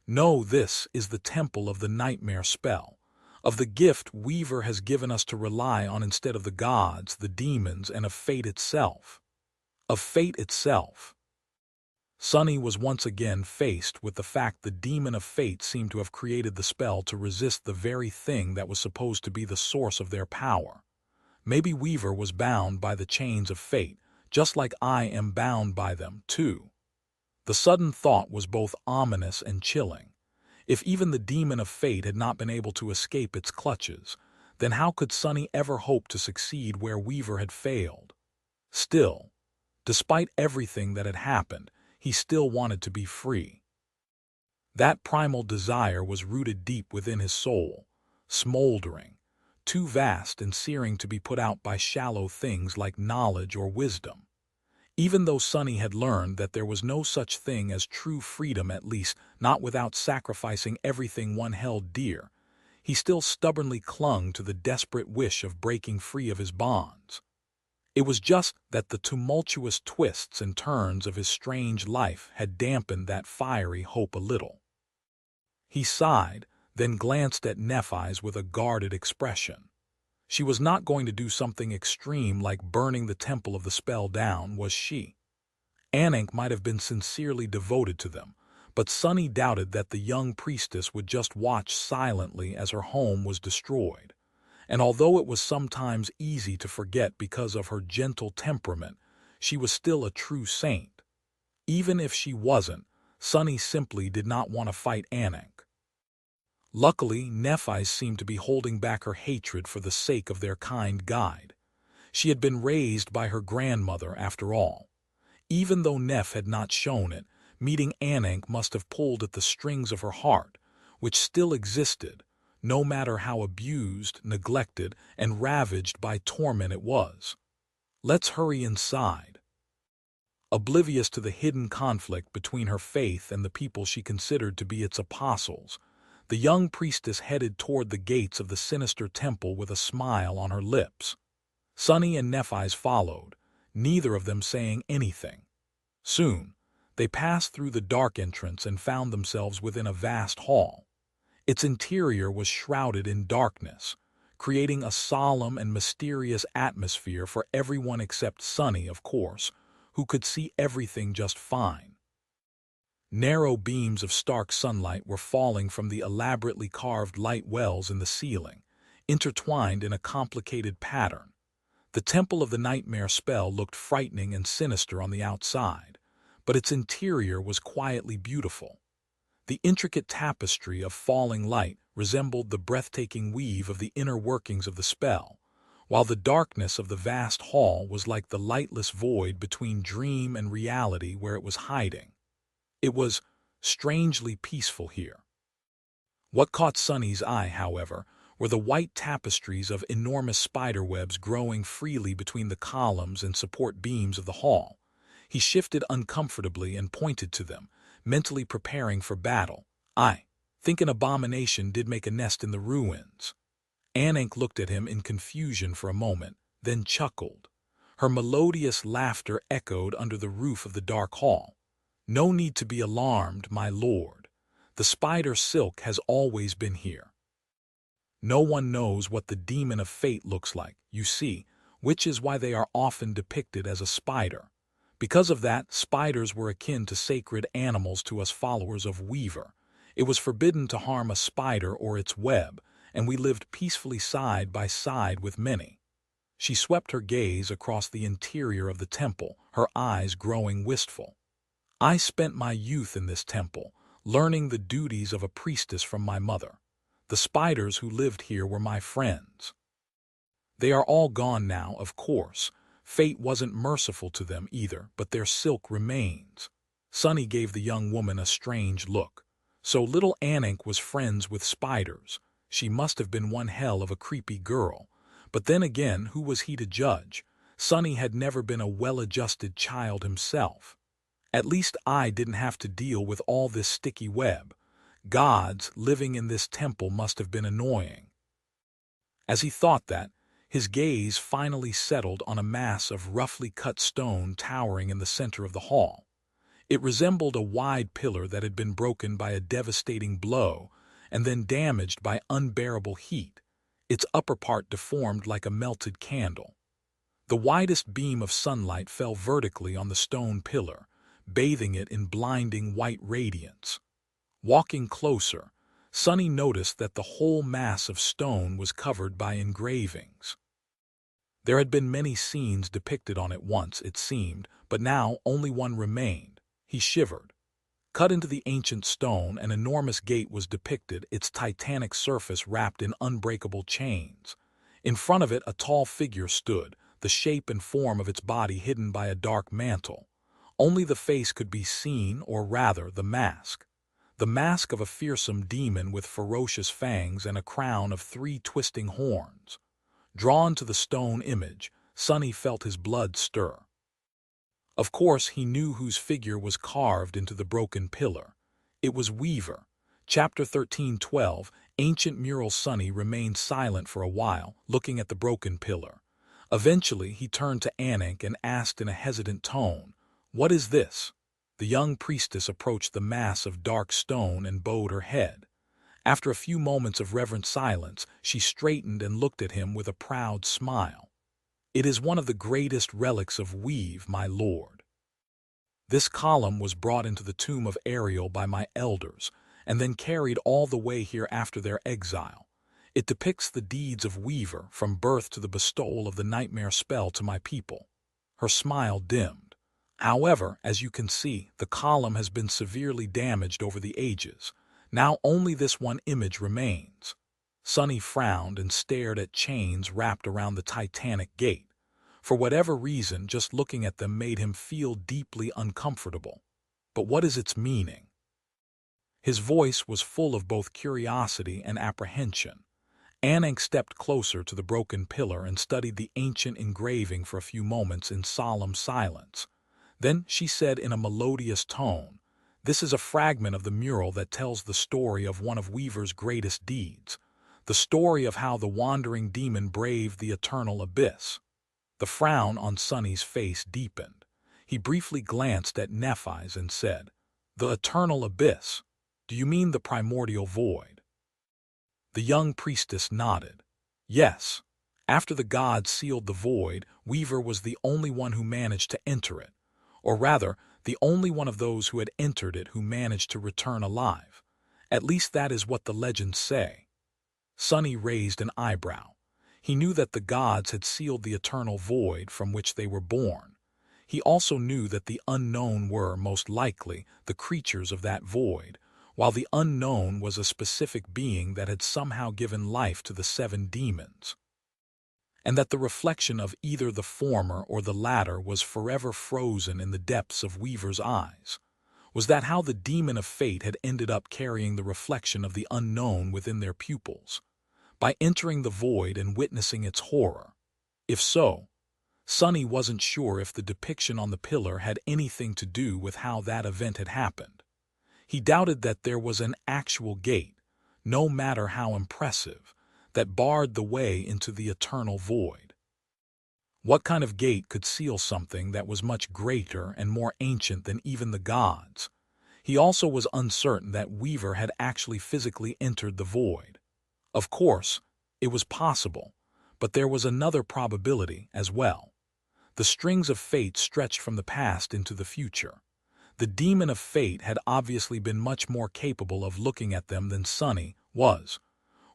Speaker 1: "No, this is the temple of the nightmare spell, of the gift Weaver has given us to rely on instead of the gods, the demons, and of fate itself." Of fate itself. Sunny was once again faced with the fact the demon of fate seemed to have created the spell to resist the very thing that was supposed to be the source of their power. Maybe Weaver was bound by the chains of fate, just like I am bound by them, too. The sudden thought was both ominous and chilling. If even the demon of fate had not been able to escape its clutches, then how could Sunny ever hope to succeed where Weaver had failed? Still, despite everything that had happened, he still wanted to be free. That primal desire was rooted deep within his soul, smoldering, too vast and searing to be put out by shallow things like knowledge or wisdom. Even though Sunny had learned that there was no such thing as true freedom, at least not without sacrificing everything one held dear, he still stubbornly clung to the desperate wish of breaking free of his bonds. It was just that the tumultuous twists and turns of his strange life had dampened that fiery hope a little. He sighed, then glanced at Nephi's with a guarded expression. She was not going to do something extreme like burning the temple of the spell down, was she? Anik might have been sincerely devoted to them, but Sunny doubted that the young priestess would just watch silently as her home was destroyed. And although it was sometimes easy to forget because of her gentle temperament, she was still a true saint. Even if she wasn't, Sunny simply did not want to fight Anik. Luckily, Nephi seemed to be holding back her hatred for the sake of their kind guide. She had been raised by her grandmother, after all. Even though Neph had not shown it, meeting Anik must have pulled at the strings of her heart, which still existed, no matter how abused, neglected, and ravaged by torment it was. Let's hurry inside. Oblivious to the hidden conflict between her faith and the people she considered to be its apostles, the young priestess headed toward the gates of the sinister temple with a smile on her lips. Sunny and Nephi's followed, neither of them saying anything. Soon, they passed through the dark entrance and found themselves within a vast hall. Its interior was shrouded in darkness, creating a solemn and mysterious atmosphere for everyone except Sunny, of course, who could see everything just fine. Narrow beams of stark sunlight were falling from the elaborately carved light wells in the ceiling, intertwined in a complicated pattern. The Temple of the Nightmare spell looked frightening and sinister on the outside, but its interior was quietly beautiful. The intricate tapestry of falling light resembled the breathtaking weave of the inner workings of the spell, while the darkness of the vast hall was like the lightless void between dream and reality where it was hiding. It was strangely peaceful here. What caught Sunny's eye, however, were the white tapestries of enormous spiderwebs growing freely between the columns and support beams of the hall. He shifted uncomfortably and pointed to them, mentally preparing for battle. "I think an abomination did make a nest in the ruins." Anik looked at him in confusion for a moment, then chuckled. Her melodious laughter echoed under the roof of the dark hall. "No need to be alarmed, my lord. The spider silk has always been here. No one knows what the demon of fate looks like, you see, which is why they are often depicted as a spider. Because of that, spiders were akin to sacred animals to us followers of Weaver. It was forbidden to harm a spider or its web, and we lived peacefully side by side with many." She swept her gaze across the interior of the temple, her eyes growing wistful. "I spent my youth in this temple, learning the duties of a priestess from my mother. The spiders who lived here were my friends. They are all gone now, of course. Fate wasn't merciful to them either, but their silk remains." Sunny gave the young woman a strange look. So little Anik was friends with spiders. She must have been one hell of a creepy girl. But then again, who was he to judge? Sunny had never been a well-adjusted child himself. At least I didn't have to deal with all this sticky web. Gods living in this temple must have been annoying. As he thought that, his gaze finally settled on a mass of roughly cut stone towering in the center of the hall. It resembled a wide pillar that had been broken by a devastating blow and then damaged by unbearable heat, its upper part deformed like a melted candle. The widest beam of sunlight fell vertically on the stone pillar, bathing it in blinding white radiance. Walking closer, Sunny noticed that the whole mass of stone was covered by engravings. There had been many scenes depicted on it once, it seemed, but now only one remained. He shivered. Cut into the ancient stone, an enormous gate was depicted, its titanic surface wrapped in unbreakable chains. In front of it, a tall figure stood, the shape and form of its body hidden by a dark mantle. Only the face could be seen, or rather, the mask. The mask of a fearsome demon with ferocious fangs and a crown of 3 twisting horns. Drawn to the stone image, Sunny felt his blood stir. Of course, he knew whose figure was carved into the broken pillar. It was Weaver. Chapter 13:12, Ancient Mural. Sunny remained silent for a while, looking at the broken pillar. Eventually, he turned to Anik and asked in a hesitant tone, "What is this?" The young priestess approached the mass of dark stone and bowed her head. After a few moments of reverent silence, she straightened and looked at him with a proud smile. "It is one of the greatest relics of Weave, my lord. This column was brought into the tomb of Ariel by my elders, and then carried all the way here after their exile. It depicts the deeds of Weaver from birth to the bestowal of the nightmare spell to my people." Her smile dimmed. "However, as you can see, the column has been severely damaged over the ages. Now only this one image remains." Sunny frowned and stared at chains wrapped around the Titanic gate. For whatever reason, just looking at them made him feel deeply uncomfortable. "But what is its meaning?" His voice was full of both curiosity and apprehension. Anik stepped closer to the broken pillar and studied the ancient engraving for a few moments in solemn silence. Then she said in a melodious tone, "This is a fragment of the mural that tells the story of one of Weaver's greatest deeds, the story of how the wandering demon braved the eternal abyss." The frown on Sunny's face deepened. He briefly glanced at Nephi's and said, "The eternal abyss? Do you mean the primordial void?" The young priestess nodded. "Yes. After the gods sealed the void, Weaver was the only one who managed to enter it. Or rather, the only one of those who had entered it who managed to return alive. At least that is what the legends say." Sunny raised an eyebrow. He knew that the gods had sealed the eternal void from which they were born. He also knew that the unknown were, most likely, the creatures of that void, while the unknown was a specific being that had somehow given life to the 7 demons. And that the reflection of either the former or the latter was forever frozen in the depths of Weaver's eyes. Was that how the demon of fate had ended up carrying the reflection of the unknown within their pupils? By entering the void and witnessing its horror? If so, Sunny wasn't sure if the depiction on the pillar had anything to do with how that event had happened. He doubted that there was an actual gate, no matter how impressive, that barred the way into the eternal void. What kind of gate could seal something that was much greater and more ancient than even the gods? He also was uncertain that Weaver had actually physically entered the void. Of course, it was possible, but there was another probability as well. The strings of fate stretched from the past into the future. The demon of fate had obviously been much more capable of looking at them than Sunny was.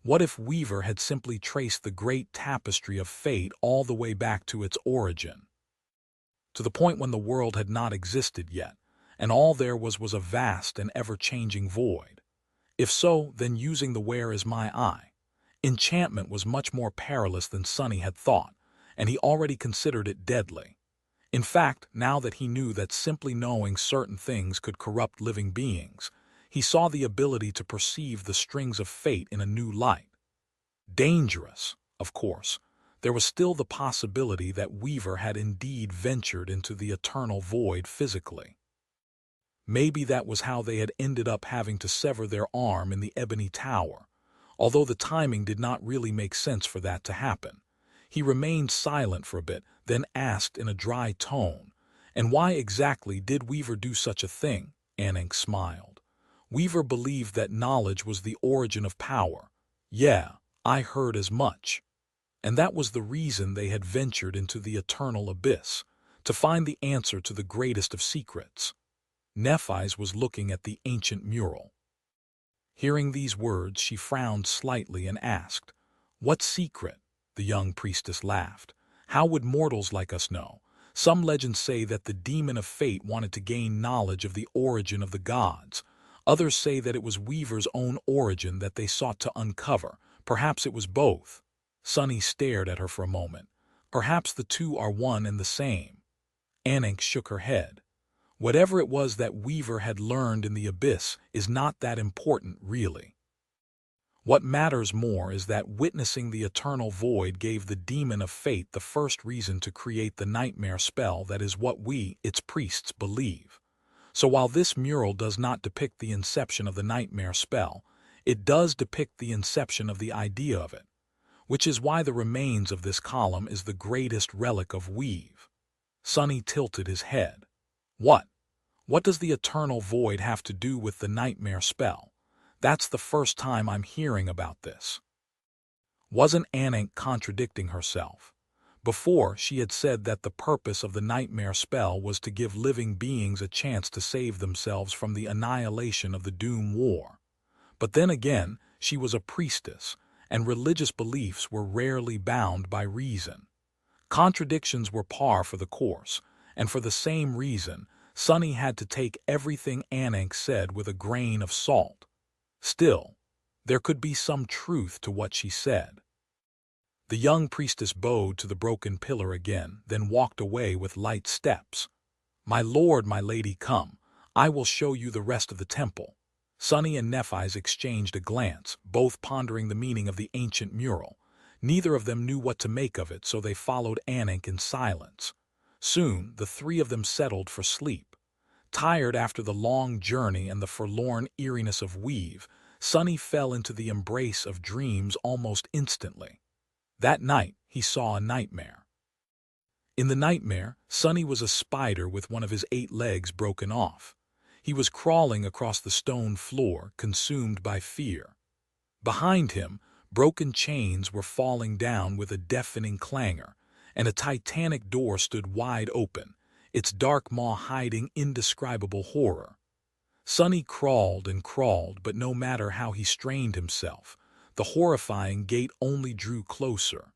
Speaker 1: What if Weaver had simply traced the great tapestry of fate all the way back to its origin? To the point when the world had not existed yet, and all there was a vast and ever-changing void. If so, then using the "where is my eye" enchantment was much more perilous than Sunny had thought, and he already considered it deadly. In fact, now that he knew that simply knowing certain things could corrupt living beings, he saw the ability to perceive the strings of fate in a new light. Dangerous, of course. There was still the possibility that Weaver had indeed ventured into the eternal void physically. Maybe that was how they had ended up having to sever their arm in the Ebony Tower, although the timing did not really make sense for that to happen. He remained silent for a bit, then asked in a dry tone, "And why exactly did Weaver do such a thing?" Anik smiled. "Weaver believed that knowledge was the origin of power. Yeah, I heard as much. And that was the reason they had ventured into the eternal abyss, to find the answer to the greatest of secrets." Nephi's was looking at the ancient mural. Hearing these words, she frowned slightly and asked, "What secret?" The young priestess laughed. "How would mortals like us know? Some legends say that the demon of fate wanted to gain knowledge of the origin of the gods. Others say that it was Weaver's own origin that they sought to uncover. Perhaps it was both." Sunny stared at her for a moment. "Perhaps the two are one and the same." Anik shook her head. Whatever it was that Weaver had learned in the abyss is not that important, really. What matters more is that witnessing the eternal void gave the demon of fate the first reason to create the nightmare spell that is what we, its priests, believe. So while this mural does not depict the inception of the nightmare spell, it does depict the inception of the idea of it, which is why the remains of this column is the greatest relic of Weave. Sunny tilted his head. What? What does the eternal void have to do with the nightmare spell? That's the first time I'm hearing about this. Wasn't Anik contradicting herself? Before, she had said that the purpose of the nightmare spell was to give living beings a chance to save themselves from the annihilation of the Doom War. But then again, she was a priestess, and religious beliefs were rarely bound by reason. Contradictions were par for the course, and for the same reason, Sunny had to take everything Anik said with a grain of salt. Still, there could be some truth to what she said. The young priestess bowed to the broken pillar again, then walked away with light steps. My lord, my lady, come. I will show you the rest of the temple. Sunny and Nephi's exchanged a glance, both pondering the meaning of the ancient mural. Neither of them knew what to make of it, so they followed Anik in silence. Soon, the three of them settled for sleep. Tired after the long journey and the forlorn eeriness of Weave, Sunny fell into the embrace of dreams almost instantly. That night, he saw a nightmare. In the nightmare, Sunny was a spider with one of his 8 legs broken off. He was crawling across the stone floor, consumed by fear. Behind him, broken chains were falling down with a deafening clangor, and a titanic door stood wide open, its dark maw hiding indescribable horror. Sunny crawled and crawled, but no matter how he strained himself, the horrifying gate only drew closer.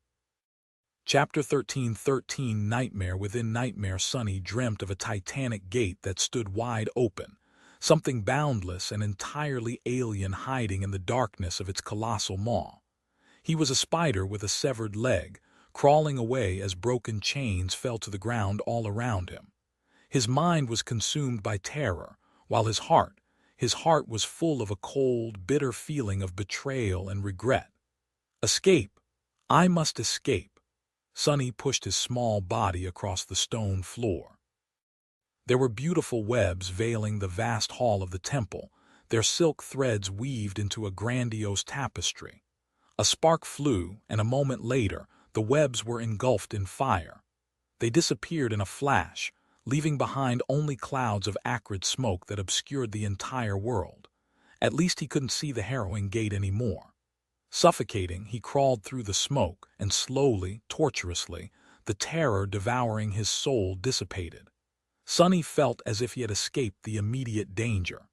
Speaker 1: Chapter 13:13 Nightmare within nightmare. Sunny dreamt of a titanic gate that stood wide open, something boundless and entirely alien hiding in the darkness of its colossal maw. He was a spider with a severed leg, crawling away as broken chains fell to the ground all around him. His mind was consumed by terror, while his heart was full of a cold, bitter feeling of betrayal and regret. Escape! I must escape! Sunny pushed his small body across the stone floor. There were beautiful webs veiling the vast hall of the temple, their silk threads weaved into a grandiose tapestry. A spark flew, and a moment later, the webs were engulfed in fire. They disappeared in a flash, leaving behind only clouds of acrid smoke that obscured the entire world. At least he couldn't see the harrowing gate anymore. Suffocating, he crawled through the smoke, and slowly, tortuously, the terror devouring his soul dissipated. Sunny felt as if he had escaped the immediate danger.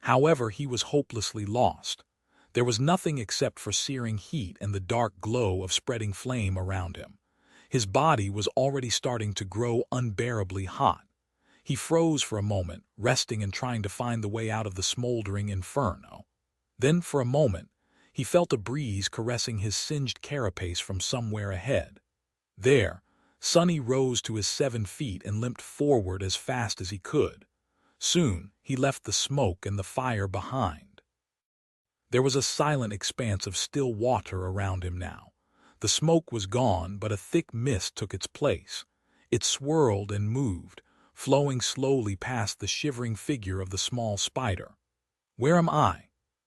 Speaker 1: However, he was hopelessly lost. There was nothing except for searing heat and the dark glow of spreading flame around him. His body was already starting to grow unbearably hot. He froze for a moment, resting and trying to find the way out of the smoldering inferno. Then, for a moment, he felt a breeze caressing his singed carapace from somewhere ahead. There, Sunny rose to his 7 feet and limped forward as fast as he could. Soon, he left the smoke and the fire behind. There was a silent expanse of still water around him now. The smoke was gone, but a thick mist took its place. It swirled and moved, flowing slowly past the shivering figure of the small spider. Where am I?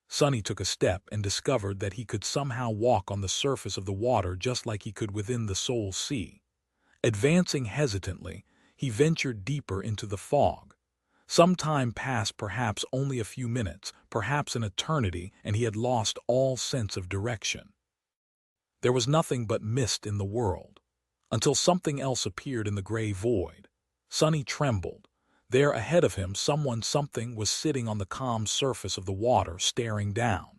Speaker 1: Sunny took a step and discovered that he could somehow walk on the surface of the water just like he could within the Soul Sea. Advancing hesitantly, he ventured deeper into the fog. Some time passed, perhaps only a few minutes, perhaps an eternity, and he had lost all sense of direction. There was nothing but mist in the world, until something else appeared in the gray void. Sunny trembled. There ahead of him, something was sitting on the calm surface of the water, staring down.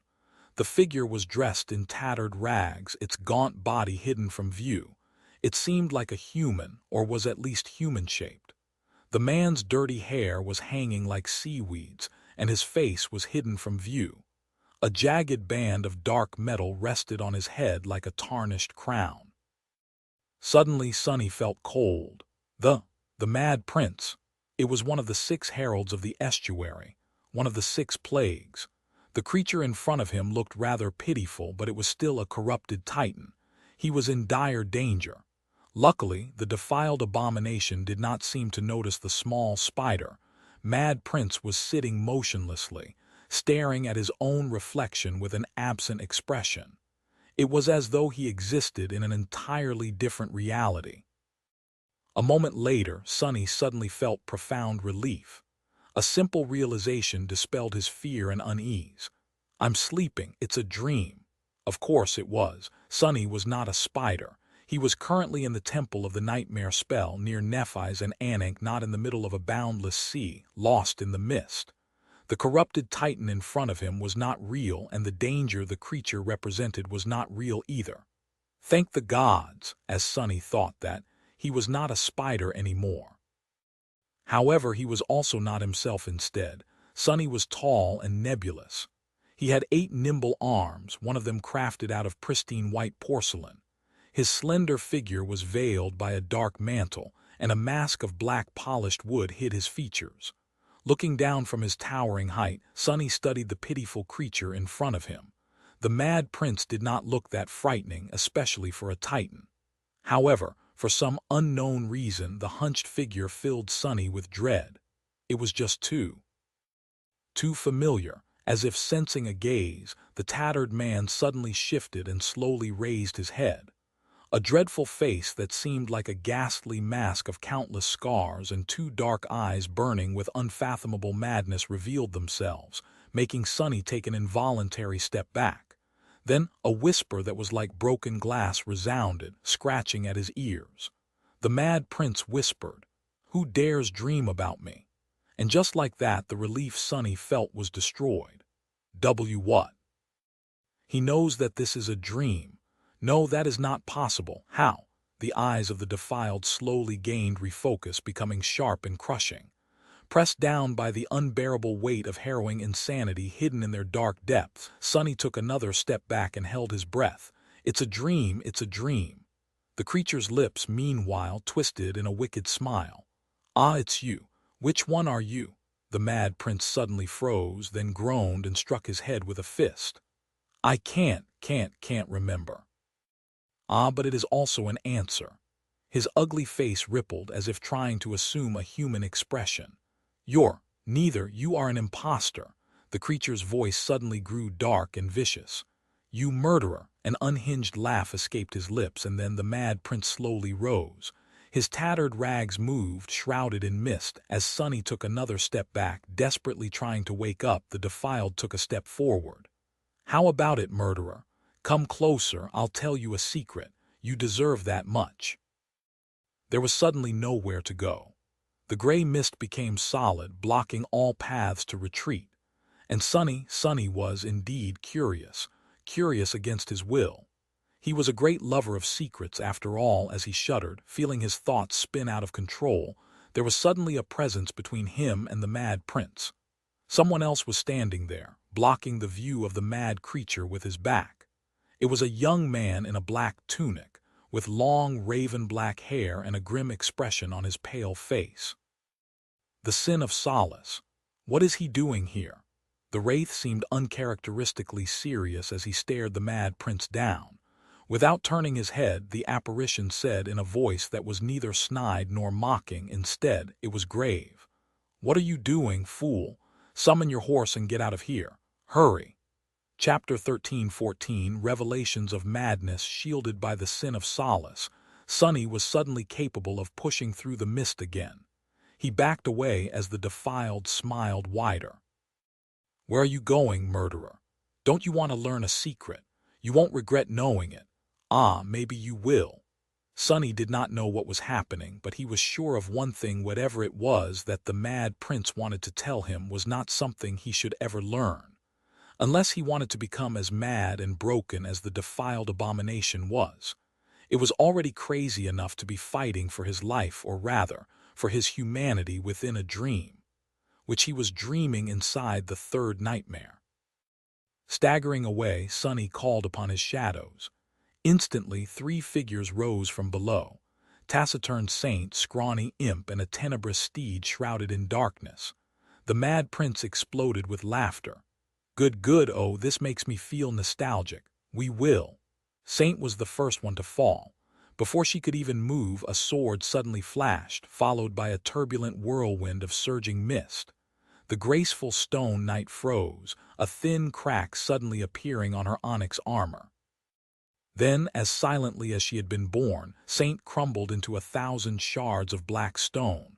Speaker 1: The figure was dressed in tattered rags, its gaunt body hidden from view. It seemed like a human, or was at least human-shaped. The man's dirty hair was hanging like seaweeds, and his face was hidden from view. A jagged band of dark metal rested on his head like a tarnished crown. Suddenly, Sunny felt cold. The Mad Prince. It was one of the 6 heralds of the estuary, one of the 6 plagues. The creature in front of him looked rather pitiful, but it was still a corrupted titan. He was in dire danger. Luckily, the defiled abomination did not seem to notice the small spider. Mad Prince was sitting motionlessly, staring at his own reflection with an absent expression. It was as though he existed in an entirely different reality. A moment later, Sunny suddenly felt profound relief. A simple realization dispelled his fear and unease. I'm sleeping, it's a dream. Of course it was. Sunny was not a spider. He was currently in the temple of the nightmare spell near Nephi's and Anak, not in the middle of a boundless sea, lost in the mist. The corrupted titan in front of him was not real, and the danger the creature represented was not real either. Thank the gods, as Sunny thought that, he was not a spider anymore. However, he was also not himself instead. Sunny was tall and nebulous. He had 8 nimble arms, one of them crafted out of pristine white porcelain. His slender figure was veiled by a dark mantle, and a mask of black polished wood hid his features. Looking down from his towering height, Sunny studied the pitiful creature in front of him. The Mad Prince did not look that frightening, especially for a titan. However, for some unknown reason, the hunched figure filled Sunny with dread. It was just too familiar. As if sensing a gaze, the tattered man suddenly shifted and slowly raised his head. A dreadful face that seemed like a ghastly mask of countless scars and 2 dark eyes burning with unfathomable madness revealed themselves, making Sunny take an involuntary step back. Then a whisper that was like broken glass resounded, scratching at his ears. The Mad Prince whispered, "Who dares dream about me?" And just like that, the relief Sunny felt was destroyed. What? He knows that this is a dream. No, that is not possible. How? The eyes of the defiled slowly gained refocus, becoming sharp and crushing. Pressed down by the unbearable weight of harrowing insanity hidden in their dark depths, Sunny took another step back and held his breath. It's a dream, it's a dream. The creature's lips, meanwhile, twisted in a wicked smile. Ah, it's you. Which one are you? The Mad Prince suddenly froze, then groaned and struck his head with a fist. I can't remember. Ah, but it is also an answer. His ugly face rippled as if trying to assume a human expression. You're neither. You are an imposter. The creature's voice suddenly grew dark and vicious. You murderer. An unhinged laugh escaped his lips, and then the Mad Prince slowly rose. His tattered rags moved, shrouded in mist. As Sunny took another step back, desperately trying to wake up, the defiled took a step forward. How about it, murderer? Come closer, I'll tell you a secret. You deserve that much. There was suddenly nowhere to go. The gray mist became solid, blocking all paths to retreat. And Sunny was indeed curious against his will. He was a great lover of secrets, after all. As he shuddered, feeling his thoughts spin out of control, there was suddenly a presence between him and the Mad Prince. Someone else was standing there, blocking the view of the mad creature with his back. It was a young man in a black tunic, with long raven-black hair and a grim expression on his pale face. The sin of Solace. What is he doing here? The wraith seemed uncharacteristically serious as he stared the Mad Prince down. Without turning his head, the apparition said in a voice that was neither snide nor mocking. Instead, it was grave. What are you doing, fool? Summon your horse and get out of here. Hurry. Chapter 13-14 Revelations of Madness. Shielded by the sin of Solace, Sunny was suddenly capable of pushing through the mist again. He backed away as the defiled smiled wider. Where are you going, murderer? Don't you want to learn a secret? You won't regret knowing it. Ah, maybe you will. Sunny did not know what was happening, but he was sure of one thing: whatever it was that the Mad Prince wanted to tell him was not something he should ever learn. Unless he wanted to become as mad and broken as the defiled abomination was. It was already crazy enough to be fighting for his life, or rather, for his humanity within a dream, which he was dreaming inside the third nightmare. Staggering away, Sunny called upon his shadows. Instantly, 3 figures rose from below. taciturn saint, scrawny imp, and a tenebrous steed shrouded in darkness. The mad prince exploded with laughter. Good, good, oh, this makes me feel nostalgic. We will. Saint was the first one to fall. Before she could even move, a sword suddenly flashed, followed by a turbulent whirlwind of surging mist. The graceful stone knight froze, a thin crack suddenly appearing on her onyx armor. Then, as silently as she had been born, Saint crumbled into 1,000 shards of black stone.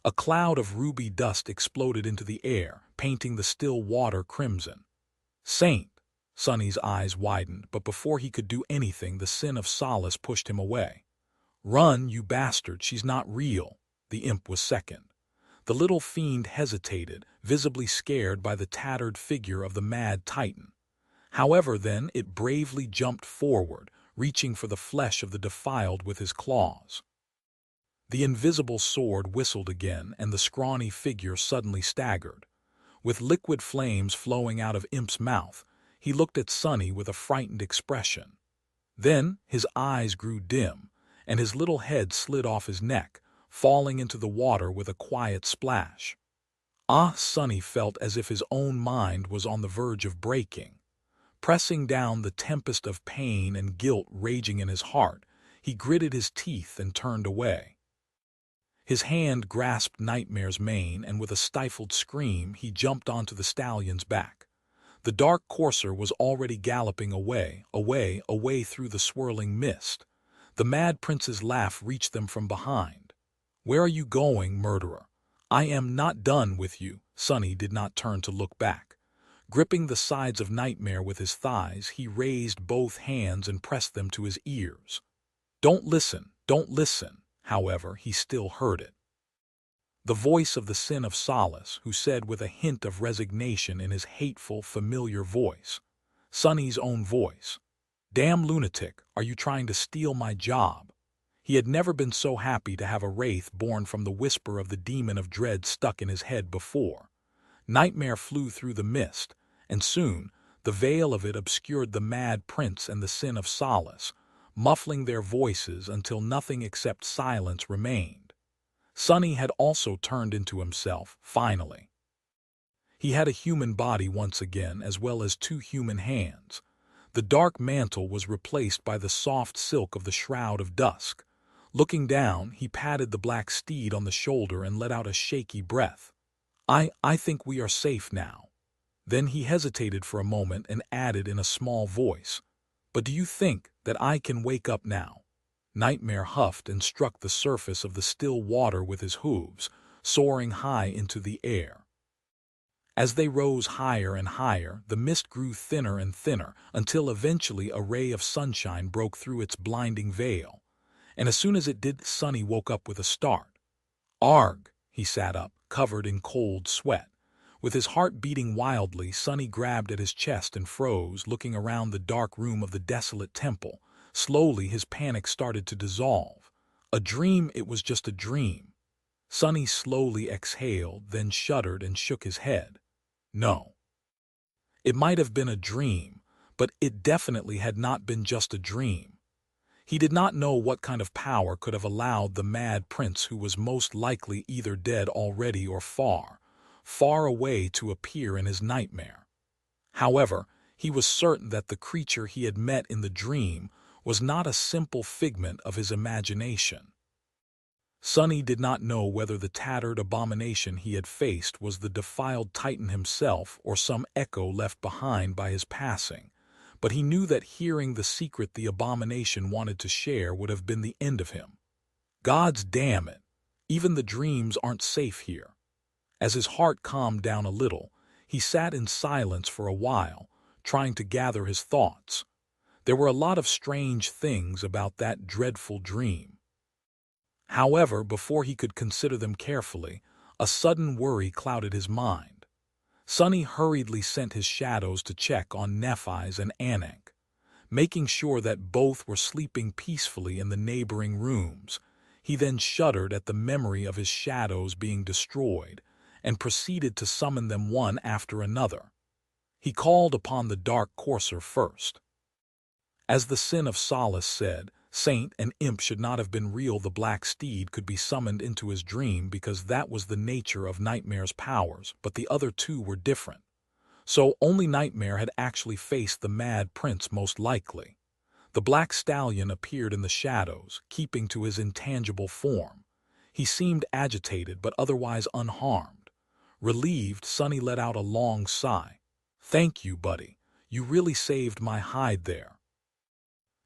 Speaker 1: A cloud of ruby dust exploded into the air, painting the still water crimson. Saint! Sunny's eyes widened, but before he could do anything, the sin of Solace pushed him away. Run, you bastard, she's not real. The imp was second. The little fiend hesitated, visibly scared by the tattered figure of the mad titan. However, then, it bravely jumped forward, reaching for the flesh of the defiled with his claws. The invisible sword whistled again, and the scrawny figure suddenly staggered. With liquid flames flowing out of Imp's mouth, he looked at Sunny with a frightened expression. Then his eyes grew dim, and his little head slid off his neck, falling into the water with a quiet splash. Sunny felt as if his own mind was on the verge of breaking. Pressing down the tempest of pain and guilt raging in his heart, he gritted his teeth and turned away. His hand grasped Nightmare's mane, and with a stifled scream, he jumped onto the stallion's back. The dark courser was already galloping away through the swirling mist. The mad prince's laugh reached them from behind. "Where are you going, murderer? I am not done with you." Sunny did not turn to look back. Gripping the sides of Nightmare with his thighs, he raised both hands and pressed them to his ears. Don't listen. However, he still heard it. The voice of the sin of Solace, who said with a hint of resignation in his hateful, familiar voice. Sunny's own voice. "Damn lunatic, are you trying to steal my job?" He had never been so happy to have a wraith born from the whisper of the demon of dread stuck in his head before. Nightmare flew through the mist, and soon the veil of it obscured the mad prince and the sin of Solace, muffling their voices until nothing except silence remained. Sunny had also turned into himself, finally. He had a human body once again, as well as 2 human hands. The dark mantle was replaced by the soft silk of the Shroud of Dusk. Looking down, he patted the black steed on the shoulder and let out a shaky breath. I think we are safe now." Then he hesitated for a moment and added in a small voice, "But do you think that I can wake up now?" Nightmare huffed and struck the surface of the still water with his hooves, soaring high into the air. As they rose higher and higher, the mist grew thinner and thinner, until eventually a ray of sunshine broke through its blinding veil. And as soon as it did, Sunny woke up with a start. "Arg!" He sat up, covered in cold sweat. With his heart beating wildly, Sunny grabbed at his chest and froze, looking around the dark room of the desolate temple. Slowly, his panic started to dissolve. A dream? It was just a dream. Sunny slowly exhaled, then shuddered and shook his head. No. It might have been a dream, but it definitely had not been just a dream. He did not know what kind of power could have allowed the mad prince, who was most likely either dead already or far, far away, to appear in his nightmare. However, he was certain that the creature he had met in the dream was not a simple figment of his imagination. Sunny did not know whether the tattered abomination he had faced was the defiled Titan himself or some echo left behind by his passing. But he knew that hearing the secret the abomination wanted to share would have been the end of him. Gods damn it! Even the dreams aren't safe here. As his heart calmed down a little, he sat in silence for a while, trying to gather his thoughts. There were a lot of strange things about that dreadful dream. However, before he could consider them carefully, a sudden worry clouded his mind. Sunny hurriedly sent his shadows to check on Nephi's and Anak. Making sure that both were sleeping peacefully in the neighboring rooms, he then shuddered at the memory of his shadows being destroyed and proceeded to summon them one after another. He called upon the dark courser first. As the sin of Solace said, Saint and Imp should not have been real. The black steed could be summoned into his dream because that was the nature of Nightmare's powers, but the other two were different. So only Nightmare had actually faced the Mad Prince most likely. The black stallion appeared in the shadows, keeping to his intangible form. He seemed agitated but otherwise unharmed. Relieved, Sunny let out a long sigh. "Thank you, buddy. You really saved my hide there."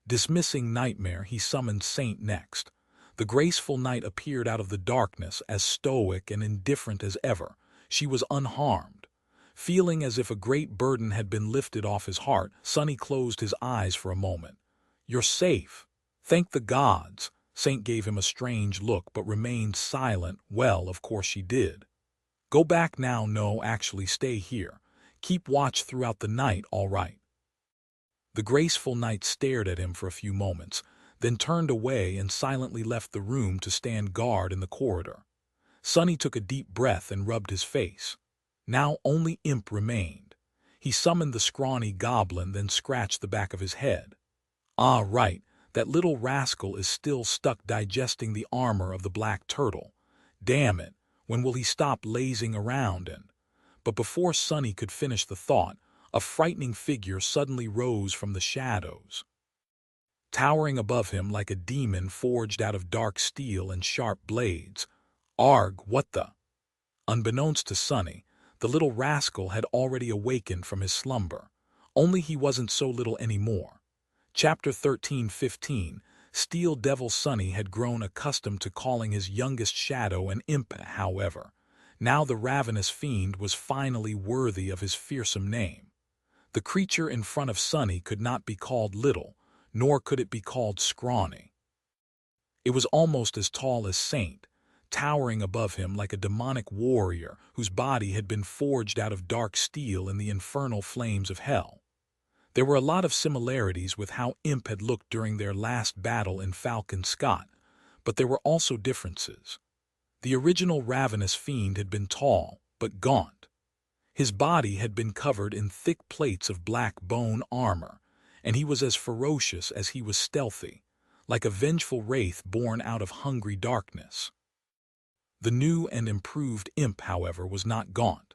Speaker 1: Dismissing Nightmare, he summoned Saint next. The graceful knight appeared out of the darkness, as stoic and indifferent as ever. She was unharmed. Feeling as if a great burden had been lifted off his heart, Sunny closed his eyes for a moment. "You're safe. Thank the gods." Saint gave him a strange look but remained silent. "Well, of course she did. Go back now. No, actually stay here. Keep watch throughout the night, all right?" The graceful knight stared at him for a few moments, then turned away and silently left the room to stand guard in the corridor. Sunny took a deep breath and rubbed his face. Now only Imp remained. He summoned the scrawny goblin, then scratched the back of his head. "Ah, right, that little rascal is still stuck digesting the armor of the black turtle. Damn it, when will he stop lazing around?" But before Sunny could finish the thought, a frightening figure suddenly rose from the shadows. Towering above him like a demon forged out of dark steel and sharp blades. Arg, what the? Unbeknownst to Sunny, the little rascal had already awakened from his slumber. Only he wasn't so little anymore. Chapter 13:15. Steel Devil. Sunny had grown accustomed to calling his youngest shadow an imp, however. Now the ravenous fiend was finally worthy of his fearsome name. The creature in front of Sunny could not be called little, nor could it be called scrawny. It was almost as tall as Saint, towering above him like a demonic warrior whose body had been forged out of dark steel in the infernal flames of hell. There were a lot of similarities with how Imp had looked during their last battle in Falcon Scott, but there were also differences. The original ravenous fiend had been tall, but gaunt. His body had been covered in thick plates of black bone armor, and he was as ferocious as he was stealthy, like a vengeful wraith born out of hungry darkness. The new and improved Imp, however, was not gaunt.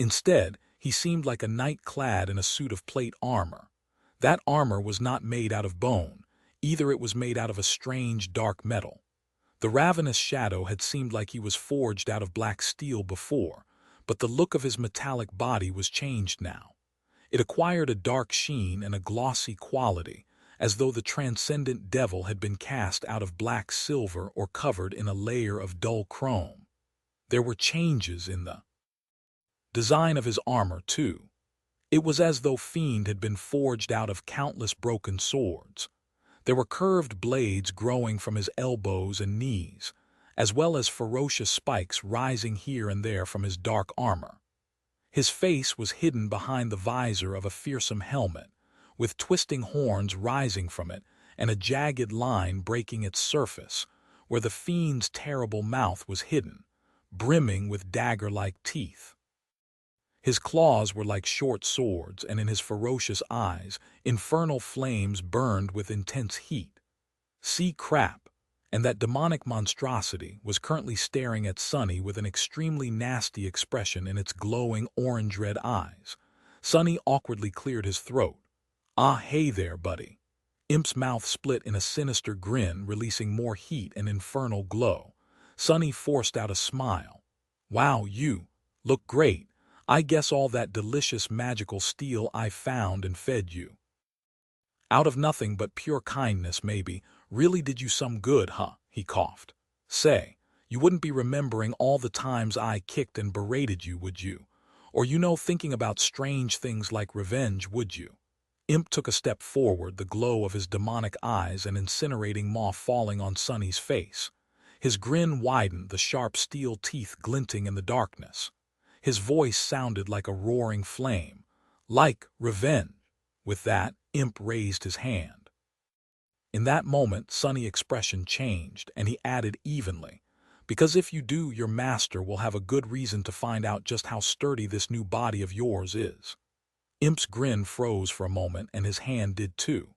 Speaker 1: Instead, he seemed like a knight clad in a suit of plate armor. That armor was not made out of bone, either it was made out of a strange dark metal. The ravenous shadow had seemed like he was forged out of black steel before, but the look of his metallic body was changed now. It acquired a dark sheen and a glossy quality, as though the transcendent devil had been cast out of black silver or covered in a layer of dull chrome. There were changes in the design of his armor, too. It was as though Fiend had been forged out of countless broken swords. There were curved blades growing from his elbows and knees, as well as ferocious spikes rising here and there from his dark armor. His face was hidden behind the visor of a fearsome helmet, with twisting horns rising from it and a jagged line breaking its surface, where the fiend's terrible mouth was hidden, brimming with dagger-like teeth. His claws were like short swords, and in his ferocious eyes, infernal flames burned with intense heat. See crap, and that demonic monstrosity was currently staring at Sunny with an extremely nasty expression in its glowing orange-red eyes. Sunny awkwardly cleared his throat. "Ah, hey there, buddy." Imp's mouth split in a sinister grin, releasing more heat and infernal glow. Sunny forced out a smile. "Wow, you look great. I guess all that delicious magical steel I found and fed you out of nothing but pure kindness, maybe, really did you some good, huh?" he coughed. "Say, you wouldn't be remembering all the times I kicked and berated you, would you? Or thinking about strange things like revenge, would you?" Imp took a step forward, the glow of his demonic eyes and incinerating maw falling on Sunny's face. His grin widened, the sharp steel teeth glinting in the darkness. His voice sounded like a roaring flame. "Like revenge." With that, Imp raised his hand. In that moment, Sunny's expression changed, and he added evenly, "Because if you do, your master will have a good reason to find out just how sturdy this new body of yours is." Imp's grin froze for a moment, and his hand did too.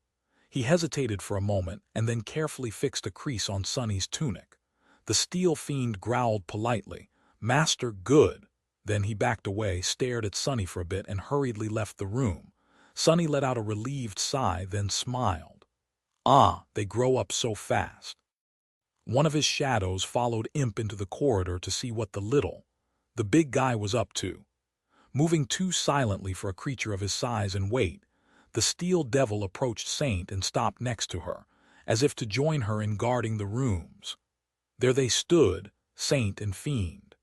Speaker 1: He hesitated for a moment and then carefully fixed a crease on Sunny's tunic. The steel fiend growled politely, "Master, good." Then he backed away, stared at Sunny for a bit, and hurriedly left the room. Sunny let out a relieved sigh, then smiled. Ah, they grow up so fast. One of his shadows followed Imp into the corridor to see what the big guy was up to. Moving too silently for a creature of his size and weight, the steel devil approached Saint and stopped next to her, as if to join her in guarding the rooms. There they stood, Saint and Fiend.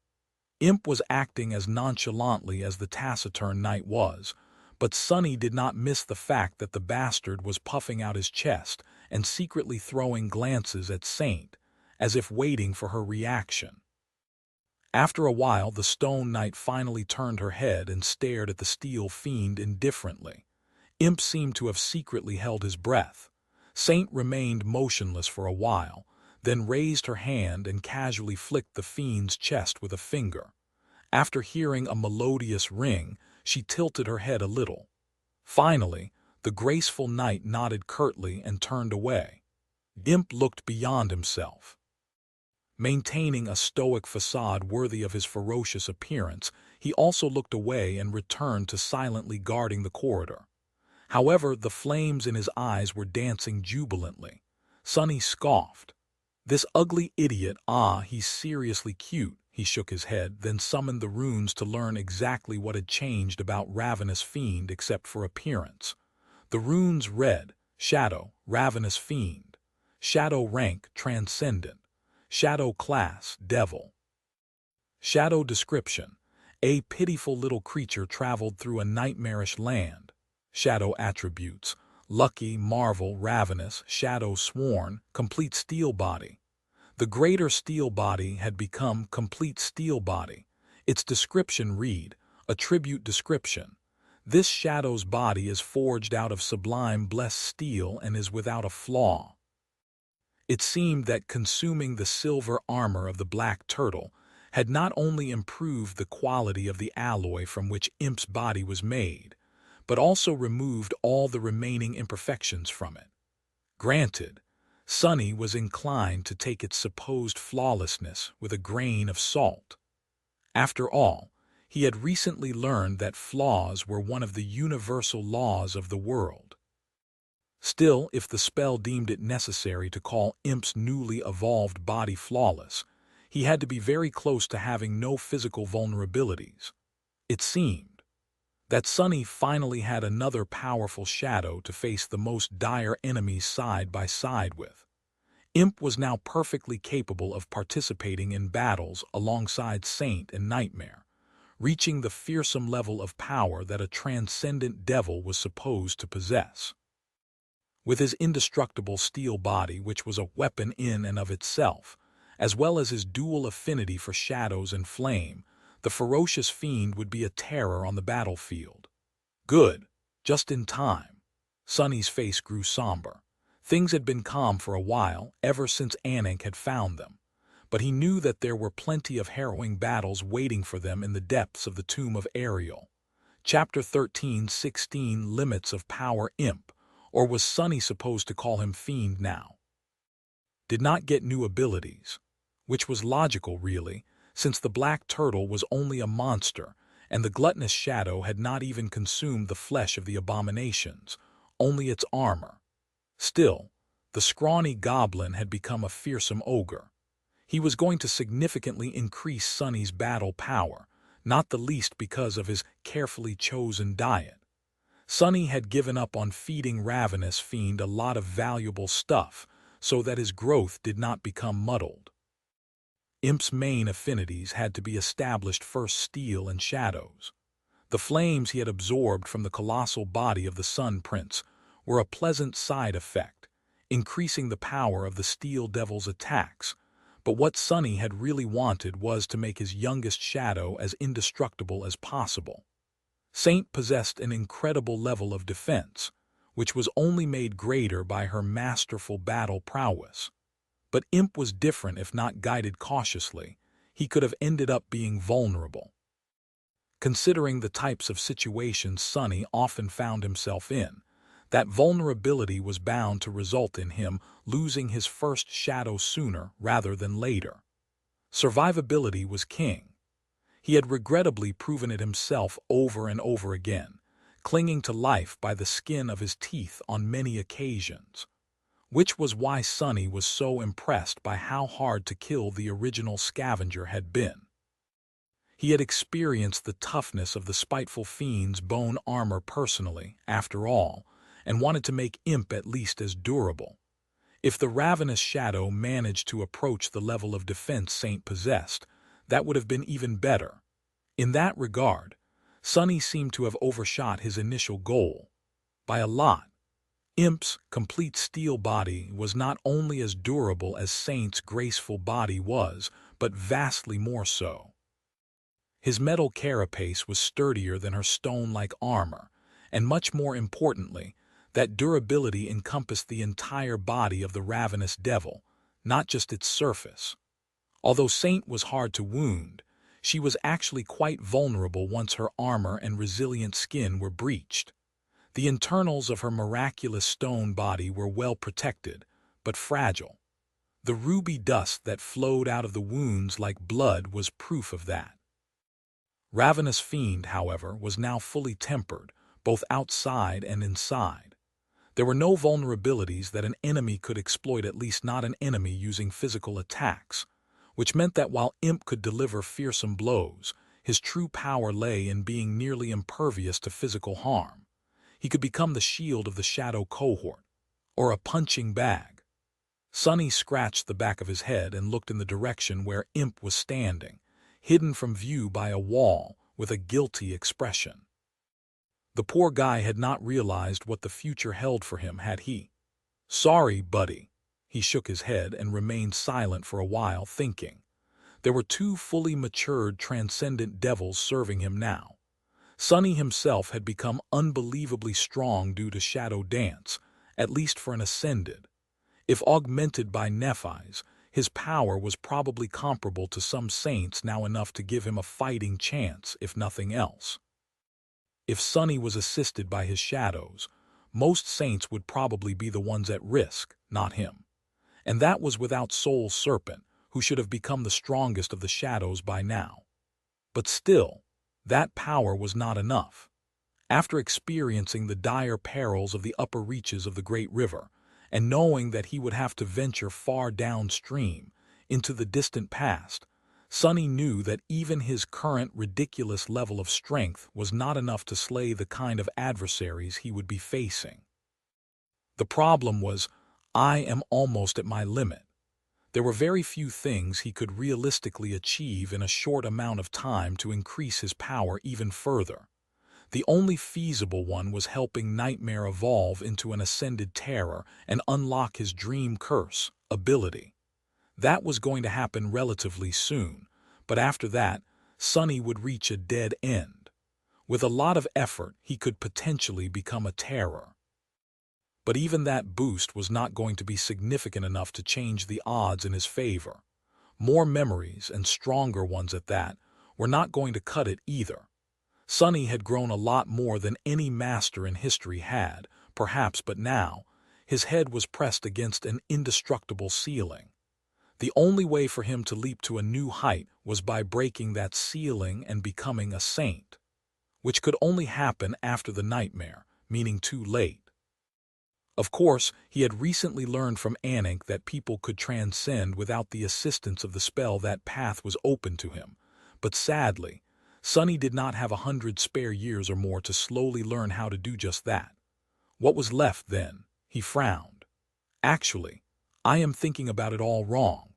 Speaker 1: Imp was acting as nonchalantly as the taciturn knight was, but Sunny did not miss the fact that the bastard was puffing out his chest and secretly throwing glances at Saint, as if waiting for her reaction. After a while, the stone knight finally turned her head and stared at the steel fiend indifferently. Imp seemed to have secretly held his breath. Saint remained motionless for a while, then raised her hand and casually flicked the fiend's chest with a finger. After hearing a melodious ring, she tilted her head a little. Finally, the graceful knight nodded curtly and turned away. Imp looked beyond himself. Maintaining a stoic facade worthy of his ferocious appearance, he also looked away and returned to silently guarding the corridor. However, the flames in his eyes were dancing jubilantly. Sunny scoffed. "This ugly idiot, he's seriously cute." He shook his head, then summoned the runes to learn exactly what had changed about Ravenous Fiend except for appearance. The runes read, Shadow, Ravenous Fiend. Shadow rank, Transcendent. Shadow class, Devil. Shadow description: a pitiful little creature traveled through a nightmarish land. Shadow attributes: lucky, marvel, ravenous, shadow sworn, complete steel body. The greater steel body had become complete steel body. Its description read, attribute description: this shadow's body is forged out of sublime blessed steel and is without a flaw. It seemed that consuming the silver armor of the black turtle had not only improved the quality of the alloy from which Imp's body was made, but also removed all the remaining imperfections from it. Granted, Sunny was inclined to take its supposed flawlessness with a grain of salt. After all, he had recently learned that flaws were one of the universal laws of the world. Still, if the spell deemed it necessary to call Imp's newly evolved body flawless, he had to be very close to having no physical vulnerabilities. It seemed that Sunny finally had another powerful shadow to face the most dire enemies side by side with. Imp was now perfectly capable of participating in battles alongside Saint and Nightmare, reaching the fearsome level of power that a transcendent devil was supposed to possess. With his indestructible steel body, which was a weapon in and of itself, as well as his dual affinity for shadows and flame, the ferocious fiend would be a terror on the battlefield. Good, just in time. Sunny's face grew somber. Things had been calm for a while, ever since Anik had found them, but he knew that there were plenty of harrowing battles waiting for them in the depths of the tomb of Ariel. Chapter 13:16 Limits of Power. Imp, or was Sunny supposed to call him Fiend now, did not get new abilities, which was logical really, since the black turtle was only a monster and the gluttonous shadow had not even consumed the flesh of the abominations, only its armor. Still, the scrawny goblin had become a fearsome ogre. He was going to significantly increase Sunny's battle power, not the least because of his carefully chosen diet. Sunny had given up on feeding Ravenous Fiend a lot of valuable stuff so that his growth did not become muddled. Imp's main affinities had to be established first: steel and shadows. The flames he had absorbed from the colossal body of the Sun Prince were a pleasant side effect, increasing the power of the Steel Devil's attacks, but what Sunny had really wanted was to make his youngest shadow as indestructible as possible. Saint possessed an incredible level of defense, which was only made greater by her masterful battle prowess. But Imp was different. If not guided cautiously, he could have ended up being vulnerable. Considering the types of situations Sunny often found himself in, That vulnerability was bound to result in him losing his first shadow sooner rather than later. Survivability was king. He had regrettably proven it himself over and over again, clinging to life by the skin of his teeth on many occasions. Which was why Sunny was so impressed by how hard to kill the original scavenger had been. He had experienced the toughness of the spiteful fiend's bone armor personally, after all, and wanted to make Imp at least as durable. If the ravenous shadow managed to approach the level of defense Saint possessed, that would have been even better. In that regard, Sunny seemed to have overshot his initial goal. By a lot. Imp's complete steel body was not only as durable as Saint's graceful body was, but vastly more so. His metal carapace was sturdier than her stone-like armor, and much more importantly, that durability encompassed the entire body of the ravenous devil, not just its surface. Although Saint was hard to wound, she was actually quite vulnerable once her armor and resilient skin were breached. The internals of her miraculous stone body were well protected, but fragile. The ruby dust that flowed out of the wounds like blood was proof of that. Ravenous Fiend, however, was now fully tempered, both outside and inside. There were no vulnerabilities that an enemy could exploit, at least not an enemy using physical attacks, which meant that while Imp could deliver fearsome blows, his true power lay in being nearly impervious to physical harm. He could become the shield of the shadow cohort, or a punching bag. Sunny scratched the back of his head and looked in the direction where Imp was standing, hidden from view by a wall with a guilty expression. The poor guy had not realized what the future held for him, had he? Sorry, buddy. He shook his head and remained silent for a while, thinking. There were two fully matured, transcendent devils serving him now. Sunny himself had become unbelievably strong due to Shadow Dance, at least for an Ascended. If augmented by Nephi's, his power was probably comparable to some saints, now enough to give him a fighting chance, if nothing else. If Sunny was assisted by his shadows, most saints would probably be the ones at risk, not him. And that was without Soul Serpent, who should have become the strongest of the shadows by now. But still, that power was not enough. After experiencing the dire perils of the upper reaches of the great river, and knowing that he would have to venture far downstream, into the distant past, Sunny knew that even his current ridiculous level of strength was not enough to slay the kind of adversaries he would be facing. The problem was, I am almost at my limit. There were very few things he could realistically achieve in a short amount of time to increase his power even further. The only feasible one was helping Nightmare evolve into an Ascended Terror and unlock his Dream Curse ability. That was going to happen relatively soon, but after that, Sunny would reach a dead end. With a lot of effort, he could potentially become a terror. But even that boost was not going to be significant enough to change the odds in his favor. More memories, and stronger ones at that, were not going to cut it either. Sunny had grown a lot more than any master in history had, perhaps, but now, his head was pressed against an indestructible ceiling. The only way for him to leap to a new height was by breaking that ceiling and becoming a saint, which could only happen after the nightmare, meaning too late. Of course, he had recently learned from Anik that people could transcend without the assistance of the spell. That path was open to him, but sadly, Sunny did not have 100 spare years or more to slowly learn how to do just that. What was left then? He frowned. Actually, I am thinking about it all wrong.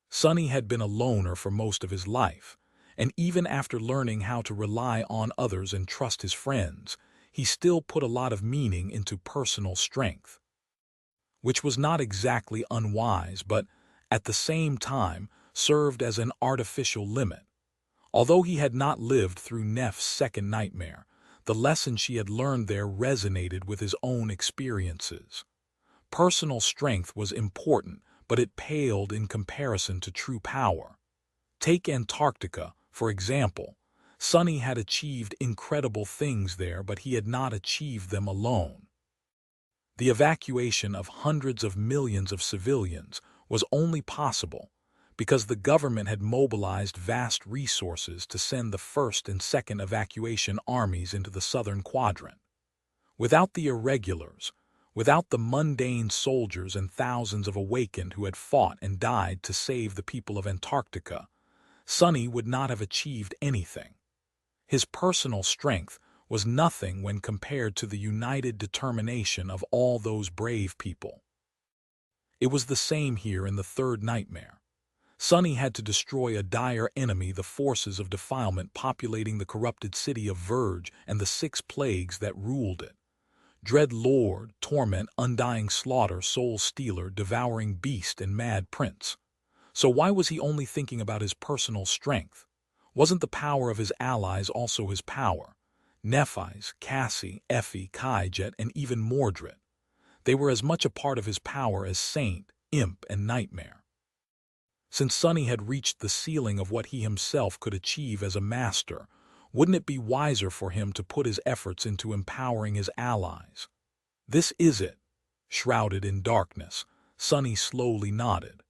Speaker 1: Sunny had been a loner for most of his life, and even after learning how to rely on others and trust his friends, he still put a lot of meaning into personal strength. Which was not exactly unwise, but, at the same time, served as an artificial limit. Although he had not lived through Neff's second nightmare, the lesson she had learned there resonated with his own experiences. Personal strength was important, but it paled in comparison to true power. Take Antarctica, for example. Sunny had achieved incredible things there, but he had not achieved them alone. The evacuation of hundreds of millions of civilians was only possible because the government had mobilized vast resources to send the first and second evacuation armies into the southern quadrant. Without the irregulars, without the mundane soldiers and thousands of awakened who had fought and died to save the people of Antarctica, Sunny would not have achieved anything. His personal strength was nothing when compared to the united determination of all those brave people. It was the same here in the third nightmare. Sunny had to destroy a dire enemy, the forces of defilement populating the corrupted city of Verge and the 6 plagues that ruled it. Dread Lord, Torment, Undying Slaughter, Soul Stealer, Devouring Beast, and Mad Prince. So why was he only thinking about his personal strength? Wasn't the power of his allies also his power? Nephi's, Cassie, Effie, Kaijet, and even Mordred. They were as much a part of his power as Saint, Imp, and Nightmare. Since Sunny had reached the ceiling of what he himself could achieve as a master, wouldn't it be wiser for him to put his efforts into empowering his allies? This is it. Shrouded in darkness, Sunny slowly nodded.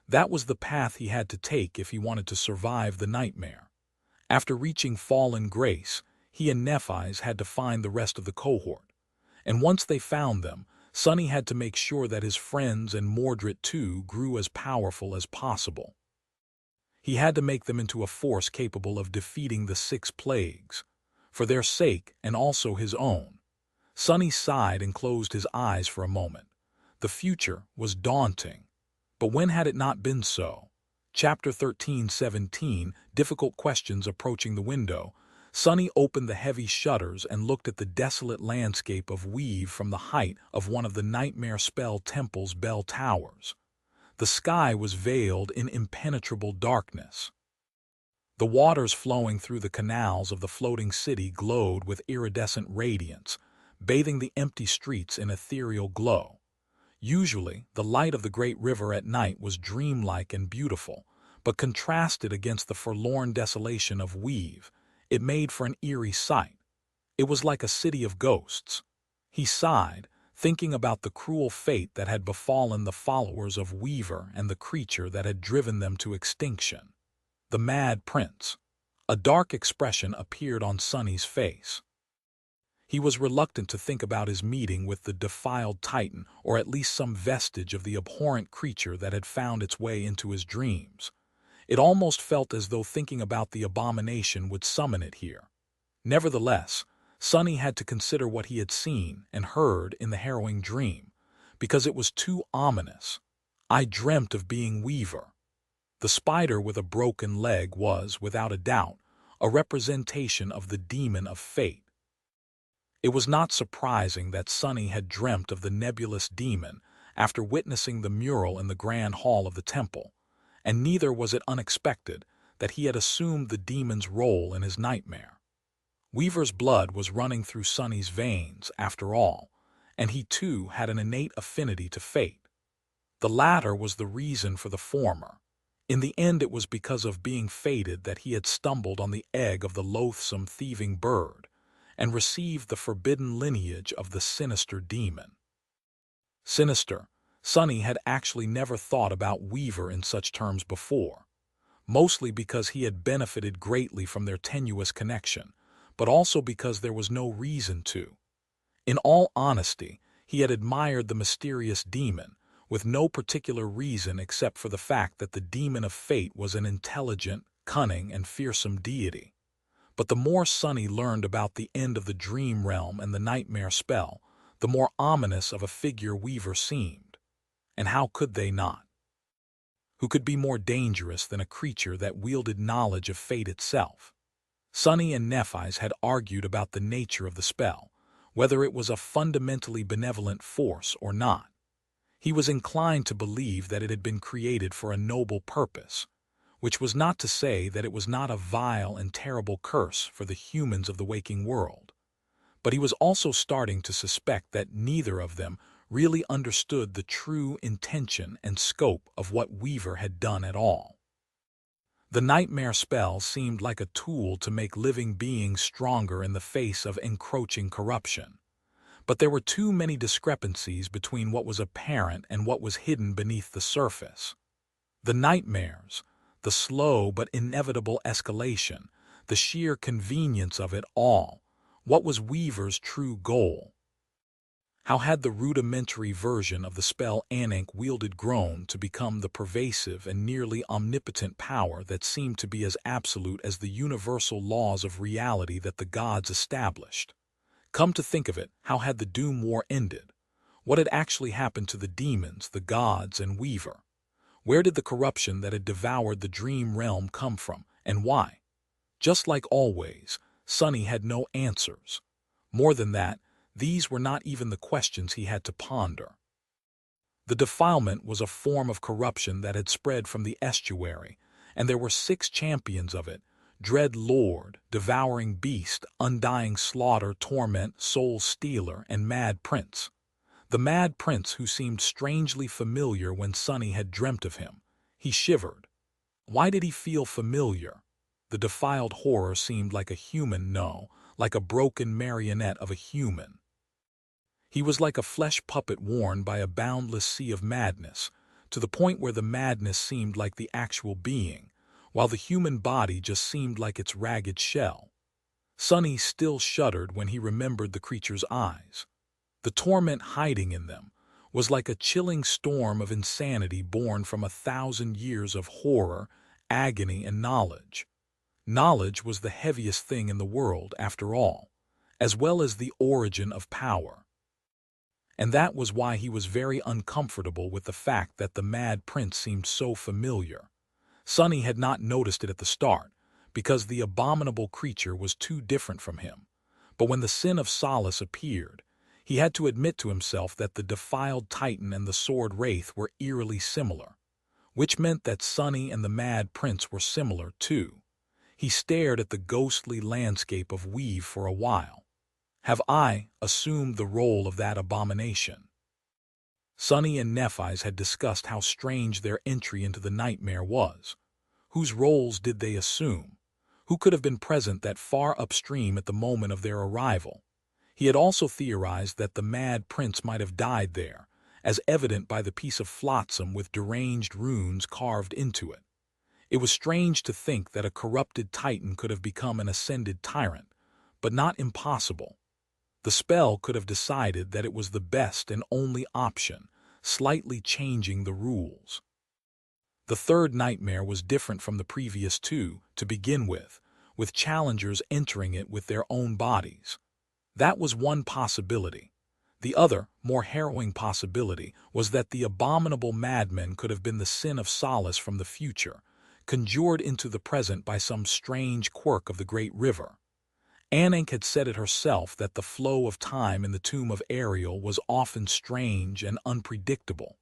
Speaker 1: That was the path he had to take if he wanted to survive the nightmare. After reaching Fallen Grace, he and Nephi's had to find the rest of the cohort. And once they found them, Sunny had to make sure that his friends and Mordred too grew as powerful as possible. He had to make them into a force capable of defeating the 6 plagues. For their sake, and also his own. Sunny sighed and closed his eyes for a moment. The future was daunting. But when had it not been so? Chapter 13:17, Difficult Questions Approaching the Window. Sunny opened the heavy shutters and looked at the desolate landscape of Weave from the height of one of the Nightmare Spell Temple's bell towers. The sky was veiled in impenetrable darkness. The waters flowing through the canals of the floating city glowed with iridescent radiance, bathing the empty streets in ethereal glow. Usually, the light of the great river at night was dreamlike and beautiful, but contrasted against the forlorn desolation of Weave, it made for an eerie sight. It was like a city of ghosts. He sighed, thinking about the cruel fate that had befallen the followers of Weaver and the creature that had driven them to extinction. The Mad Prince. A dark expression appeared on Sunny's face. He was reluctant to think about his meeting with the defiled Titan, or at least some vestige of the abhorrent creature that had found its way into his dreams. It almost felt as though thinking about the abomination would summon it here. Nevertheless, Sunny had to consider what he had seen and heard in the harrowing dream, because it was too ominous. I dreamt of being Weaver. The spider with a broken leg was, without a doubt, a representation of the demon of fate. It was not surprising that Sunny had dreamt of the nebulous demon after witnessing the mural in the grand hall of the temple, and neither was it unexpected that he had assumed the demon's role in his nightmare. Weaver's blood was running through Sunny's veins, after all, and he too had an innate affinity to fate. The latter was the reason for the former. In the end, it was because of being fated that he had stumbled on the egg of the loathsome thieving bird, and received the forbidden lineage of the sinister demon. Sinister. Sunny had actually never thought about Weaver in such terms before, mostly because he had benefited greatly from their tenuous connection, but also because there was no reason to. In all honesty, he had admired the mysterious demon, with no particular reason except for the fact that the demon of fate was an intelligent, cunning, and fearsome deity. But the more Sunny learned about the end of the dream realm and the nightmare spell, the more ominous of a figure Weaver seemed. And how could they not? Who could be more dangerous than a creature that wielded knowledge of fate itself? Sunny and Nephi's had argued about the nature of the spell, whether it was a fundamentally benevolent force or not. He was inclined to believe that it had been created for a noble purpose, which was not to say that it was not a vile and terrible curse for the humans of the waking world. But he was also starting to suspect that neither of them really understood the true intention and scope of what Weaver had done at all. The nightmare spell seemed like a tool to make living beings stronger in the face of encroaching corruption. But there were too many discrepancies between what was apparent and what was hidden beneath the surface. The nightmares, the slow but inevitable escalation, the sheer convenience of it all. What was Weaver's true goal? How had the rudimentary version of the spell Ankh wielded grown to become the pervasive and nearly omnipotent power that seemed to be as absolute as the universal laws of reality that the gods established? Come to think of it, how had the Doom War ended? What had actually happened to the demons, the gods, and Weaver? Where did the corruption that had devoured the dream realm come from, and why? Just like always, Sunny had no answers. More than that, these were not even the questions he had to ponder. The defilement was a form of corruption that had spread from the estuary, and there were 6 champions of it: Dread Lord, Devouring Beast, Undying Slaughter, Torment, Soul Stealer, and Mad Prince. The Mad Prince, who seemed strangely familiar when Sunny had dreamt of him. He shivered. Why did he feel familiar? The defiled horror seemed like a human, no, like a broken marionette of a human. He was like a flesh puppet worn by a boundless sea of madness, to the point where the madness seemed like the actual being, while the human body just seemed like its ragged shell. Sunny still shuddered when he remembered the creature's eyes. The torment hiding in them was like a chilling storm of insanity born from 1,000 years of horror, agony, and knowledge. Knowledge was the heaviest thing in the world, after all, as well as the origin of power. And that was why he was very uncomfortable with the fact that the Mad Prince seemed so familiar. Sunny had not noticed it at the start, because the abominable creature was too different from him. But when the sin of Solace appeared, he had to admit to himself that the defiled Titan and the Sword Wraith were eerily similar, which meant that Sunny and the Mad Prince were similar too. He stared at the ghostly landscape of Weave for a while. Have I assumed the role of that abomination? Sunny and Nephi's had discussed how strange their entry into the nightmare was. Whose roles did they assume? Who could have been present that far upstream at the moment of their arrival? He had also theorized that the Mad Prince might have died there, as evident by the piece of flotsam with deranged runes carved into it. It was strange to think that a corrupted Titan could have become an ascended tyrant, but not impossible. The spell could have decided that it was the best and only option, slightly changing the rules. The third nightmare was different from the previous 2, to begin with challengers entering it with their own bodies. That was one possibility. The other, more harrowing possibility was that the abominable madmen could have been the sin of Solace from the future, conjured into the present by some strange quirk of the great river. Ankh had said it herself that the flow of time in the tomb of Ariel was often strange and unpredictable.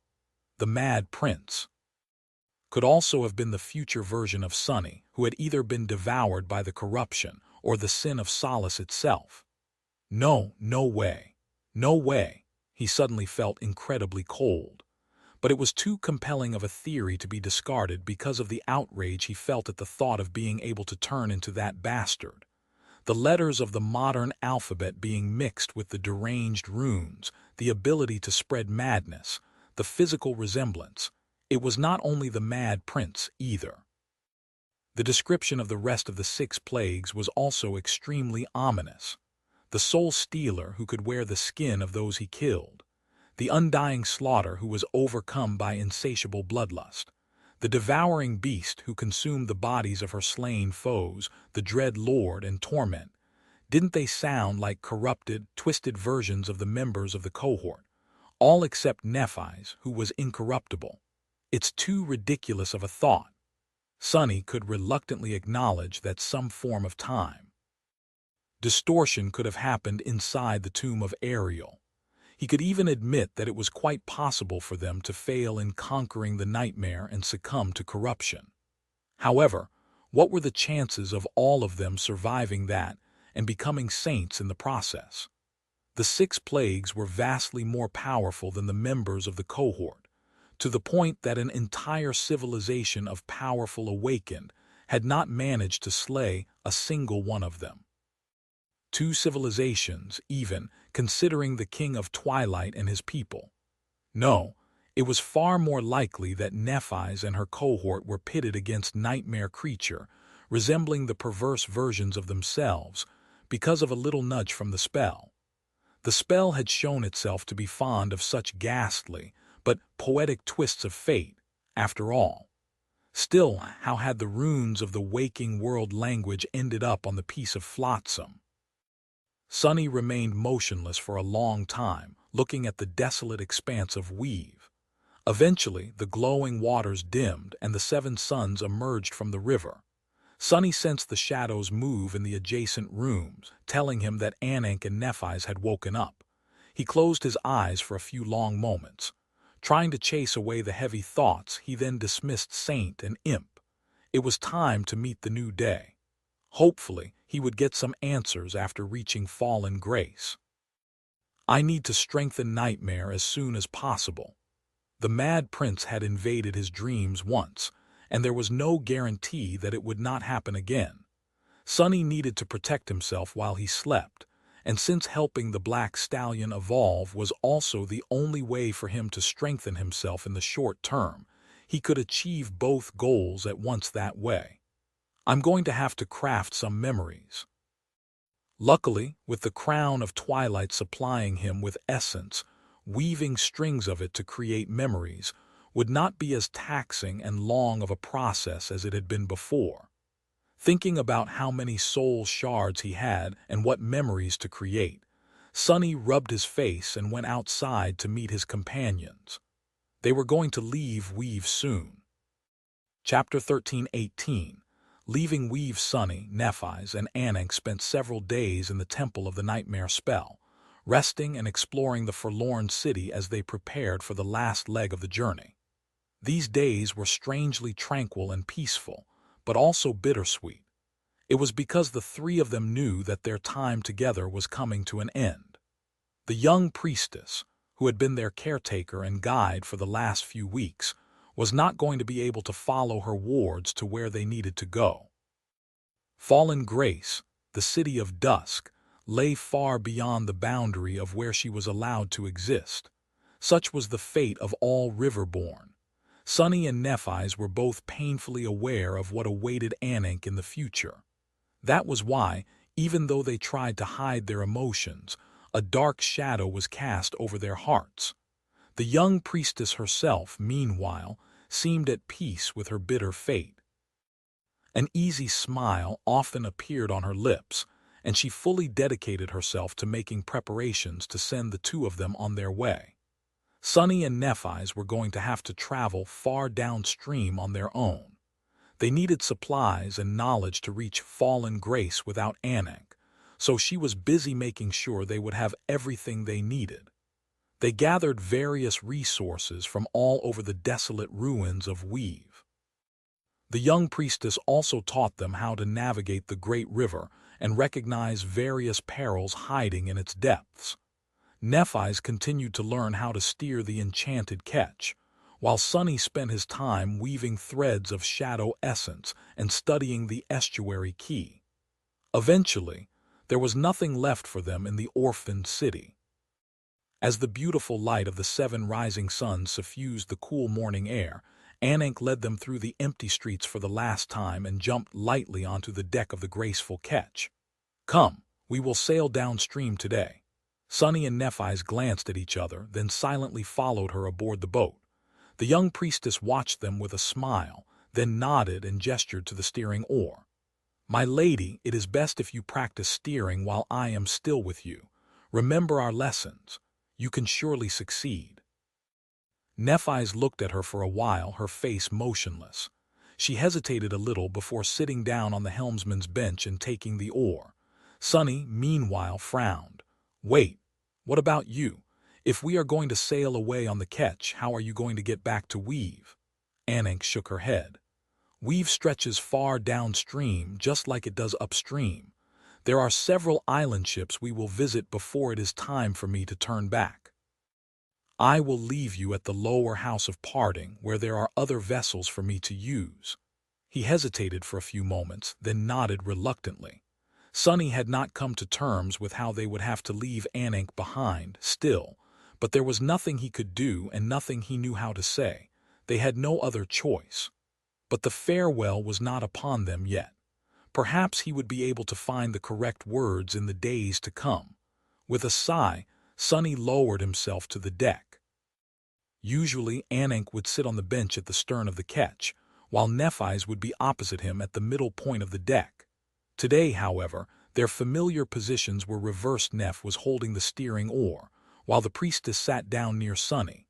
Speaker 1: The Mad Prince could also have been the future version of Sunny, who had either been devoured by the corruption or the sin of Solace itself. No way. No way. He suddenly felt incredibly cold. But it was too compelling of a theory to be discarded because of the outrage he felt at the thought of being able to turn into that bastard. The letters of the modern alphabet being mixed with the deranged runes, the ability to spread madness, the physical resemblance. It was not only the Mad Prince, either. The description of the rest of the 6 plagues was also extremely ominous. The Soul Stealer, who could wear the skin of those he killed. The Undying Slaughter, who was overcome by insatiable bloodlust. The Devouring Beast, who consumed the bodies of her slain foes, the Dread Lord and Torment. Didn't they sound like corrupted, twisted versions of the members of the cohort? All except Nephi's, who was incorruptible. It's too ridiculous of a thought. Sunny could reluctantly acknowledge that some form of time distortion could have happened inside the tomb of Ariel. He could even admit that it was quite possible for them to fail in conquering the nightmare and succumb to corruption. However, what were the chances of all of them surviving that and becoming saints in the process? The 6 plagues were vastly more powerful than the members of the cohort, to the point that an entire civilization of powerful awakened had not managed to slay a single one of them. 2 civilizations, even, considering the King of Twilight and his people. No, it was far more likely that Nephis and her cohort were pitted against nightmare creature, resembling the perverse versions of themselves, because of a little nudge from the spell. The spell had shown itself to be fond of such ghastly, but poetic twists of fate, after all. Still, how had the runes of the waking world language ended up on the piece of flotsam? Sunny remained motionless for a long time, looking at the desolate expanse of weave. Eventually, the glowing waters dimmed and the seven suns emerged from the river. Sunny sensed the shadows move in the adjacent rooms, telling him that Ankh and Nephis had woken up. He closed his eyes for a few long moments. Trying to chase away the heavy thoughts, he then dismissed Saint and Imp. It was time to meet the new day. Hopefully, he would get some answers after reaching fallen grace. I need to strengthen Nightmare as soon as possible. The Mad Prince had invaded his dreams once, and there was no guarantee that it would not happen again. Sunny needed to protect himself while he slept, and since helping the Black Stallion evolve was also the only way for him to strengthen himself in the short term, he could achieve both goals at once that way. I'm going to have to craft some memories. Luckily, with the Crown of Twilight supplying him with essence, weaving strings of it to create memories would not be as taxing and long of a process as it had been before. Thinking about how many soul shards he had and what memories to create, Sunny rubbed his face and went outside to meet his companions. They were going to leave Weave soon. Chapter 13:18. Leaving Weave, Sunny, Nephis, and Ankh spent several days in the Temple of the Nightmare Spell, resting and exploring the forlorn city as they prepared for the last leg of the journey. These days were strangely tranquil and peaceful, but also bittersweet. It was because the three of them knew that their time together was coming to an end. The young priestess, who had been their caretaker and guide for the last few weeks, was not going to be able to follow her wards to where they needed to go. Fallen Grace, the city of dusk, lay far beyond the boundary of where she was allowed to exist. Such was the fate of all Riverborn. Sunny and Nephis were both painfully aware of what awaited Ankh in the future. That was why, even though they tried to hide their emotions, a dark shadow was cast over their hearts. The young priestess herself, meanwhile, seemed at peace with her bitter fate. An easy smile often appeared on her lips, and she fully dedicated herself to making preparations to send the two of them on their way. Sunny and Nephis were going to have to travel far downstream on their own. They needed supplies and knowledge to reach Fallen Grace without Ankh, so she was busy making sure they would have everything they needed. They gathered various resources from all over the desolate ruins of Weave. The young priestess also taught them how to navigate the great river and recognize various perils hiding in its depths. Nephis continued to learn how to steer the enchanted ketch, while Sunny spent his time weaving threads of shadow essence and studying the estuary key. Eventually, there was nothing left for them in the orphaned city. As the beautiful light of the 7 rising suns suffused the cool morning air, Ankh led them through the empty streets for the last time and jumped lightly onto the deck of the graceful ketch. "Come, we will sail downstream today." Sunny and Nephis glanced at each other, then silently followed her aboard the boat. The young priestess watched them with a smile, then nodded and gestured to the steering oar. "My lady, it is best if you practice steering while I am still with you. Remember our lessons. You can surely succeed." Nephis looked at her for a while, her face motionless. She hesitated a little before sitting down on the helmsman's bench and taking the oar. Sunny, meanwhile, frowned. "Wait, what about you? If we are going to sail away on the ketch, how are you going to get back to Weave?" Ankh shook her head. "Weave stretches far downstream, just like it does upstream. There are several island ships we will visit before it is time for me to turn back. I will leave you at the lower house of parting, where there are other vessels for me to use." He hesitated for a few moments, then nodded reluctantly. Sunny had not come to terms with how they would have to leave Anik behind still, but there was nothing he could do and nothing he knew how to say. They had no other choice. But the farewell was not upon them yet. Perhaps he would be able to find the correct words in the days to come. With a sigh, Sunny lowered himself to the deck. Usually, Anik would sit on the bench at the stern of the ketch, while Nephi's would be opposite him at the middle point of the deck. Today, however, their familiar positions were reversed. Neph was holding the steering oar, while the priestess sat down near Sunny.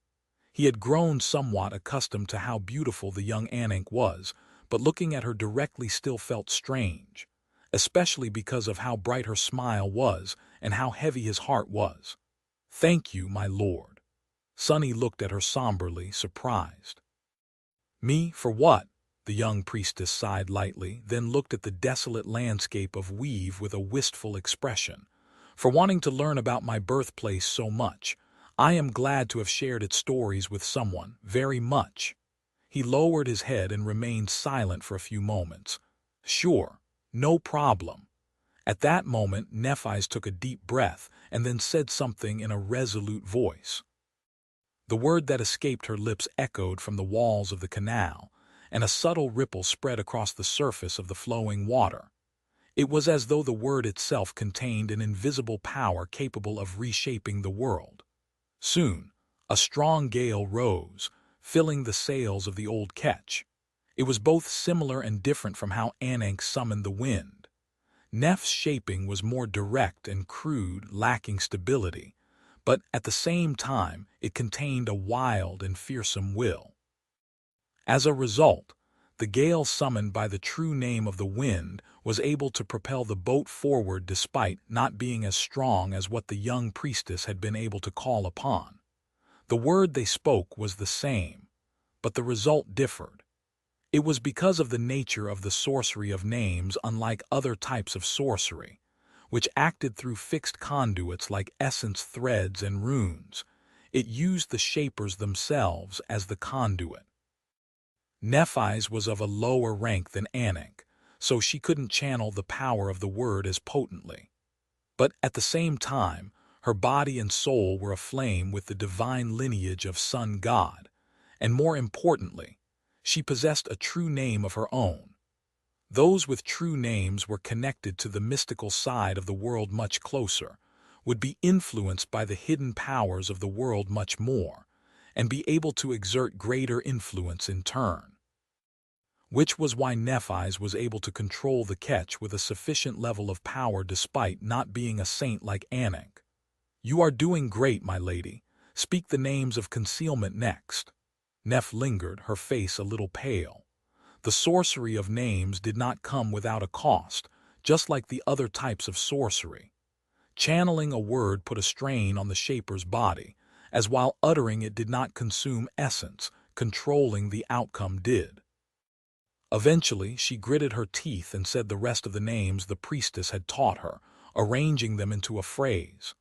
Speaker 1: He had grown somewhat accustomed to how beautiful the young Anik was, but looking at her directly still felt strange, especially because of how bright her smile was and how heavy his heart was. "Thank you, my lord." Sunny looked at her somberly, surprised. "Me, for what?" The young priestess sighed lightly, then looked at the desolate landscape of Weave with a wistful expression. "For wanting to learn about my birthplace so much. I am glad to have shared its stories with someone, very much." He lowered his head and remained silent for a few moments. "Sure, no problem." At that moment, Nephi's took a deep breath and then said something in a resolute voice. The word that escaped her lips echoed from the walls of the canal, and a subtle ripple spread across the surface of the flowing water. It was as though the word itself contained an invisible power capable of reshaping the world. Soon, a strong gale rose, filling the sails of the old ketch. It was both similar and different from how Anik summoned the wind. Neph's shaping was more direct and crude, lacking stability, but at the same time it contained a wild and fearsome will. As a result, the gale summoned by the true name of the wind was able to propel the boat forward despite not being as strong as what the young priestess had been able to call upon. The word they spoke was the same, but the result differed. It was because of the nature of the sorcery of names, unlike other types of sorcery, which acted through fixed conduits like essence threads and runes. It used the shapers themselves as the conduit. Nephi's was of a lower rank than Anik, so she couldn't channel the power of the word as potently. But at the same time, her body and soul were aflame with the divine lineage of Sun God, and more importantly, she possessed a true name of her own. Those with true names were connected to the mystical side of the world much closer, would be influenced by the hidden powers of the world much more, and be able to exert greater influence in turn. Which was why Nephi's was able to control the ketch with a sufficient level of power despite not being a saint like Anik. "You are doing great, my lady. Speak the names of concealment next." Neph lingered, her face a little pale. The sorcery of names did not come without a cost, just like the other types of sorcery. Channeling a word put a strain on the shaper's body, as while uttering it did not consume essence, controlling the outcome did. Eventually, she gritted her teeth and said the rest of the names the priestess had taught her, arranging them into a phrase.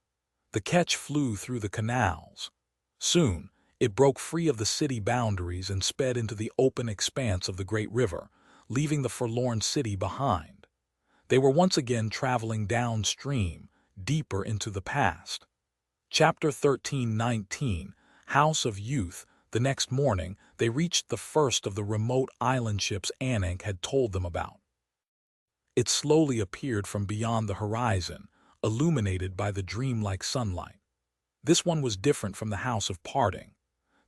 Speaker 1: The ketch flew through the canals. Soon, it broke free of the city boundaries and sped into the open expanse of the great river, leaving the forlorn city behind. They were once again traveling downstream, deeper into the past. Chapter 13:19, House of Youth. The next morning, they reached the first of the remote island ships Anik had told them about. It slowly appeared from beyond the horizon, illuminated by the dreamlike sunlight. This one was different from the House of Parting.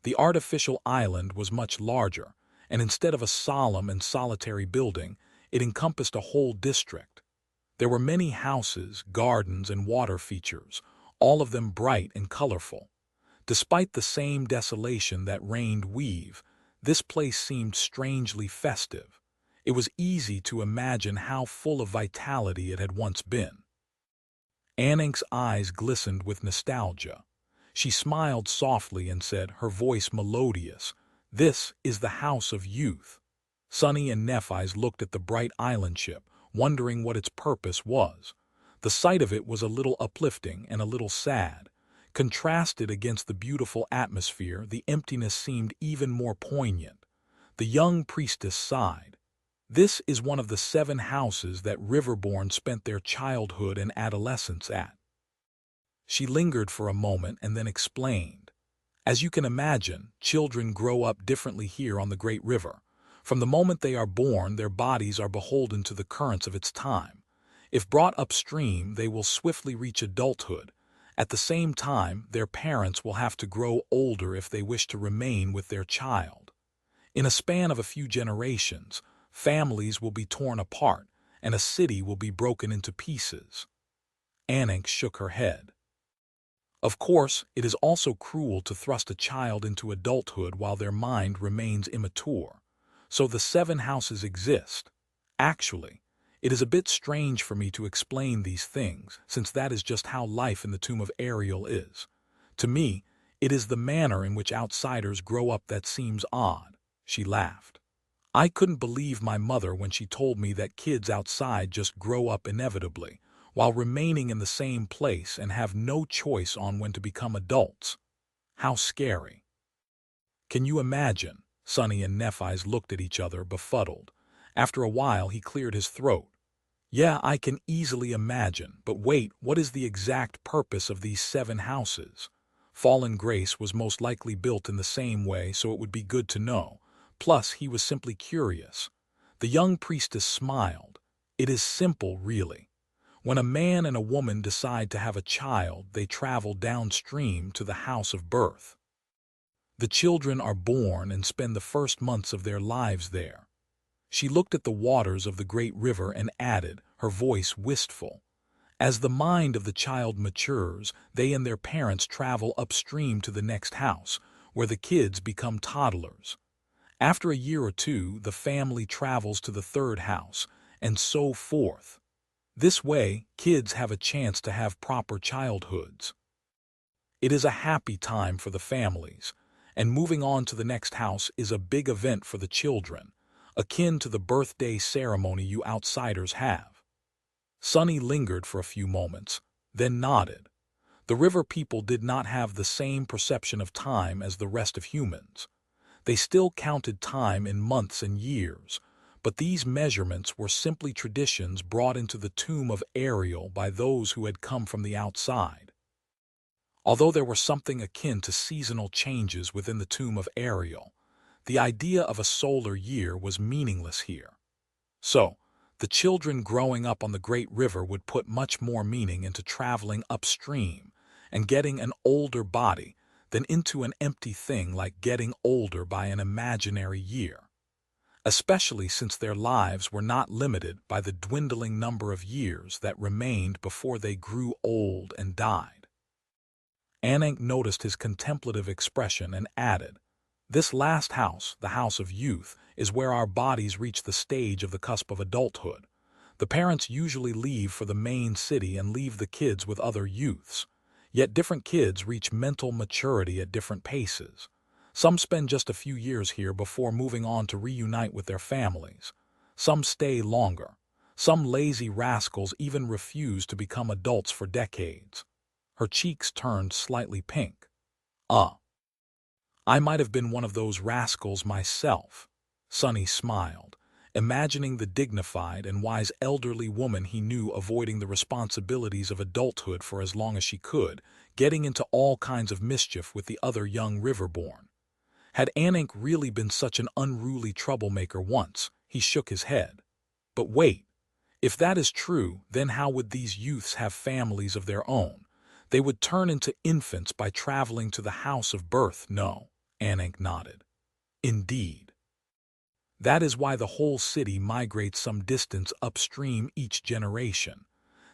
Speaker 1: The artificial island was much larger, and instead of a solemn and solitary building, it encompassed a whole district. There were many houses, gardens, and water features, all of them bright and colorful. Despite the same desolation that reigned Weave, this place seemed strangely festive. It was easy to imagine how full of vitality it had once been. Anik's eyes glistened with nostalgia. She smiled softly and said, her voice melodious, "This is the House of Youth." Sunny and Nephi's looked at the bright island ship, wondering what its purpose was. The sight of it was a little uplifting and a little sad. Contrasted against the beautiful atmosphere, the emptiness seemed even more poignant. The young priestess sighed. This is one of the 7 houses that Riverborn spent their childhood and adolescence at. She lingered for a moment and then explained. As you can imagine, children grow up differently here on the Great River. From the moment they are born, their bodies are beholden to the currents of its time. If brought upstream, they will swiftly reach adulthood. At the same time, their parents will have to grow older if they wish to remain with their child. In a span of a few generations, families will be torn apart, and a city will be broken into pieces. Anik shook her head. Of course, it is also cruel to thrust a child into adulthood while their mind remains immature. So the 7 houses exist. Actually, it is a bit strange for me to explain these things, since that is just how life in the tomb of Ariel is. To me, it is the manner in which outsiders grow up that seems odd. She laughed. I couldn't believe my mother when she told me that kids outside just grow up inevitably, while remaining in the same place and have no choice on when to become adults. How scary. Can you imagine? Sunny and Nephi's looked at each other, befuddled. After a while, he cleared his throat. Yeah, I can easily imagine, but wait, what is the exact purpose of these 7 houses? Fallen Grace was most likely built in the same way, so it would be good to know. Plus, he was simply curious. The young priestess smiled. It is simple, really. When a man and a woman decide to have a child, they travel downstream to the house of birth. The children are born and spend the first months of their lives there. She looked at the waters of the great river and added, her voice wistful. As the mind of the child matures, they and their parents travel upstream to the next house, where the kids become toddlers. After a year or two, the family travels to the 3rd house, and so forth. This way, kids have a chance to have proper childhoods. It is a happy time for the families, and moving on to the next house is a big event for the children, akin to the birthday ceremony you outsiders have. Sunny lingered for a few moments, then nodded. The river people did not have the same perception of time as the rest of humans. They still counted time in months and years, but these measurements were simply traditions brought into the tomb of Ariel by those who had come from the outside. Although there were something akin to seasonal changes within the tomb of Ariel, the idea of a solar year was meaningless here. So, the children growing up on the Great River would put much more meaning into traveling upstream and getting an older body than into an empty thing like getting older by an imaginary year. Especially since their lives were not limited by the dwindling number of years that remained before they grew old and died. Anik noticed his contemplative expression and added, "This last house, the house of youth, is where our bodies reach the stage of the cusp of adulthood. The parents usually leave for the main city and leave the kids with other youths. Yet different kids reach mental maturity at different paces. Some spend just a few years here before moving on to reunite with their families. Some stay longer. Some lazy rascals even refuse to become adults for decades." Her cheeks turned slightly pink. I might have been one of those rascals myself." Sunny smiled, imagining the dignified and wise elderly woman he knew avoiding the responsibilities of adulthood for as long as she could, getting into all kinds of mischief with the other young Riverborn. Had Anik really been such an unruly troublemaker once? He shook his head. But wait, if that is true, then how would these youths have families of their own? They would turn into infants by traveling to the house of birth. No, Anik nodded. Indeed. That is why the whole city migrates some distance upstream each generation.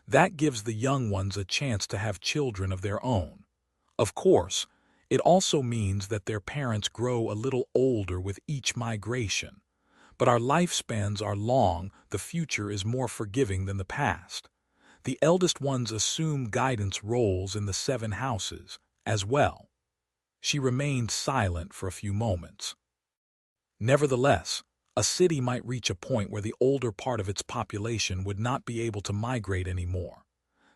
Speaker 1: That gives the young ones a chance to have children of their own. Of course, it also means that their parents grow a little older with each migration. But our lifespans are long, the future is more forgiving than the past. The eldest ones assume guidance roles in the 7 houses, as well. She remained silent for a few moments. Nevertheless, a city might reach a point where the older part of its population would not be able to migrate anymore.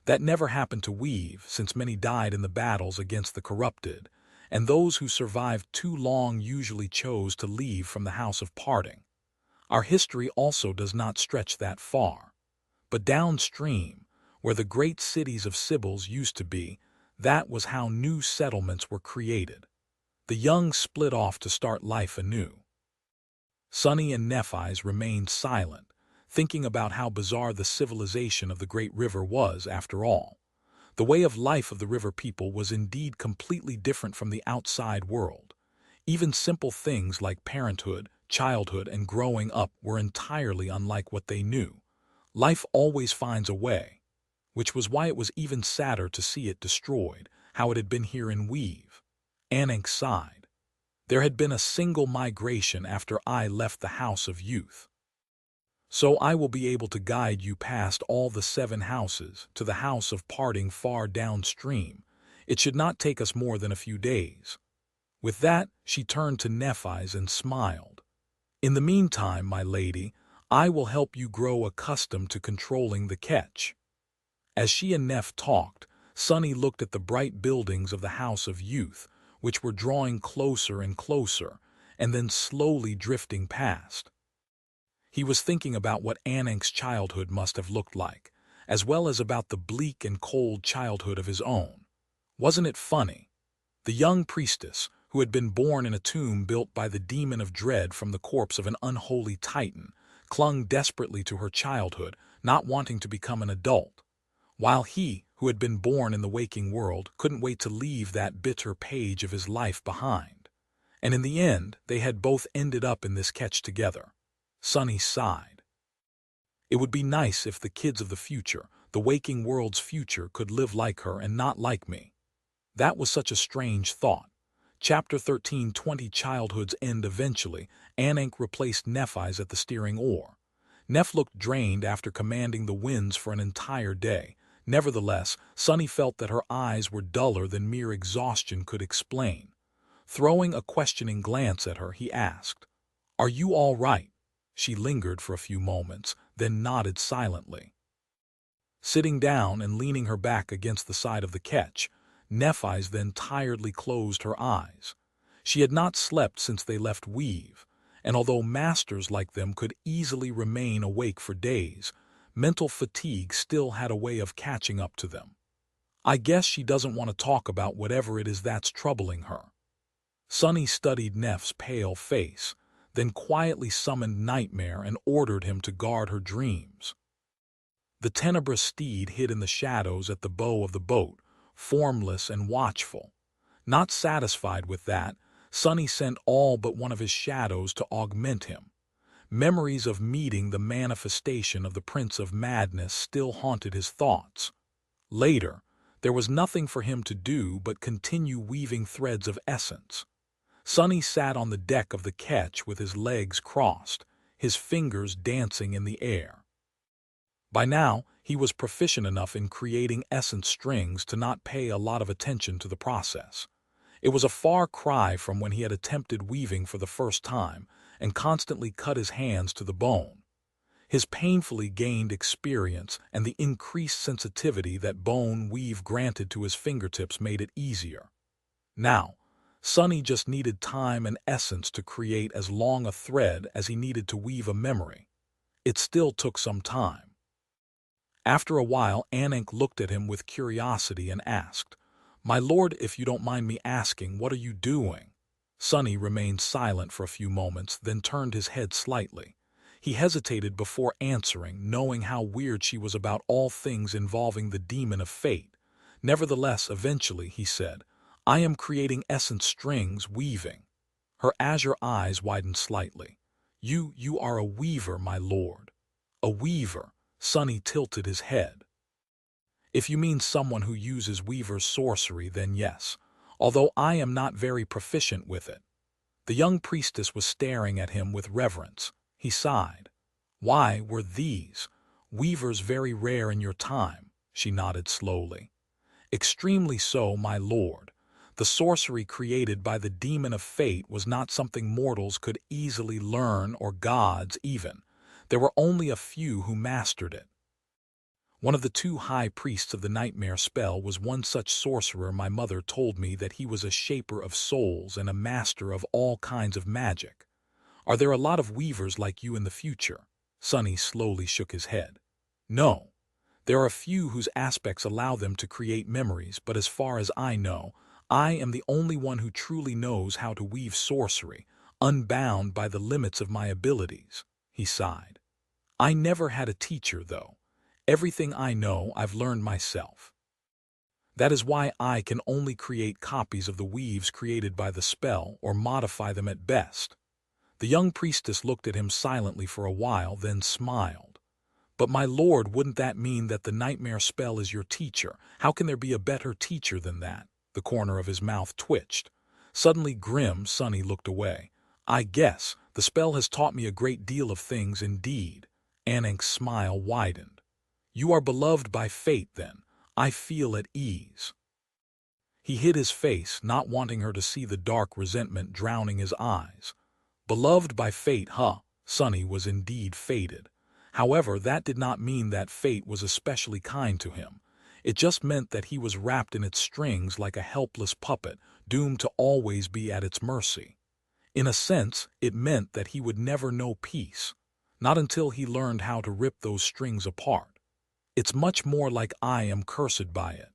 Speaker 1: That never happened to Weave, since many died in the battles against the corrupted, and those who survived too long usually chose to leave from the House of Parting. Our history also does not stretch that far. But downstream, where the great cities of Sibyls used to be, that was how new settlements were created. The young split off to start life anew. Sunny and Nephi's remained silent, thinking about how bizarre the civilization of the great river was after all. The way of life of the river people was indeed completely different from the outside world. Even simple things like parenthood, childhood, and growing up were entirely unlike what they knew. Life always finds a way, which was why it was even sadder to see it destroyed, how it had been here in Weave. Anik sighed. There had been a single migration after I left the House of Youth. So I will be able to guide you past all the 7 houses to the House of Parting far downstream. It should not take us more than a few days. With that, she turned to Nephi's and smiled. In the meantime, my lady, I will help you grow accustomed to controlling the catch. As she and Neph talked, Sunny looked at the bright buildings of the House of Youth, which were drawing closer and closer, and then slowly drifting past. He was thinking about what Anik's childhood must have looked like, as well as about the bleak and cold childhood of his own. Wasn't it funny? The young priestess, who had been born in a tomb built by the demon of dread from the corpse of an unholy titan, clung desperately to her childhood, not wanting to become an adult, while he, who had been born in the waking world, couldn't wait to leave that bitter page of his life behind. And in the end, they had both ended up in this catch together. Sunny sighed. It would be nice if the kids of the future, the waking world's future, could live like her and not like me. That was such a strange thought. Chapter 13:20 Childhood's End. Eventually, Anik replaced Nephi's at the steering oar. Neph looked drained after commanding the winds for an entire day. Nevertheless, Sunny felt that her eyes were duller than mere exhaustion could explain. Throwing a questioning glance at her, he asked, "Are you all right?" She lingered for a few moments, then nodded silently. Sitting down and leaning her back against the side of the ketch, Nephi's then tiredly closed her eyes. She had not slept since they left Weave, and although masters like them could easily remain awake for days, mental fatigue still had a way of catching up to them. I guess she doesn't want to talk about whatever it is that's troubling her. Sunny studied Neph's pale face, then quietly summoned Nightmare and ordered him to guard her dreams. The tenebrous steed hid in the shadows at the bow of the boat, formless and watchful. Not satisfied with that, Sunny sent all but one of his shadows to augment him. Memories of meeting the manifestation of the Prince of Madness still haunted his thoughts. Later, there was nothing for him to do but continue weaving threads of essence. Sunny sat on the deck of the ketch with his legs crossed, his fingers dancing in the air. By now, he was proficient enough in creating essence strings to not pay a lot of attention to the process. It was a far cry from when he had attempted weaving for the first time and constantly cut his hands to the bone. His painfully gained experience and the increased sensitivity that bone weave granted to his fingertips made it easier. Now, Sunny just needed time and essence to create as long a thread as he needed to weave a memory. It still took some time. After a while, Anik looked at him with curiosity and asked, "My lord, if you don't mind me asking, what are you doing?" Sunny remained silent for a few moments, then turned his head slightly. He hesitated before answering, knowing how weird she was about all things involving the demon of fate. Nevertheless, eventually, he said, "I am creating essence strings weaving." Her azure eyes widened slightly. You are a weaver, my lord." "A weaver?" Sunny tilted his head. "If you mean someone who uses weaver's sorcery, then yes, although I am not very proficient with it." The young priestess was staring at him with reverence. He sighed. "Why were these weavers very rare in your time?" She nodded slowly. "Extremely so, my lord. The sorcery created by the demon of fate was not something mortals could easily learn, or gods even. There were only a few who mastered it. One of the 2 high priests of the nightmare spell was one such sorcerer. My mother told me that he was a shaper of souls and a master of all kinds of magic. Are there a lot of weavers like you in the future? Sunny slowly shook his head. No. There are a few whose aspects allow them to create memories, but as far as I know, I am the only one who truly knows how to weave sorcery, unbound by the limits of my abilities. He sighed. I never had a teacher, though. Everything I know, I've learned myself. That is why I can only create copies of the weaves created by the spell or modify them at best. The young priestess looked at him silently for a while, then smiled. But my lord, wouldn't that mean that the nightmare spell is your teacher? How can there be a better teacher than that? The corner of his mouth twitched. Suddenly grim, Sunny looked away. I guess the spell has taught me a great deal of things indeed. Anank's smile widened. You are beloved by fate, then. I feel at ease. He hid his face, not wanting her to see the dark resentment drowning his eyes. Beloved by fate, huh? Sunny was indeed fated. However, that did not mean that fate was especially kind to him. It just meant that he was wrapped in its strings like a helpless puppet, doomed to always be at its mercy. In a sense, it meant that he would never know peace, not until he learned how to rip those strings apart. It's much more like I am cursed by it.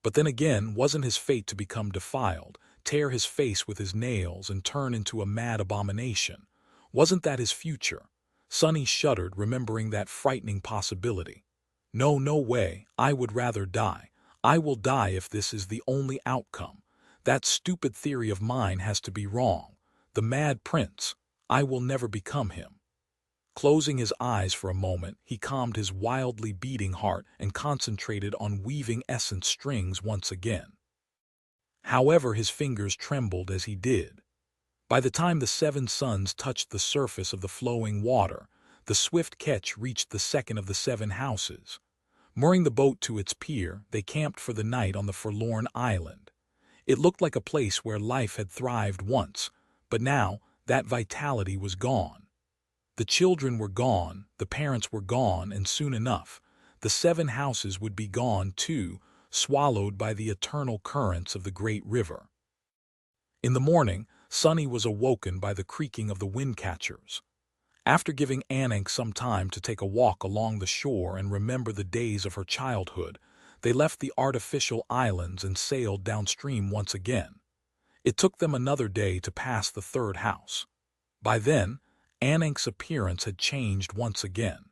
Speaker 1: But then again, wasn't his fate to become defiled, tear his face with his nails and turn into a mad abomination? Wasn't that his future? Sunny shuddered, remembering that frightening possibility. No, no way, I would rather die. I will die if this is the only outcome. That stupid theory of mine has to be wrong. The Mad Prince, I will never become him. Closing his eyes for a moment, he calmed his wildly beating heart and concentrated on weaving essence strings once again. However, his fingers trembled as he did. By the time the 7 suns touched the surface of the flowing water, the swift ketch reached the second of the 7 houses. Mooring the boat to its pier, they camped for the night on the forlorn island. It looked like a place where life had thrived once, but now that vitality was gone. The children were gone, the parents were gone, and soon enough, the 7 houses would be gone too, swallowed by the eternal currents of the great river. In the morning, Sunny was awoken by the creaking of the windcatchers. After giving Anank some time to take a walk along the shore and remember the days of her childhood, they left the artificial islands and sailed downstream once again. It took them another day to pass the 3rd house. By then, Anank's appearance had changed once again.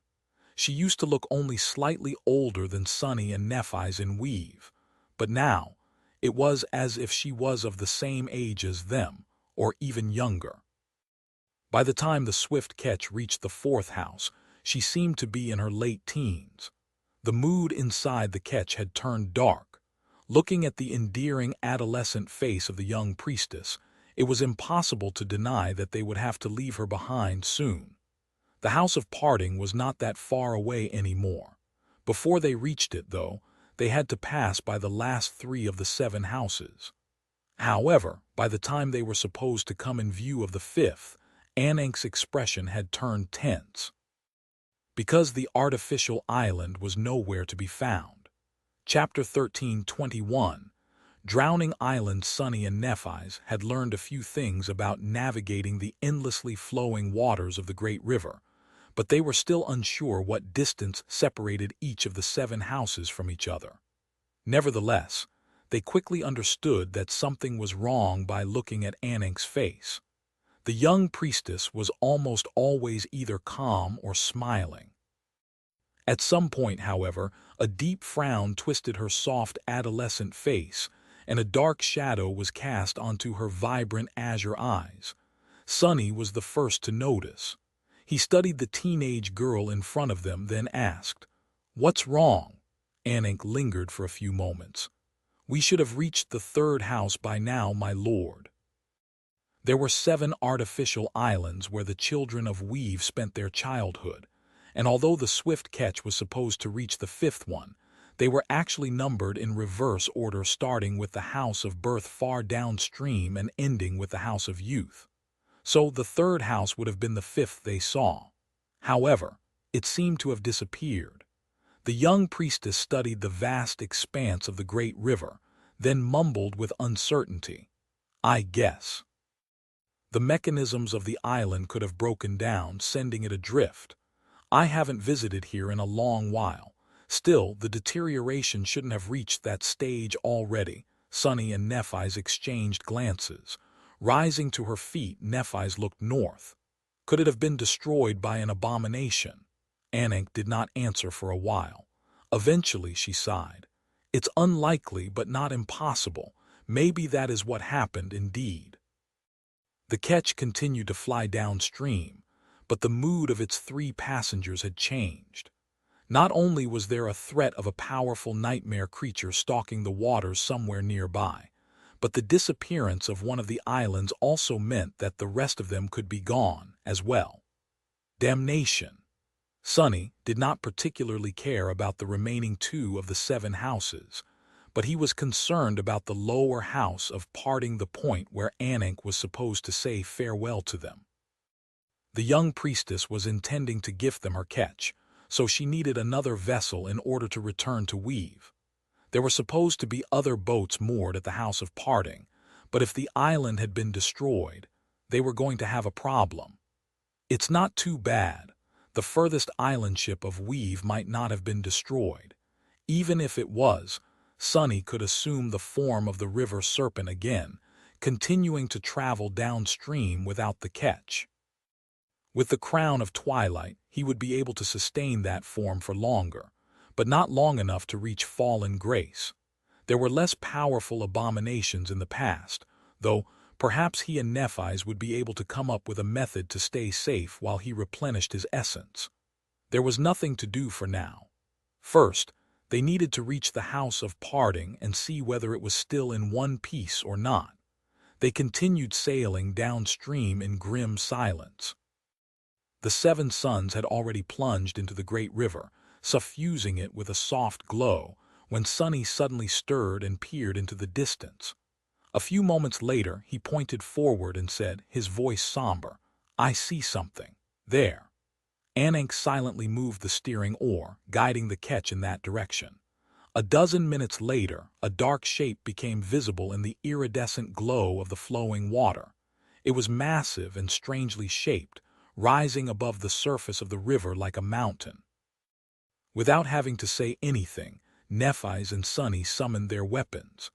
Speaker 1: She used to look only slightly older than Sunny and Nephi's in weave, but now it was as if she was of the same age as them, or even younger. By the time the swift ketch reached the 4th house, she seemed to be in her late teens. The mood inside the ketch had turned dark. Looking at the endearing adolescent face of the young priestess, it was impossible to deny that they would have to leave her behind soon. The house of parting was not that far away anymore. Before they reached it, though, they had to pass by the last 3 of the 7 houses. However, by the time they were supposed to come in view of the 5th, Anank's expression had turned tense. Because the artificial island was nowhere to be found. Chapter 13:21. Drowning Island. Sunny and Nephi's had learned a few things about navigating the endlessly flowing waters of the great river, but they were still unsure what distance separated each of the 7 houses from each other. Nevertheless, they quickly understood that something was wrong by looking at Anank's face. The young priestess was almost always either calm or smiling. At some point, however, a deep frown twisted her soft adolescent face, and a dark shadow was cast onto her vibrant azure eyes. Sunny was the first to notice. He studied the teenage girl in front of them, then asked, "What's wrong?" Anank lingered for a few moments. "We should have reached the 3rd house by now, my lord." There were 7 artificial islands where the children of Weave spent their childhood, and although the swift ketch was supposed to reach the 5th one, they were actually numbered in reverse order, starting with the house of birth far downstream and ending with the house of youth. So the 3rd house would have been the 5th they saw. However, it seemed to have disappeared. The young priestess studied the vast expanse of the great river, then mumbled with uncertainty, "I guess." The mechanisms of the island could have broken down, sending it adrift. I haven't visited here in a long while. Still, the deterioration shouldn't have reached that stage already. Sunny and Nephi's exchanged glances. Rising to her feet, Nephi's looked north. Could it have been destroyed by an abomination? Anik did not answer for a while. Eventually she sighed. It's unlikely, but not impossible. Maybe that is what happened indeed. The ketch continued to fly downstream, but the mood of its 3 passengers had changed. Not only was there a threat of a powerful nightmare creature stalking the waters somewhere nearby, but the disappearance of one of the islands also meant that the rest of them could be gone as well. Damnation! Sunny did not particularly care about the remaining 2 of the 7 houses, but he was concerned about the lower house of parting, the point where Anik was supposed to say farewell to them. The young priestess was intending to gift them her ketch, so she needed another vessel in order to return to Weave. There were supposed to be other boats moored at the House of Parting, but if the island had been destroyed, they were going to have a problem. It's not too bad. The furthest island ship of Weave might not have been destroyed. Even if it was, Sunny could assume the form of the river serpent again, continuing to travel downstream without the ketch. With the crown of twilight, he would be able to sustain that form for longer, but not long enough to reach fallen grace. There were less powerful abominations in the past, though perhaps he and Nephi's would be able to come up with a method to stay safe while he replenished his essence. There was nothing to do for now. First, they needed to reach the House of Parting and see whether it was still in one piece or not. They continued sailing downstream in grim silence. The 7 suns had already plunged into the great river, suffusing it with a soft glow, when Sunny suddenly stirred and peered into the distance. A few moments later, he pointed forward and said, his voice somber, "I see something. There." Anik silently moved the steering oar, guiding the ketch in that direction. A dozen minutes later, a dark shape became visible in the iridescent glow of the flowing water. It was massive and strangely shaped, rising above the surface of the river like a mountain. Without having to say anything, Nephi's and Sunny summoned their weapons.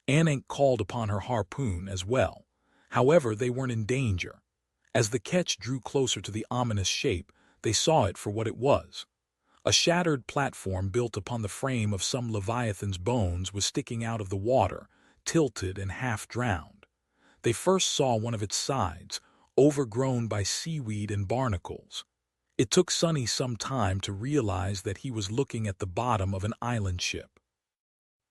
Speaker 1: Anik called upon her harpoon as well. However, they weren't in danger. As the ketch drew closer to the ominous shape, they saw it for what it was. A shattered platform built upon the frame of some leviathan's bones was sticking out of the water, tilted and half-drowned. They first saw one of its sides, overgrown by seaweed and barnacles. It took Sunny some time to realize that he was looking at the bottom of an island ship.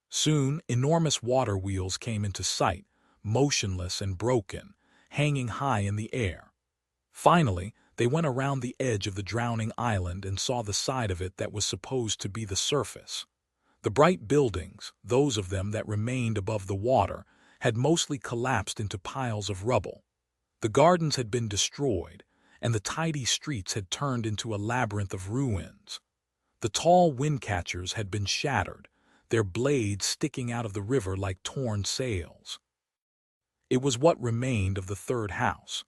Speaker 1: Soon, enormous water wheels came into sight, motionless and broken, hanging high in the air. Finally, they went around the edge of the drowning island and saw the side of it that was supposed to be the surface. The bright buildings, those of them that remained above the water, had mostly collapsed into piles of rubble. The gardens had been destroyed, and the tidy streets had turned into a labyrinth of ruins. The tall windcatchers had been shattered, their blades sticking out of the river like torn sails. It was what remained of the 3rd house.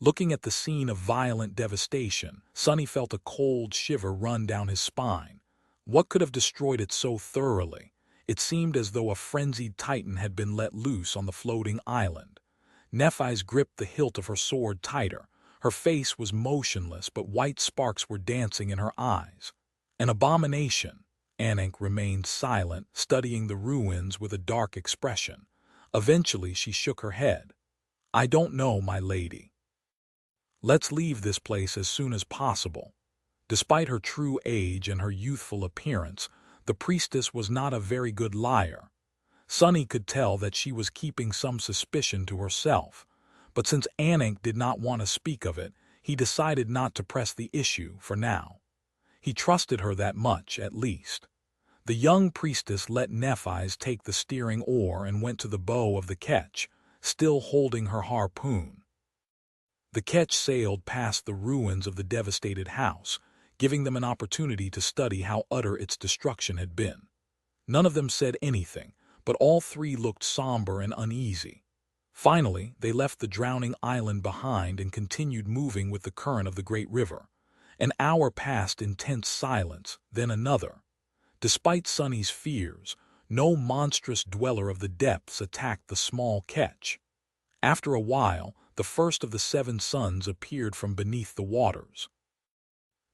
Speaker 1: Looking at the scene of violent devastation, Sunny felt a cold shiver run down his spine. What could have destroyed it so thoroughly? It seemed as though a frenzied titan had been let loose on the floating island. Nephi's gripped the hilt of her sword tighter. Her face was motionless, but white sparks were dancing in her eyes. An abomination. Anik remained silent, studying the ruins with a dark expression. Eventually she shook her head. "I don't know, my lady. Let's leave this place as soon as possible." Despite her true age and her youthful appearance, the priestess was not a very good liar. Sunny could tell that she was keeping some suspicion to herself, but since Anik did not want to speak of it, he decided not to press the issue for now. He trusted her that much, at least. The young priestess let Nephi's take the steering oar and went to the bow of the ketch, still holding her harpoon. The ketch sailed past the ruins of the devastated house, giving them an opportunity to study how utter its destruction had been. None of them said anything, but all 3 looked somber and uneasy. Finally, they left the drowning island behind and continued moving with the current of the great river. An hour passed in tense silence, then another. Despite Sunny's fears, no monstrous dweller of the depths attacked the small ketch. After a while, the first of the 7 suns appeared from beneath the waters.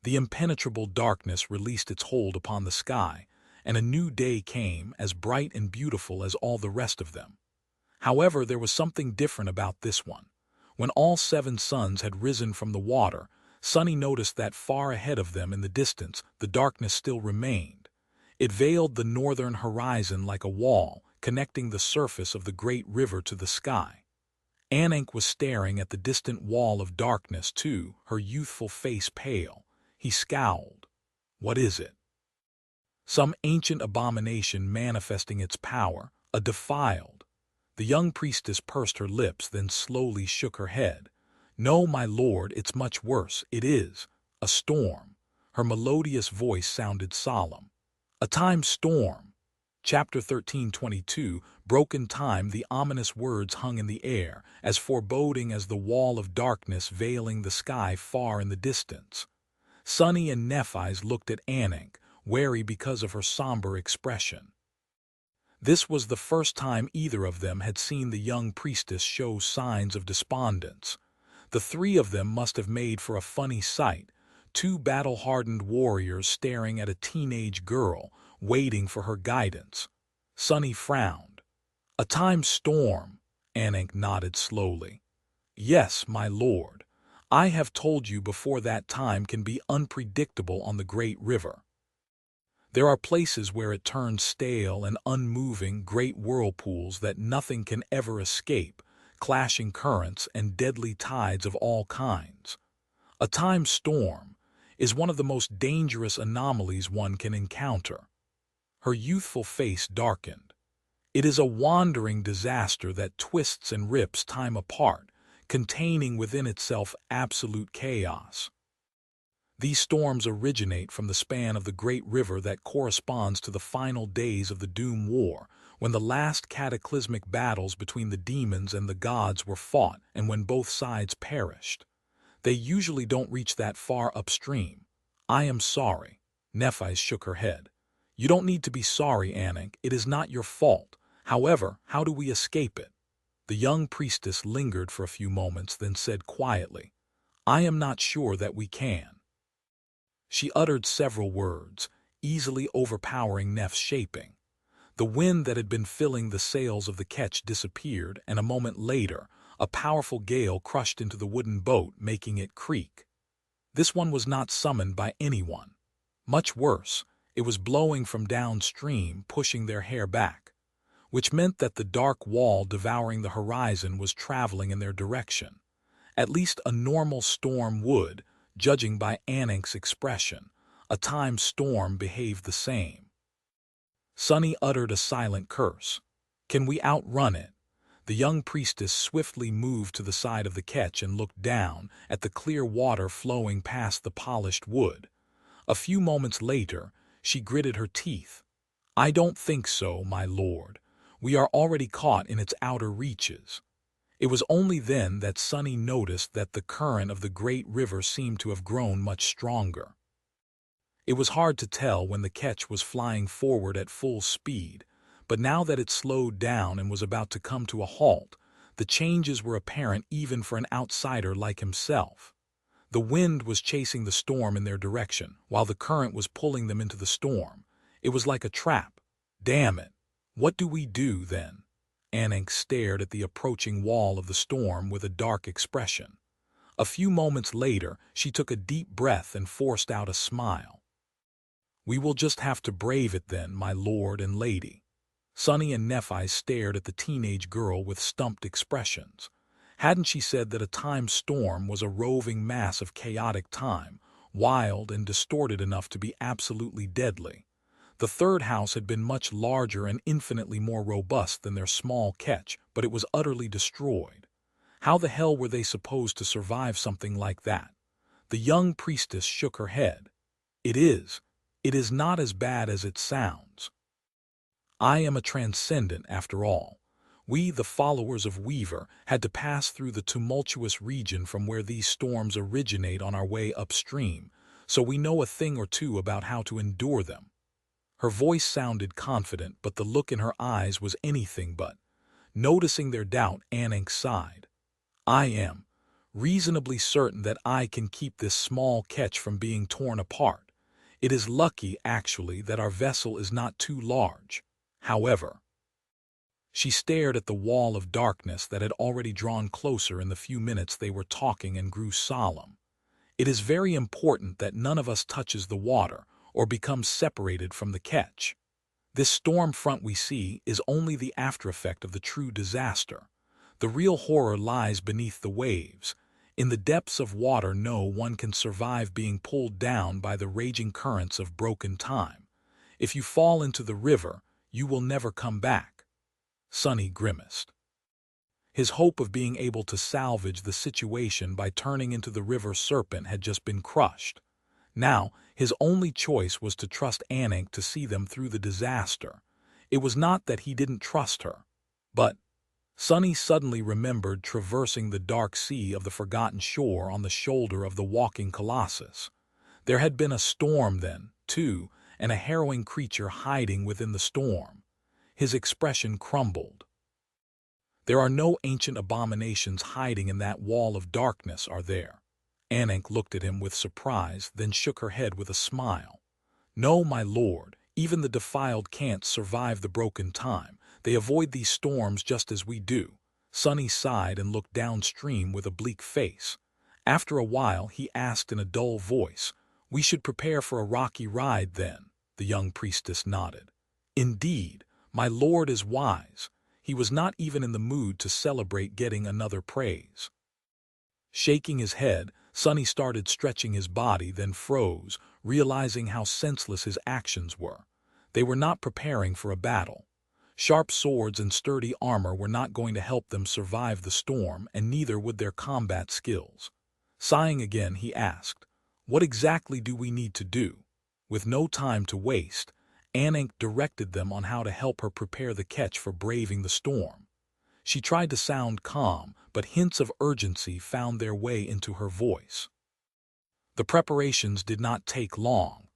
Speaker 1: The impenetrable darkness released its hold upon the sky, and a new day came, as bright and beautiful as all the rest of them. However, there was something different about this one. When all 7 suns had risen from the water, Sunny noticed that far ahead of them in the distance, the darkness still remained. It veiled the northern horizon like a wall, connecting the surface of the great river to the sky. Anik was staring at the distant wall of darkness too, her youthful face pale. He scowled. What is it? Some ancient abomination manifesting its power, a defiled. The young priestess pursed her lips, then slowly shook her head. No, my lord, it's much worse. It is a storm. Her melodious voice sounded solemn. A time storm. Chapter 13:22, Broken Time. The ominous words hung in the air, as foreboding as the wall of darkness veiling the sky far in the distance. Sunny and Nephi's looked at Anik, wary because of her somber expression. This was the first time either of them had seen the young priestess show signs of despondence. The 3 of them must have made for a funny sight, 2 battle-hardened warriors staring at a teenage girl, waiting for her guidance. Sunny frowned. A time storm, Anik nodded slowly. Yes, my lord. I have told you before that time can be unpredictable on the great river. There are places where it turns stale and unmoving, great whirlpools that nothing can ever escape, clashing currents and deadly tides of all kinds. A time storm is one of the most dangerous anomalies one can encounter. Her youthful face darkened. It is a wandering disaster that twists and rips time apart, containing within itself absolute chaos. These storms originate from the span of the great river that corresponds to the final days of the Doom War, when the last cataclysmic battles between the demons and the gods were fought and when both sides perished. They usually don't reach that far upstream. I am sorry. Nephi shook her head. You don't need to be sorry, Anik. It is not your fault. However, how do we escape it? The young priestess lingered for a few moments, then said quietly, I am not sure that we can. She uttered several words, easily overpowering Neph's shaping. The wind that had been filling the sails of the ketch disappeared, and a moment later, a powerful gale crushed into the wooden boat, making it creak. This one was not summoned by anyone. Much worse, it was blowing from downstream, pushing their hair back, which meant that the dark wall devouring the horizon was traveling in their direction. At least a normal storm would, judging by Anik's expression. A time storm behaved the same. Sunny uttered a silent curse. Can we outrun it? The young priestess swiftly moved to the side of the ketch and looked down at the clear water flowing past the polished wood. A few moments later, she gritted her teeth. I don't think so, my lord. We are already caught in its outer reaches. It was only then that Sunny noticed that the current of the great river seemed to have grown much stronger. It was hard to tell when the ketch was flying forward at full speed, but now that it slowed down and was about to come to a halt, the changes were apparent even for an outsider like himself. The wind was chasing the storm in their direction, while the current was pulling them into the storm. It was like a trap. Damn it! What do we do, then? Anik stared at the approaching wall of the storm with a dark expression. A few moments later, she took a deep breath and forced out a smile. We will just have to brave it then, my lord and lady. Sunny and Nephi stared at the teenage girl with stumped expressions. Hadn't she said that a time storm was a roving mass of chaotic time, wild and distorted enough to be absolutely deadly? The third house had been much larger and infinitely more robust than their small ketch, but it was utterly destroyed. How the hell were they supposed to survive something like that? The young priestess shook her head. It is not as bad as it sounds. I am a transcendent after all. We, the followers of Weaver, had to pass through the tumultuous region from where these storms originate on our way upstream, so we know a thing or two about how to endure them." Her voice sounded confident, but the look in her eyes was anything but. Noticing their doubt, Anik sighed. "I am reasonably certain that I can keep this small ketch from being torn apart. It is lucky, actually, that our vessel is not too large. However—" She stared at the wall of darkness that had already drawn closer in the few minutes they were talking and grew solemn. "It is very important that none of us touches the water or becomes separated from the ketch. This storm front we see is only the aftereffect of the true disaster. The real horror lies beneath the waves. In the depths of water no one can survive being pulled down by the raging currents of broken time. If you fall into the river, you will never come back." Sunny grimaced. His hope of being able to salvage the situation by turning into the river serpent had just been crushed. Now, his only choice was to trust Anik to see them through the disaster. It was not that he didn't trust her, but Sunny suddenly remembered traversing the dark sea of the forgotten shore on the shoulder of the walking colossus. There had been a storm then, too, and a harrowing creature hiding within the storm. His expression crumbled. "There are no ancient abominations hiding in that wall of darkness, are there?" Anik looked at him with surprise, then shook her head with a smile. "No, my lord, even the defiled can't survive the broken time. They avoid these storms just as we do." Sunny sighed and looked downstream with a bleak face. After a while he asked in a dull voice, "We should prepare for a rocky ride then?" The young priestess nodded. "Indeed, my lord is wise." He was not even in the mood to celebrate getting another praise. Shaking his head, Sunny started stretching his body, then froze, realizing how senseless his actions were. They were not preparing for a battle. Sharp swords and sturdy armor were not going to help them survive the storm, and neither would their combat skills. Sighing again, he asked, "What exactly do we need to do?" With no time to waste, Anik directed them on how to help her prepare the ketch for braving the storm. She tried to sound calm, but hints of urgency found their way into her voice. The preparations did not take long.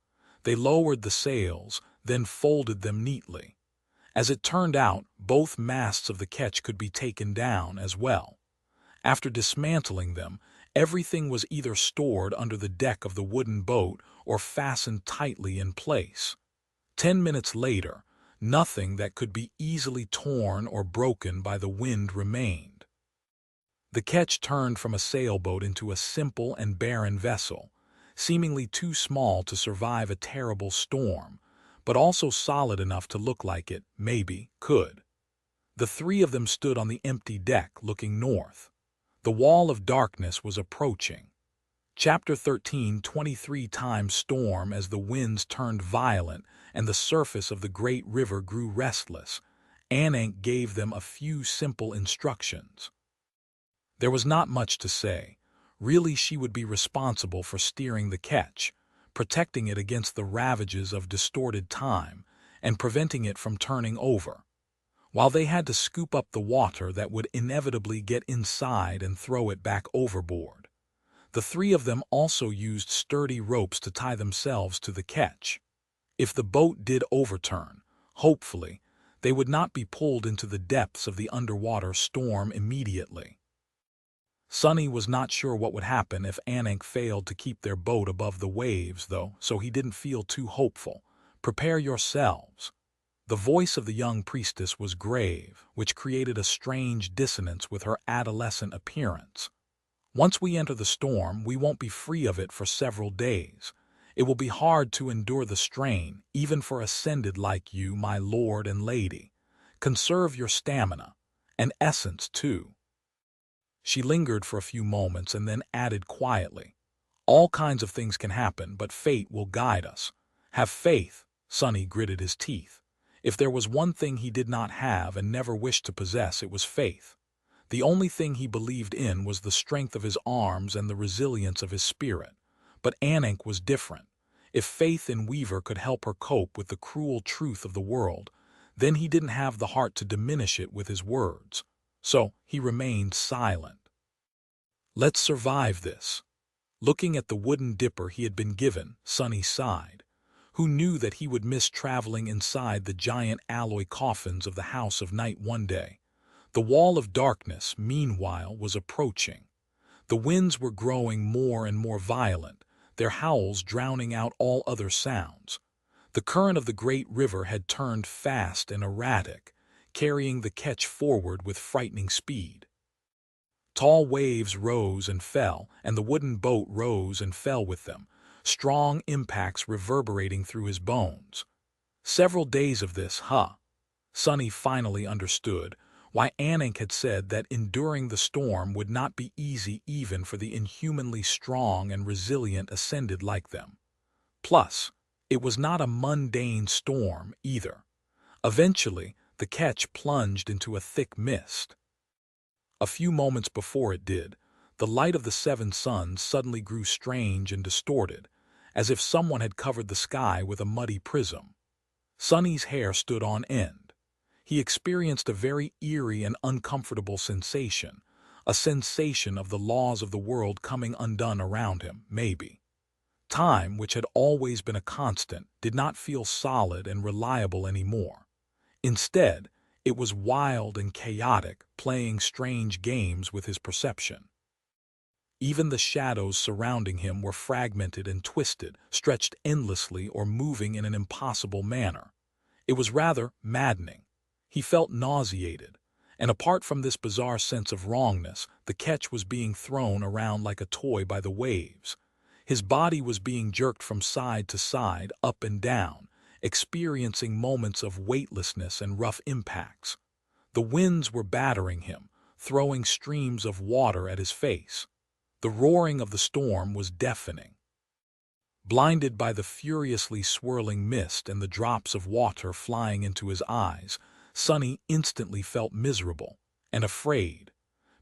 Speaker 1: They lowered the sails, then folded them neatly. As it turned out, both masts of the ketch could be taken down as well. After dismantling them, everything was either stored under the deck of the wooden boat or fastened tightly in place. 10 minutes later, nothing that could be easily torn or broken by the wind remained. The ketch turned from a sailboat into a simple and barren vessel, seemingly too small to survive a terrible storm, but also solid enough to look like it, maybe, could. The three of them stood on the empty deck, looking north. The wall of darkness was approaching. Chapter 13, 23 times storm. As the winds turned violent and the surface of the great river grew restless, Anik gave them a few simple instructions. There was not much to say. Really, she would be responsible for steering the ketch, protecting it against the ravages of distorted time, and preventing it from turning over, while they had to scoop up the water that would inevitably get inside and throw it back overboard. The three of them also used sturdy ropes to tie themselves to the ketch. If the boat did overturn, hopefully, they would not be pulled into the depths of the underwater storm immediately. Sunny was not sure what would happen if Anik failed to keep their boat above the waves, though, so he didn't feel too hopeful. "Prepare yourselves." The voice of the young priestess was grave, which created a strange dissonance with her adolescent appearance. "Once we enter the storm, we won't be free of it for several days. It will be hard to endure the strain, even for ascended like you, my lord and lady. Conserve your stamina, and essence too." She lingered for a few moments and then added quietly, "All kinds of things can happen, but fate will guide us. Have faith." Sunny gritted his teeth. If there was one thing he did not have and never wished to possess, it was faith. The only thing he believed in was the strength of his arms and the resilience of his spirit. But Anik was different. If faith in Weaver could help her cope with the cruel truth of the world, Then he didn't have the heart to diminish it with his words, so he remained silent. "Let's survive this." Looking at the wooden dipper he had been given, Sunny sighed. Who knew that he would miss traveling inside the giant alloy coffins of the House of Night one day? The wall of darkness, meanwhile, was approaching. The winds were growing more and more violent, their howls drowning out all other sounds. The current of the great river had turned fast and erratic, carrying the ketch forward with frightening speed. Tall waves rose and fell, and the wooden boat rose and fell with them, strong impacts reverberating through his bones. Several days of this, Sunny finally understood why Anik had said that enduring the storm would not be easy even for the inhumanly strong and resilient ascended like them. Plus, it was not a mundane storm either. Eventually, the ketch plunged into a thick mist. A few moments before it did, the light of the seven suns suddenly grew strange and distorted, as if someone had covered the sky with a muddy prism. Sunny's hair stood on end. He experienced a very eerie and uncomfortable sensation, a sensation of the laws of the world coming undone around him, maybe. Time, which had always been a constant, did not feel solid and reliable anymore. Instead, it was wild and chaotic, playing strange games with his perception. Even the shadows surrounding him were fragmented and twisted, stretched endlessly or moving in an impossible manner. It was rather maddening. He felt nauseated, and apart from this bizarre sense of wrongness, the ketch was being thrown around like a toy by the waves. His body was being jerked from side to side, up and down, experiencing moments of weightlessness and rough impacts. The winds were battering him, throwing streams of water at his face. The roaring of the storm was deafening. Blinded by the furiously swirling mist and the drops of water flying into his eyes, Sunny instantly felt miserable and afraid.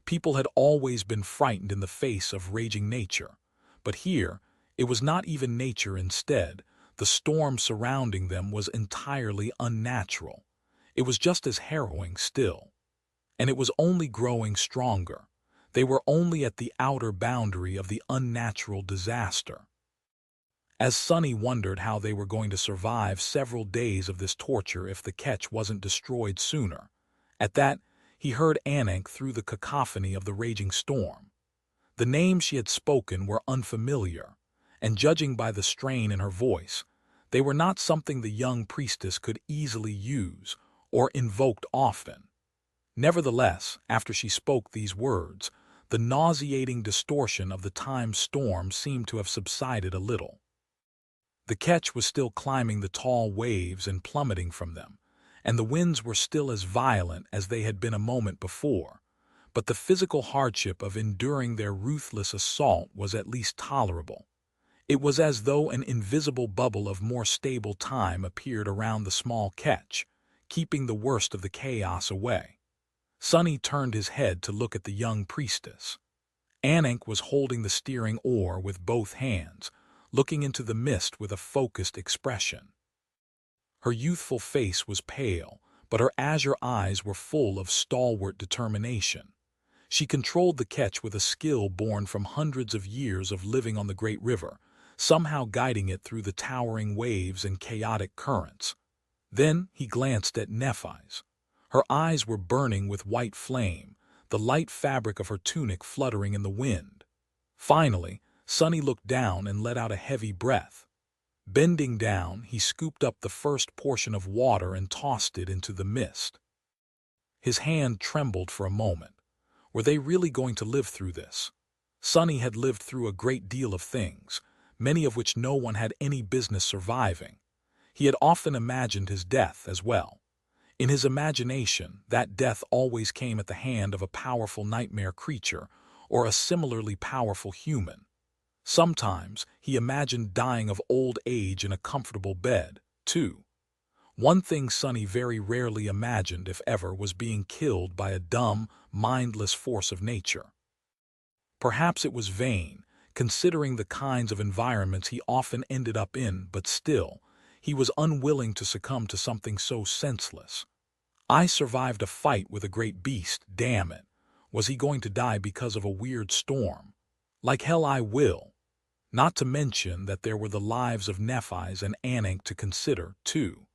Speaker 1: People had always been frightened in the face of raging nature, but here it was not even nature instead. The storm surrounding them was entirely unnatural. It was just as harrowing still. And it was only growing stronger. They were only at the outer boundary of the unnatural disaster. As Sunny wondered how they were going to survive several days of this torture if the ketch wasn't destroyed sooner, at that, he heard Anik through the cacophony of the raging storm. The names she had spoken were unfamiliar, and judging by the strain in her voice, they were not something the young priestess could easily use or invoked often. Nevertheless, after she spoke these words, the nauseating distortion of the time storm seemed to have subsided a little. The ketch was still climbing the tall waves and plummeting from them, and the winds were still as violent as they had been a moment before, but the physical hardship of enduring their ruthless assault was at least tolerable. It was as though an invisible bubble of more stable time appeared around the small ketch, keeping the worst of the chaos away. Sunny turned his head to look at the young priestess. Anik was holding the steering oar with both hands, looking into the mist with a focused expression. Her youthful face was pale, but her azure eyes were full of stalwart determination. She controlled the ketch with a skill born from hundreds of years of living on the great river, somehow guiding it through the towering waves and chaotic currents. Then he glanced at Nephi's. Her eyes were burning with white flame, the light fabric of her tunic fluttering in the wind. Finally, Sunny looked down and let out a heavy breath. Bending down, he scooped up the first portion of water and tossed it into the mist. His hand trembled for a moment. Were they really going to live through this? Sunny had lived through a great deal of things, many of which no one had any business surviving. He had often imagined his death as well. In his imagination, that death always came at the hand of a powerful nightmare creature or a similarly powerful human. Sometimes he imagined dying of old age in a comfortable bed, too. One thing Sunny very rarely imagined, if ever, was being killed by a dumb, mindless force of nature. Perhaps it was vain, considering the kinds of environments he often ended up in, but still, He was unwilling to succumb to something so senseless. I survived a fight with a great beast, damn it. Was he going to die because of a weird storm? Like hell I will. Not to mention that there were the lives of Nephi's and Anak to consider, too.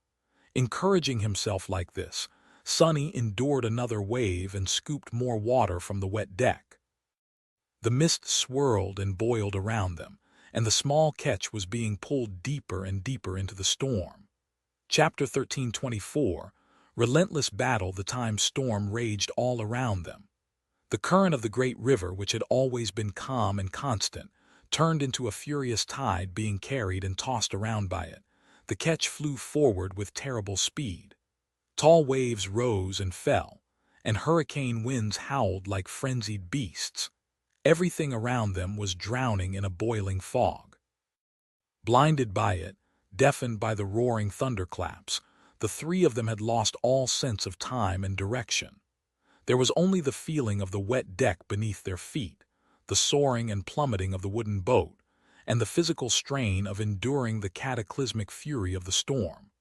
Speaker 1: Encouraging himself like this, Sunny endured another wave and scooped more water from the wet deck. The mist swirled and boiled around them, and the small ketch was being pulled deeper and deeper into the storm. Chapter 1324, Relentless battle. The time storm raged all around them. The current of the great river, which had always been calm and constant, turned into a furious tide, being carried and tossed around by it. The ketch flew forward with terrible speed. Tall waves rose and fell, and hurricane winds howled like frenzied beasts. Everything around them was drowning in a boiling fog. Blinded by it, deafened by the roaring thunderclaps, the three of them had lost all sense of time and direction. There was only the feeling of the wet deck beneath their feet, the soaring and plummeting of the wooden boat, and the physical strain of enduring the cataclysmic fury of the storm.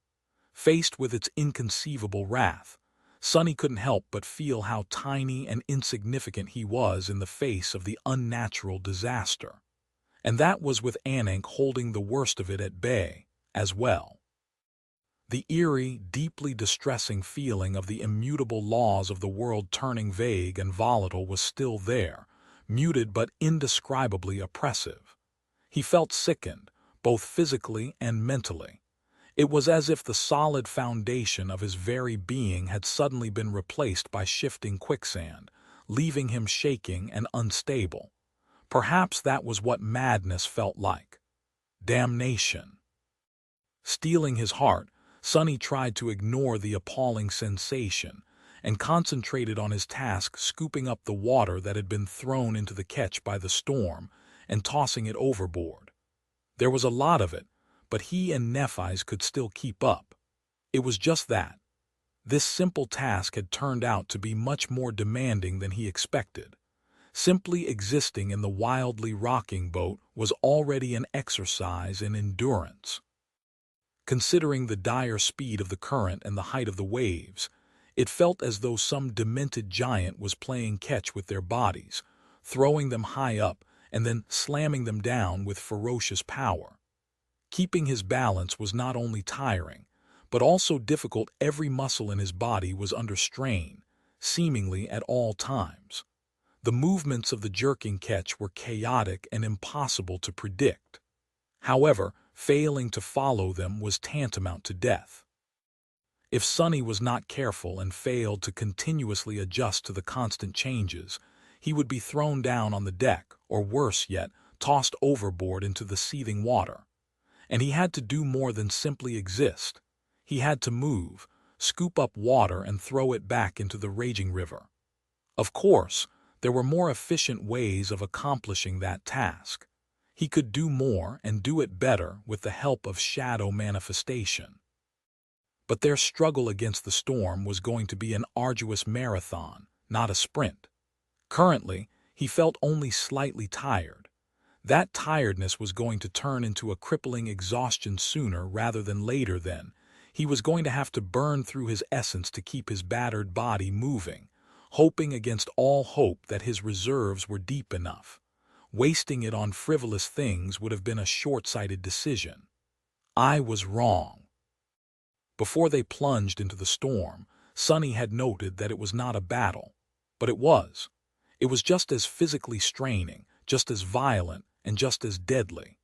Speaker 1: Faced with its inconceivable wrath, Sunny couldn't help but feel how tiny and insignificant he was in the face of the unnatural disaster. And that was with Anak holding the worst of it at bay, as well. The eerie, deeply distressing feeling of the immutable laws of the world turning vague and volatile was still there, muted but indescribably oppressive. He felt sickened, both physically and mentally. It was as if the solid foundation of his very being had suddenly been replaced by shifting quicksand, leaving him shaking and unstable. Perhaps that was what madness felt like. Damnation. Steeling his heart, Sunny tried to ignore the appalling sensation and concentrated on his task, scooping up the water that had been thrown into the ketch by the storm and tossing it overboard. There was a lot of it, but he and Nephi's could still keep up. It was just that. This simple task had turned out to be much more demanding than he expected. Simply existing in the wildly rocking boat was already an exercise in endurance. Considering the dire speed of the current and the height of the waves, it felt as though some demented giant was playing catch with their bodies, throwing them high up and then slamming them down with ferocious power. Keeping his balance was not only tiring, but also difficult. Every muscle in his body was under strain, seemingly at all times. The movements of the jerking ketch were chaotic and impossible to predict. However, failing to follow them was tantamount to death. If Sunny was not careful and failed to continuously adjust to the constant changes, he would be thrown down on the deck, or worse yet, tossed overboard into the seething water. And he had to do more than simply exist. He had to move, scoop up water and throw it back into the raging river. Of course, there were more efficient ways of accomplishing that task. He could do more and do it better with the help of shadow manifestation. But their struggle against the storm was going to be an arduous marathon, not a sprint. Currently, he felt only slightly tired. That tiredness was going to turn into a crippling exhaustion sooner rather than later. Then he was going to have to burn through his essence to keep his battered body moving, hoping against all hope that his reserves were deep enough. Wasting it on frivolous things would have been a short-sighted decision. I was wrong. Before they plunged into the storm, Sunny had noted that it was not a battle. But it was. It was just as physically straining, just as violent, and just as deadly.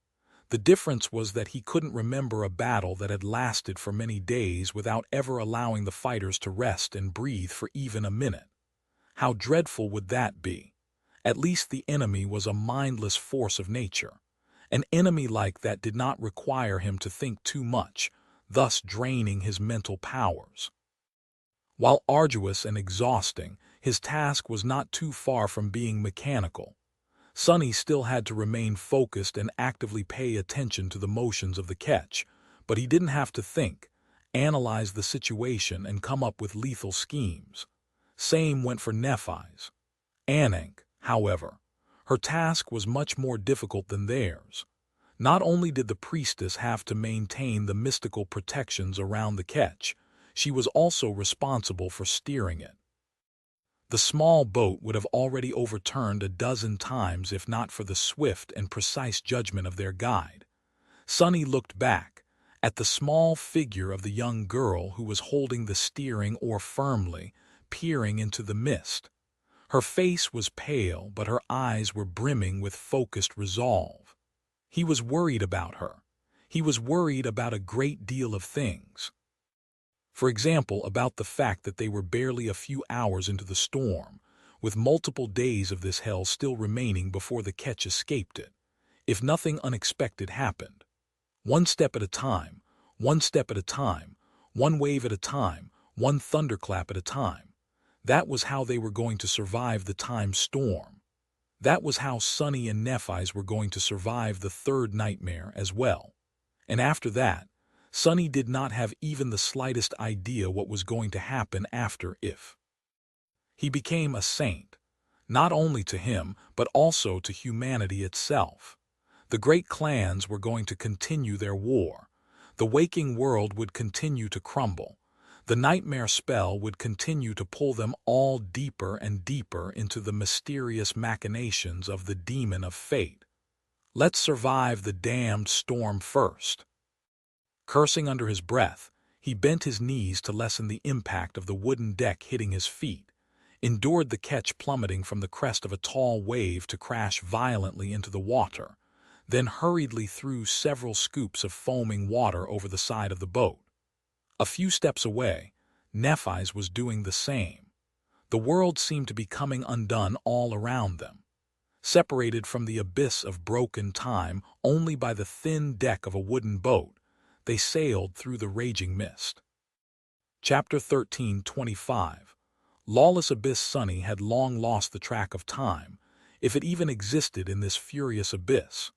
Speaker 1: The difference was that he couldn't remember a battle that had lasted for many days without ever allowing the fighters to rest and breathe for even a minute. How dreadful would that be? At least the enemy was a mindless force of nature. An enemy like that did not require him to think too much, thus draining his mental powers. While arduous and exhausting, his task was not too far from being mechanical. Sunny still had to remain focused and actively pay attention to the motions of the ketch, but he didn't have to think, analyze the situation, and come up with lethal schemes. Same went for Nephi's. Anak, however, her task was much more difficult than theirs. Not only did the priestess have to maintain the mystical protections around the ketch, she was also responsible for steering it. The small boat would have already overturned a dozen times if not for the swift and precise judgment of their guide. Sunny looked back at the small figure of the young girl who was holding the steering oar firmly, peering into the mist. Her face was pale, but her eyes were brimming with focused resolve. He was worried about her. He was worried about a great deal of things. For example, about the fact that they were barely a few hours into the storm, with multiple days of this hell still remaining before the ketch escaped it, if nothing unexpected happened. One step at a time, one step at a time, one wave at a time, one thunderclap at a time. That was how they were going to survive the time storm. That was how Sunny and Nephi's were going to survive the third nightmare as well. And after that, Sunny did not have even the slightest idea what was going to happen after if. He became a saint, not only to him, but also to humanity itself. The great clans were going to continue their war. The waking world would continue to crumble. The nightmare spell would continue to pull them all deeper and deeper into the mysterious machinations of the demon of fate. Let's survive the damned storm first. Cursing under his breath, he bent his knees to lessen the impact of the wooden deck hitting his feet, endured the ketch plummeting from the crest of a tall wave to crash violently into the water, then hurriedly threw several scoops of foaming water over the side of the boat. A few steps away, Nephi's was doing the same. The world seemed to be coming undone all around them. Separated from the abyss of broken time only by the thin deck of a wooden boat, they sailed through the raging mist. Chapter 13:25. Lawless abyss. Sunny had long lost the track of time, if it even existed in this furious abyss.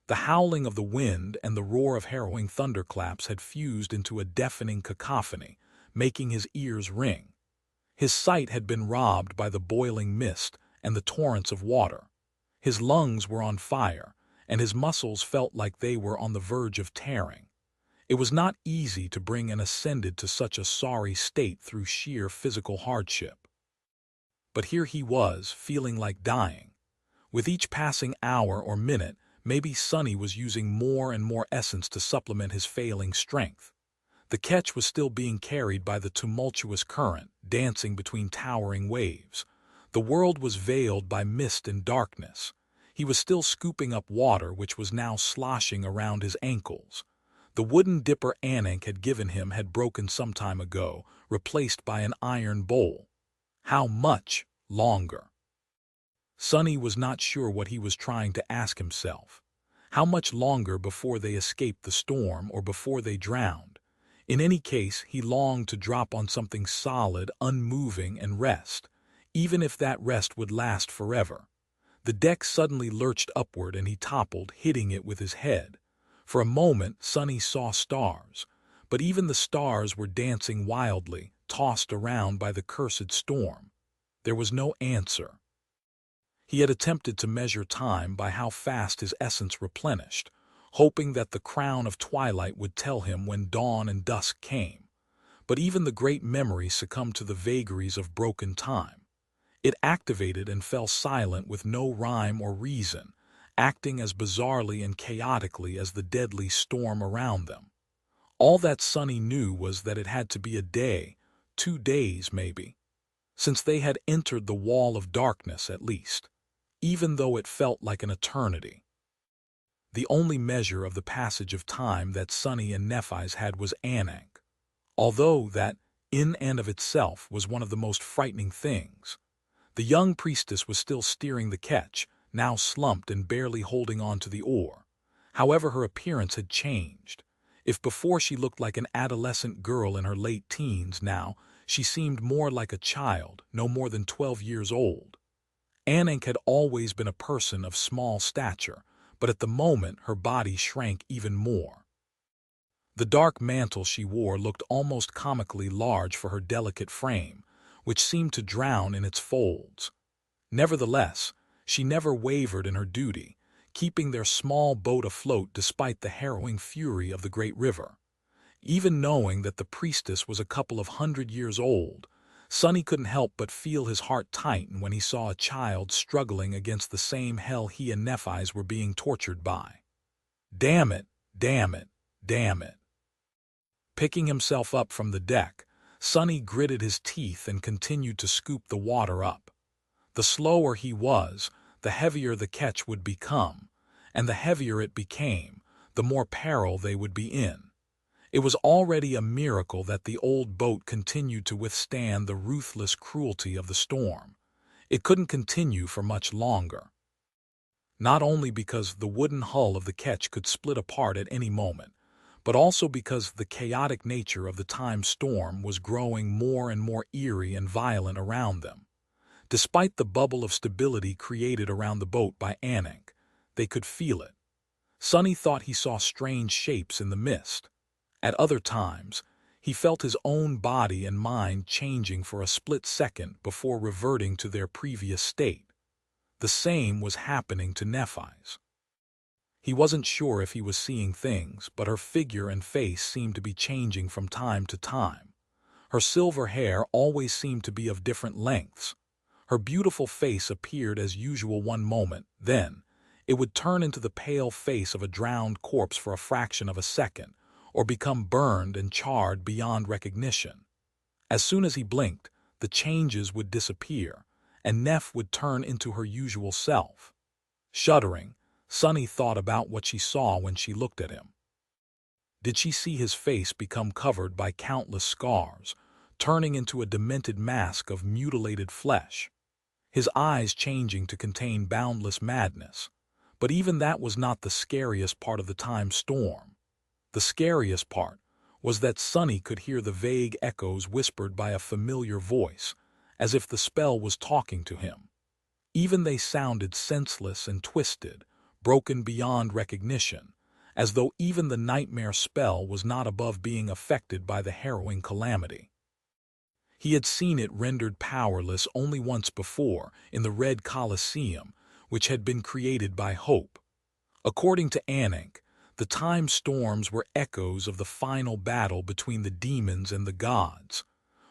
Speaker 1: The howling of the wind and the roar of harrowing thunderclaps had fused into a deafening cacophony, making his ears ring. His sight had been robbed by the boiling mist and the torrents of water. His lungs were on fire, and his muscles felt like they were on the verge of tearing. It was not easy to bring an ascended to such a sorry state through sheer physical hardship. But here he was, feeling like dying. With each passing hour or minute, maybe Sunny was using more and more essence to supplement his failing strength. The ketch was still being carried by the tumultuous current, dancing between towering waves. The world was veiled by mist and darkness. He was still scooping up water which was now sloshing around his ankles. The wooden dipper Anak had given him had broken some time ago, replaced by an iron bowl. How much longer? Sunny was not sure what he was trying to ask himself. How much longer before they escaped the storm or before they drowned? In any case, he longed to drop on something solid, unmoving, and rest, even if that rest would last forever. The deck suddenly lurched upward and he toppled, hitting it with his head. For a moment, Sunny saw stars, but even the stars were dancing wildly, tossed around by the cursed storm. There was no answer. He had attempted to measure time by how fast his essence replenished, hoping that the crown of twilight would tell him when dawn and dusk came. But even the great memory succumbed to the vagaries of broken time. It activated and fell silent with no rhyme or reason, acting as bizarrely and chaotically as the deadly storm around them. All that Sunny knew was that it had to be a day, 2 days maybe, since they had entered the wall of darkness at least, even though it felt like an eternity. The only measure of the passage of time that Sunny and Nephi's had was Anak, although that, in and of itself, was one of the most frightening things. The young priestess was still steering the ketch, now slumped and barely holding on to the oar. However, her appearance had changed. If before she looked like an adolescent girl in her late teens, now she seemed more like a child, no more than 12 years old. Anak had always been a person of small stature, but at the moment her body shrank even more. The dark mantle she wore looked almost comically large for her delicate frame, which seemed to drown in its folds. Nevertheless, she never wavered in her duty, keeping their small boat afloat despite the harrowing fury of the great river. Even knowing that the priestess was a couple of 100 years old, Sunny couldn't help but feel his heart tighten when he saw a child struggling against the same hell he and Nephi's were being tortured by. Damn it, damn it, damn it. Picking himself up from the deck, Sunny gritted his teeth and continued to scoop the water up. The slower he was, the heavier the catch would become, and the heavier it became, the more peril they would be in. It was already a miracle that the old boat continued to withstand the ruthless cruelty of the storm. It couldn't continue for much longer. Not only because the wooden hull of the ketch could split apart at any moment, but also because the chaotic nature of the time storm was growing more and more eerie and violent around them. Despite the bubble of stability created around the boat by Anik, they could feel it. Sunny thought he saw strange shapes in the mist. At other times, he felt his own body and mind changing for a split second before reverting to their previous state. The same was happening to Nephi's. He wasn't sure if he was seeing things, but her figure and face seemed to be changing from time to time. Her silver hair always seemed to be of different lengths. Her beautiful face appeared as usual one moment, then it would turn into the pale face of a drowned corpse for a fraction of a second, or become burned and charred beyond recognition. As soon as he blinked, the changes would disappear, and Neph would turn into her usual self. Shuddering, Sunny thought about what she saw when she looked at him. Did she see his face become covered by countless scars, turning into a demented mask of mutilated flesh? His eyes changing to contain boundless madness. But even that was not the scariest part of the time storm. The scariest part was that Sunny could hear the vague echoes whispered by a familiar voice, as if the spell was talking to him. Even they sounded senseless and twisted, broken beyond recognition, as though even the nightmare spell was not above being affected by the harrowing calamity. He had seen it rendered powerless only once before, in the Red Colosseum, which had been created by hope. According to Anik, the time storms were echoes of the final battle between the demons and the gods.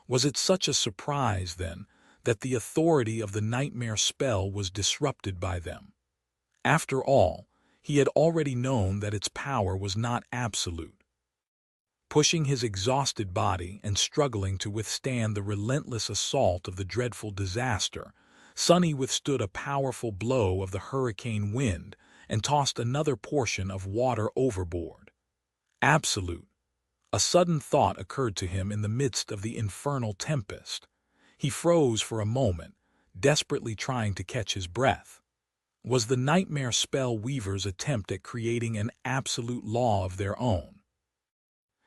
Speaker 1: Was it such a surprise, then, that the authority of the nightmare spell was disrupted by them? After all, he had already known that its power was not absolute. Pushing his exhausted body and struggling to withstand the relentless assault of the dreadful disaster, Sunny withstood a powerful blow of the hurricane wind and tossed another portion of water overboard. Absolute. A sudden thought occurred to him in the midst of the infernal tempest. He froze for a moment, desperately trying to catch his breath. Was the nightmare spell weaver's attempt at creating an absolute law of their own?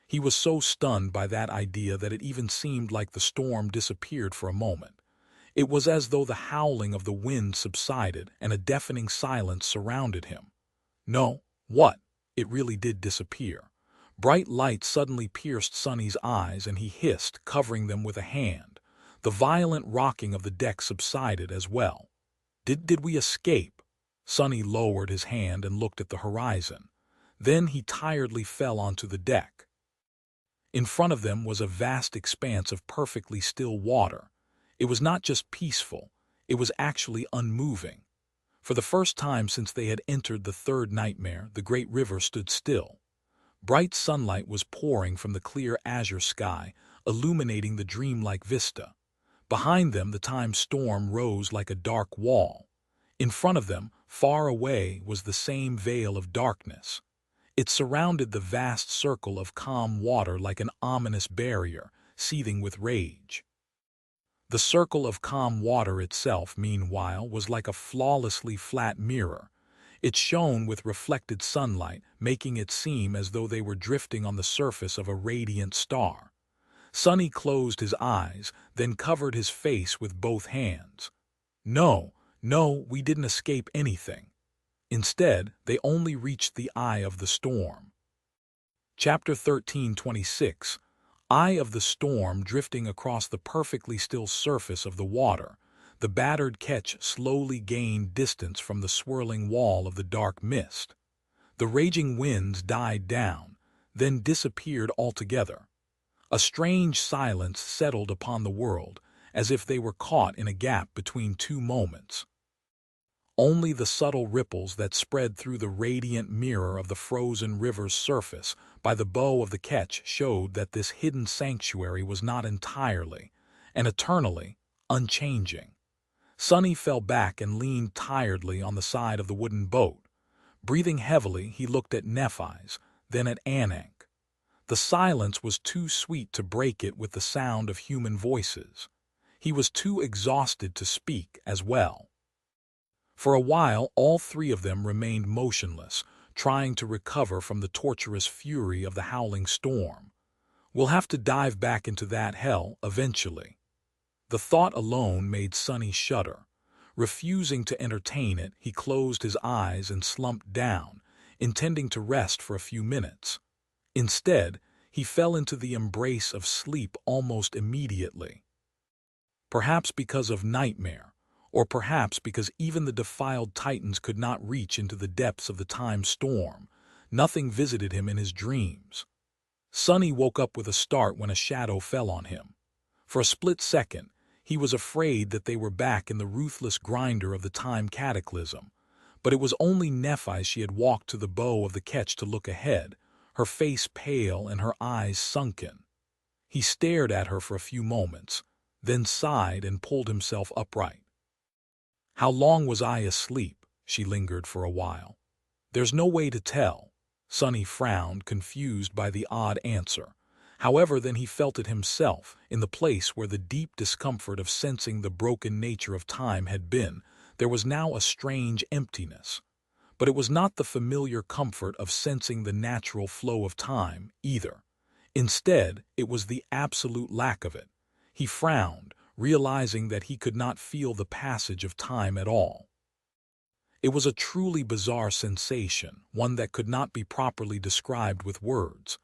Speaker 1: He was so stunned by that idea that it even seemed like the storm disappeared for a moment. It was as though the howling of the wind subsided and a deafening silence surrounded him. No, what? It really did disappear. Bright light suddenly pierced Sunny's eyes and he hissed, covering them with a hand. The violent rocking of the deck subsided as well. Did we escape? Sunny lowered his hand and looked at the horizon. Then he tiredly fell onto the deck. In front of them was a vast expanse of perfectly still water. It was not just peaceful, it was actually unmoving. For the first time since they had entered the third nightmare, the great river stood still. Bright sunlight was pouring from the clear azure sky, illuminating the dreamlike vista. Behind them, the time storm rose like a dark wall. In front of them, far away, was the same veil of darkness. It surrounded the vast circle of calm water like an ominous barrier, seething with rage. The circle of calm water itself, meanwhile, was like a flawlessly flat mirror. It shone with reflected sunlight, making it seem as though they were drifting on the surface of a radiant star. Sunny closed his eyes, then covered his face with both hands. No, we didn't escape anything. Instead, they only reached the eye of the storm. Chapter 13:26. Eye of the storm. Drifting across the perfectly still surface of the water, The battered ketch slowly gained distance from the swirling wall of the dark mist. The raging winds died down, then disappeared altogether. A strange silence settled upon the world, as if they were caught in a gap between two moments. Only the subtle ripples that spread through the radiant mirror of the frozen river's surface by the bow of the ketch showed that this hidden sanctuary was not entirely and eternally unchanging. Sunny fell back and leaned tiredly on the side of the wooden boat. Breathing heavily, he looked at Nephi's, then at Anak. The silence was too sweet to break it with the sound of human voices. He was too exhausted to speak as well. For a while, all three of them remained motionless, trying to recover from the torturous fury of the howling storm. We'll have to dive back into that hell eventually. The thought alone made Sunny shudder. Refusing to entertain it, he closed his eyes and slumped down, intending to rest for a few minutes. Instead, he fell into the embrace of sleep almost immediately. Perhaps because of nightmare, or perhaps because even the defiled titans could not reach into the depths of the time storm, nothing visited him in his dreams. Sunny woke up with a start when a shadow fell on him. For a split second, he was afraid that they were back in the ruthless grinder of the time cataclysm, but it was only Nephi. She had walked to the bow of the ketch to look ahead, her face pale and her eyes sunken. He stared at her for a few moments, then sighed and pulled himself upright. "How long was I asleep?" she lingered for a while. "There's no way to tell." Sunny frowned, confused by the odd answer. However, then he felt it himself, in the place where the deep discomfort of sensing the broken nature of time had been. There was now a strange emptiness. But it was not the familiar comfort of sensing the natural flow of time, either. Instead, it was the absolute lack of it. He frowned, realizing that he could not feel the passage of time at all. It was a truly bizarre sensation, one that could not be properly described with words.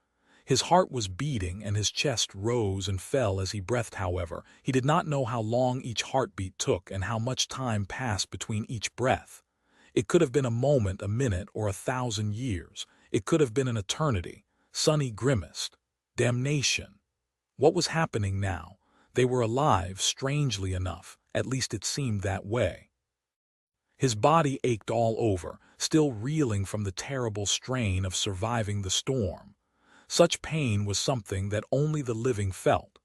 Speaker 1: His heart was beating and his chest rose and fell as he breathed. However, he did not know how long each heartbeat took and how much time passed between each breath. It could have been a moment, a minute, or 1,000 years. It could have been an eternity. Sunny grimaced. Damnation! What was happening now? They were alive, strangely enough. At least it seemed that way. His body ached all over, still reeling from the terrible strain of surviving the storm. Such pain was something that only the living felt.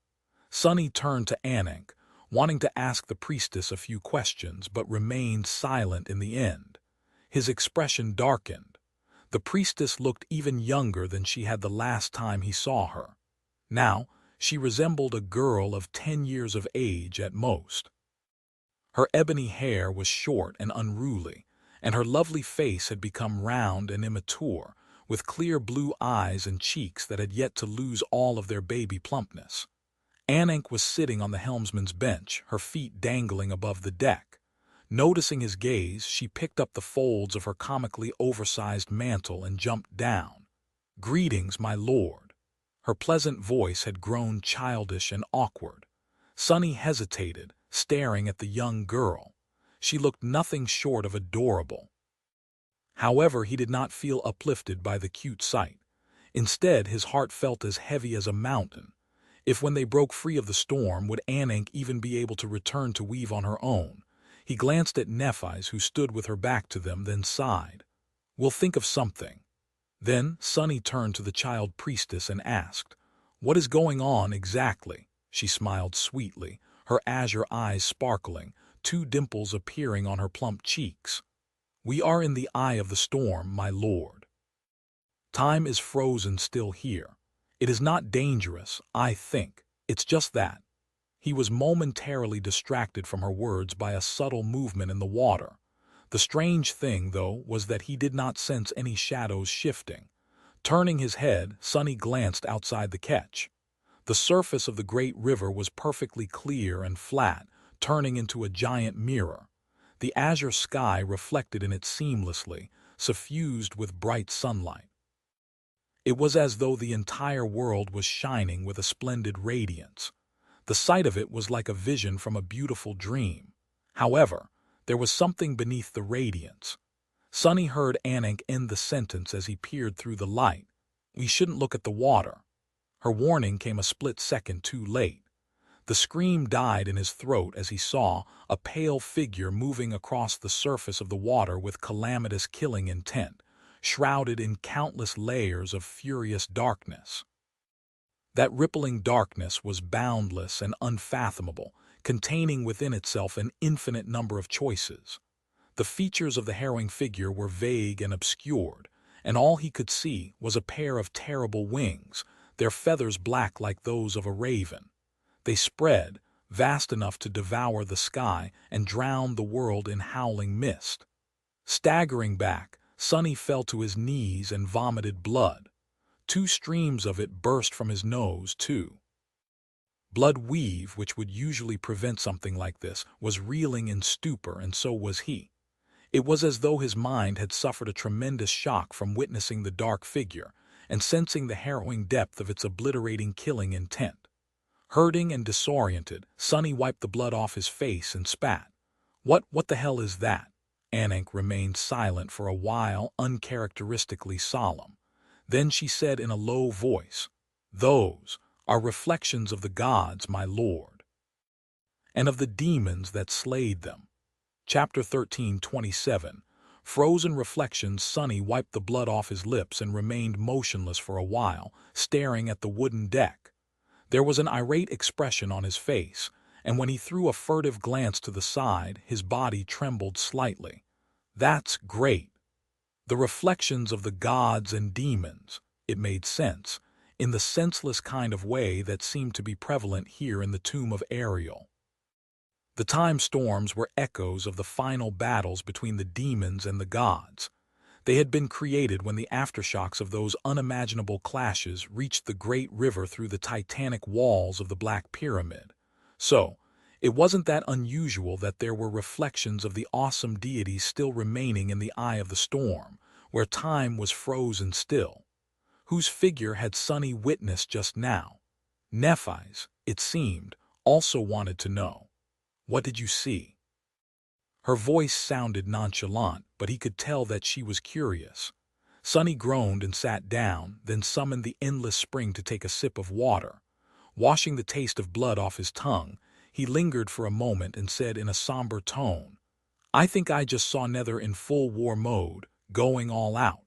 Speaker 1: Sunny turned to Anak, wanting to ask the priestess a few questions, but remained silent in the end. His expression darkened. The priestess looked even younger than she had the last time he saw her. Now, she resembled a girl of 10 years of age at most. Her ebony hair was short and unruly, and her lovely face had become round and immature, with clear blue eyes and cheeks that had yet to lose all of their baby plumpness. Anak was sitting on the helmsman's bench, her feet dangling above the deck. Noticing his gaze, she picked up the folds of her comically oversized mantle and jumped down. "Greetings, my lord." Her pleasant voice had grown childish and awkward. Sunny hesitated, staring at the young girl. She looked nothing short of adorable. However, he did not feel uplifted by the cute sight. Instead, his heart felt as heavy as a mountain. If when they broke free of the storm, would Anak even be able to return to weave on her own? He glanced at Nephi's, who stood with her back to them, then sighed. "We'll think of something." Then Sunny turned to the child priestess and asked, "What is going on exactly?" She smiled sweetly, her azure eyes sparkling, 2 dimples appearing on her plump cheeks. "We are in the eye of the storm, my lord. Time is frozen still here. It is not dangerous, I think. It's just that." He was momentarily distracted from her words by a subtle movement in the water. The strange thing, though, was that he did not sense any shadows shifting. Turning his head, Sunny glanced outside the ketch. The surface of the great river was perfectly clear and flat, turning into a giant mirror. The azure sky reflected in it seamlessly, suffused with bright sunlight. It was as though the entire world was shining with a splendid radiance. The sight of it was like a vision from a beautiful dream. However, there was something beneath the radiance. Sunny heard Anik end the sentence as he peered through the light. "We shouldn't look at the water." Her warning came a split second too late. The scream died in his throat as he saw a pale figure moving across the surface of the water with calamitous killing intent, shrouded in countless layers of furious darkness. That rippling darkness was boundless and unfathomable, containing within itself an infinite number of choices. The features of the harrowing figure were vague and obscured, and all he could see was a pair of terrible wings, their feathers black like those of a raven. They spread, vast enough to devour the sky and drown the world in howling mist. Staggering back, Sunny fell to his knees and vomited blood. 2 streams of it burst from his nose, too. Blood weave, which would usually prevent something like this, was reeling in stupor, and so was he. It was as though his mind had suffered a tremendous shock from witnessing the dark figure and sensing the harrowing depth of its obliterating killing intent. Hurting and disoriented, Sunny wiped the blood off his face and spat. What the hell is that?" Anik remained silent for a while, uncharacteristically solemn. Then she said in a low voice, "Those are reflections of the gods, my lord, and of the demons that slayed them." Chapter 13:27. Frozen reflections. Sunny wiped the blood off his lips and remained motionless for a while, staring at the wooden deck. There was an irate expression on his face, and when he threw a furtive glance to the side, his body trembled slightly. "That's great. The reflections of the gods and demons." It made sense, in the senseless kind of way that seemed to be prevalent here in the tomb of Ariel. The time storms were echoes of the final battles between the demons and the gods. They had been created when the aftershocks of those unimaginable clashes reached the great river through the titanic walls of the Black Pyramid. So, it wasn't that unusual that there were reflections of the awesome deities still remaining in the eye of the storm, where time was frozen still. Whose figure had Sunny witnessed just now? Nephi's, it seemed, also wanted to know. "What did you see?" Her voice sounded nonchalant, but he could tell that she was curious. Sunny groaned and sat down, then summoned the endless spring to take a sip of water. Washing the taste of blood off his tongue, he lingered for a moment and said in a somber tone, "I think I just saw Nether in full war mode, going all out."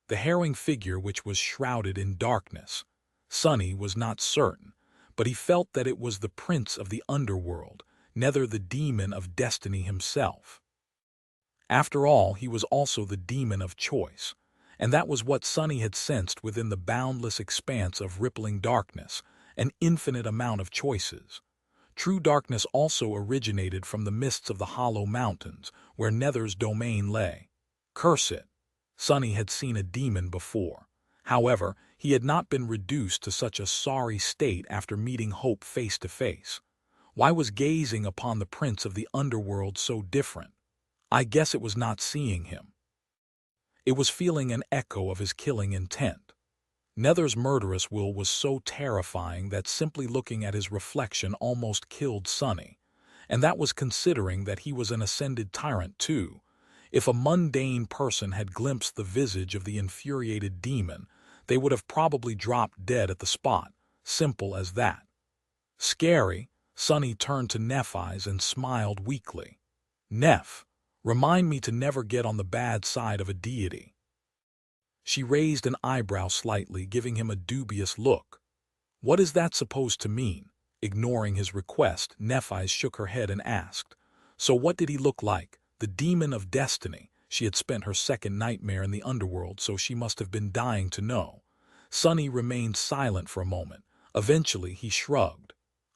Speaker 1: The harrowing figure which was shrouded in darkness. Sunny was not certain, but he felt that it was the prince of the underworld, Nether, the demon of destiny himself. After all, he was also the demon of choice, and that was what Sunny had sensed within the boundless expanse of rippling darkness, an infinite amount of choices. True darkness also originated from the mists of the hollow mountains, where Nether's domain lay. Curse it! Sunny had seen a demon before. However, he had not been reduced to such a sorry state after meeting Hope face to face. Why was gazing upon the prince of the underworld so different? I guess it was not seeing him. It was feeling an echo of his killing intent. Nether's murderous will was so terrifying that simply looking at his reflection almost killed Sunny. And that was considering that he was an ascended tyrant too. If a mundane person had glimpsed the visage of the infuriated demon, they would have probably dropped dead at the spot. Simple as that. Scary. Sunny turned to Nephi's and smiled weakly. "Neph, remind me to never get on the bad side of a deity." She raised an eyebrow slightly, giving him a dubious look. "What is that supposed to mean?" Ignoring his request, Nephi shook her head and asked, "So what did he look like? The demon of destiny?" She had spent her second nightmare in the underworld, so she must have been dying to know. Sunny remained silent for a moment. Eventually he shrugged.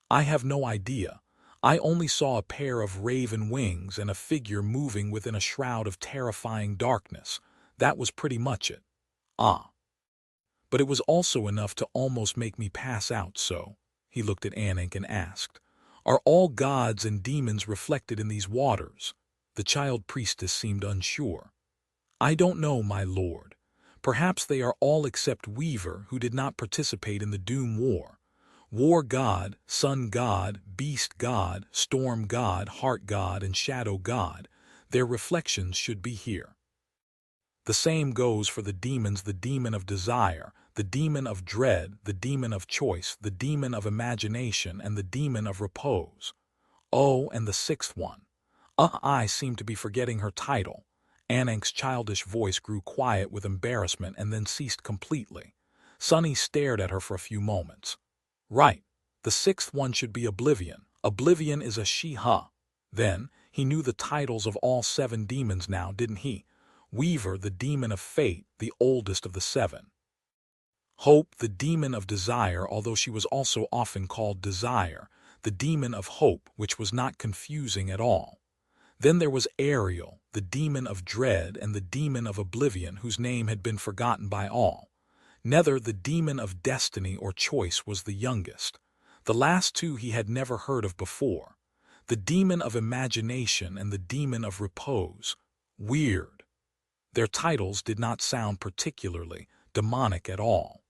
Speaker 1: "I have no idea. I only saw a pair of raven wings and a figure moving within a shroud of terrifying darkness. That was pretty much it." "Ah. But it was also enough to almost make me pass out, so." He looked at Anik and asked, "Are all gods and demons reflected in these waters?" The child priestess seemed unsure. "I don't know, my lord. Perhaps they are all except Weaver, who did not participate in the Doom War. War god, sun god, beast god, storm god, heart god, and shadow god, their reflections should be here. The same goes for the demons: the demon of desire, the demon of dread, the demon of choice, the demon of imagination, and the demon of repose. Oh, and the sixth one. I seem to be forgetting her title. Anank's childish voice grew quiet with embarrassment and then ceased completely. Sunny stared at her for a few moments. Right. The sixth one should be Oblivion. Oblivion is a she-ha. Then, he knew the titles of all 7 demons now, didn't he? Weaver, the demon of fate, the oldest of the 7. Hope, the demon of desire, although she was also often called Desire, the demon of hope, which was not confusing at all. Then there was Ariel, the demon of dread, and the demon of oblivion, whose name had been forgotten by all. Nether, the demon of destiny or choice, was the youngest. The last 2 he had never heard of before. The demon of imagination and the demon of repose. Weird. Their titles did not sound particularly demonic at all.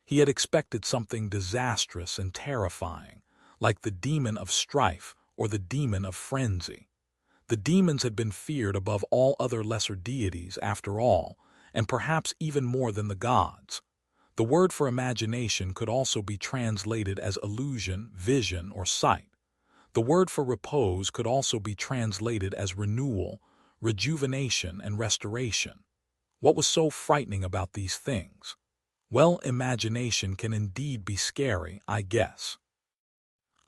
Speaker 1: He had expected something disastrous and terrifying, like the demon of strife or the demon of frenzy. The demons had been feared above all other lesser deities, after all, and perhaps even more than the gods. The word for imagination could also be translated as illusion, vision, or sight. The word for repose could also be translated as renewal, rejuvenation, and restoration. What was so frightening about these things? Well, imagination can indeed be scary, I guess.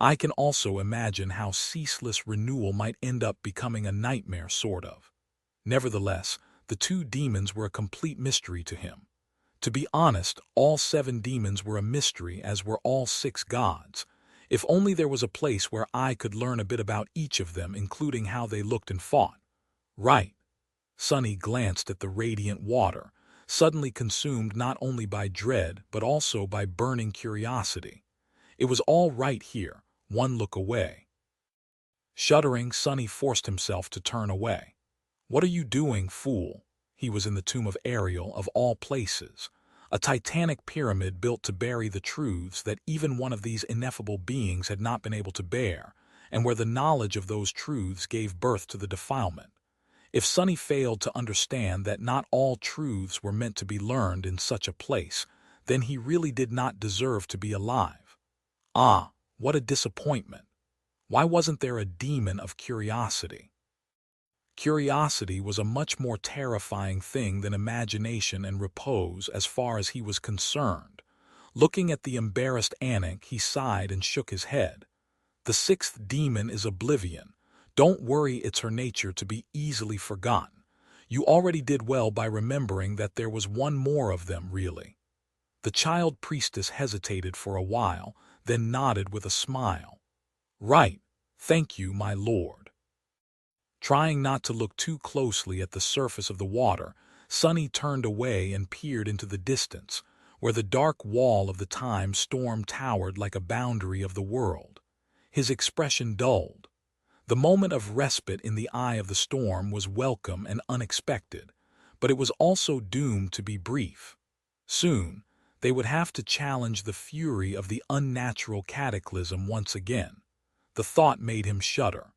Speaker 1: I can also imagine how ceaseless renewal might end up becoming a nightmare, sort of. Nevertheless, the 2 demons were a complete mystery to him. To be honest, all 7 demons were a mystery, as were all 6 gods. If only there was a place where I could learn a bit about each of them, including how they looked and fought. Right. Sunny glanced at the radiant water, suddenly consumed not only by dread but also by burning curiosity. It was all right here, one look away. Shuddering, Sunny forced himself to turn away. What are you doing, fool? He was in the tomb of Ariel, of all places, a titanic pyramid built to bury the truths that even one of these ineffable beings had not been able to bear, and where the knowledge of those truths gave birth to the defilement. If Sunny failed to understand that not all truths were meant to be learned in such a place, then he really did not deserve to be alive. Ah, what a disappointment! Why wasn't there a demon of curiosity? Curiosity was a much more terrifying thing than imagination and repose as far as he was concerned. Looking at the embarrassed Anak, he sighed and shook his head. The 6th demon is oblivion. Don't worry, it's her nature to be easily forgotten. You already did well by remembering that there was one more of them, really. The child priestess hesitated for a while, then nodded with a smile. Right, thank you, my lord. Trying not to look too closely at the surface of the water, Sunny turned away and peered into the distance, where the dark wall of the time storm towered like a boundary of the world. His expression dulled. The moment of respite in the eye of the storm was welcome and unexpected, but it was also doomed to be brief. Soon, they would have to challenge the fury of the unnatural cataclysm once again. The thought made him shudder.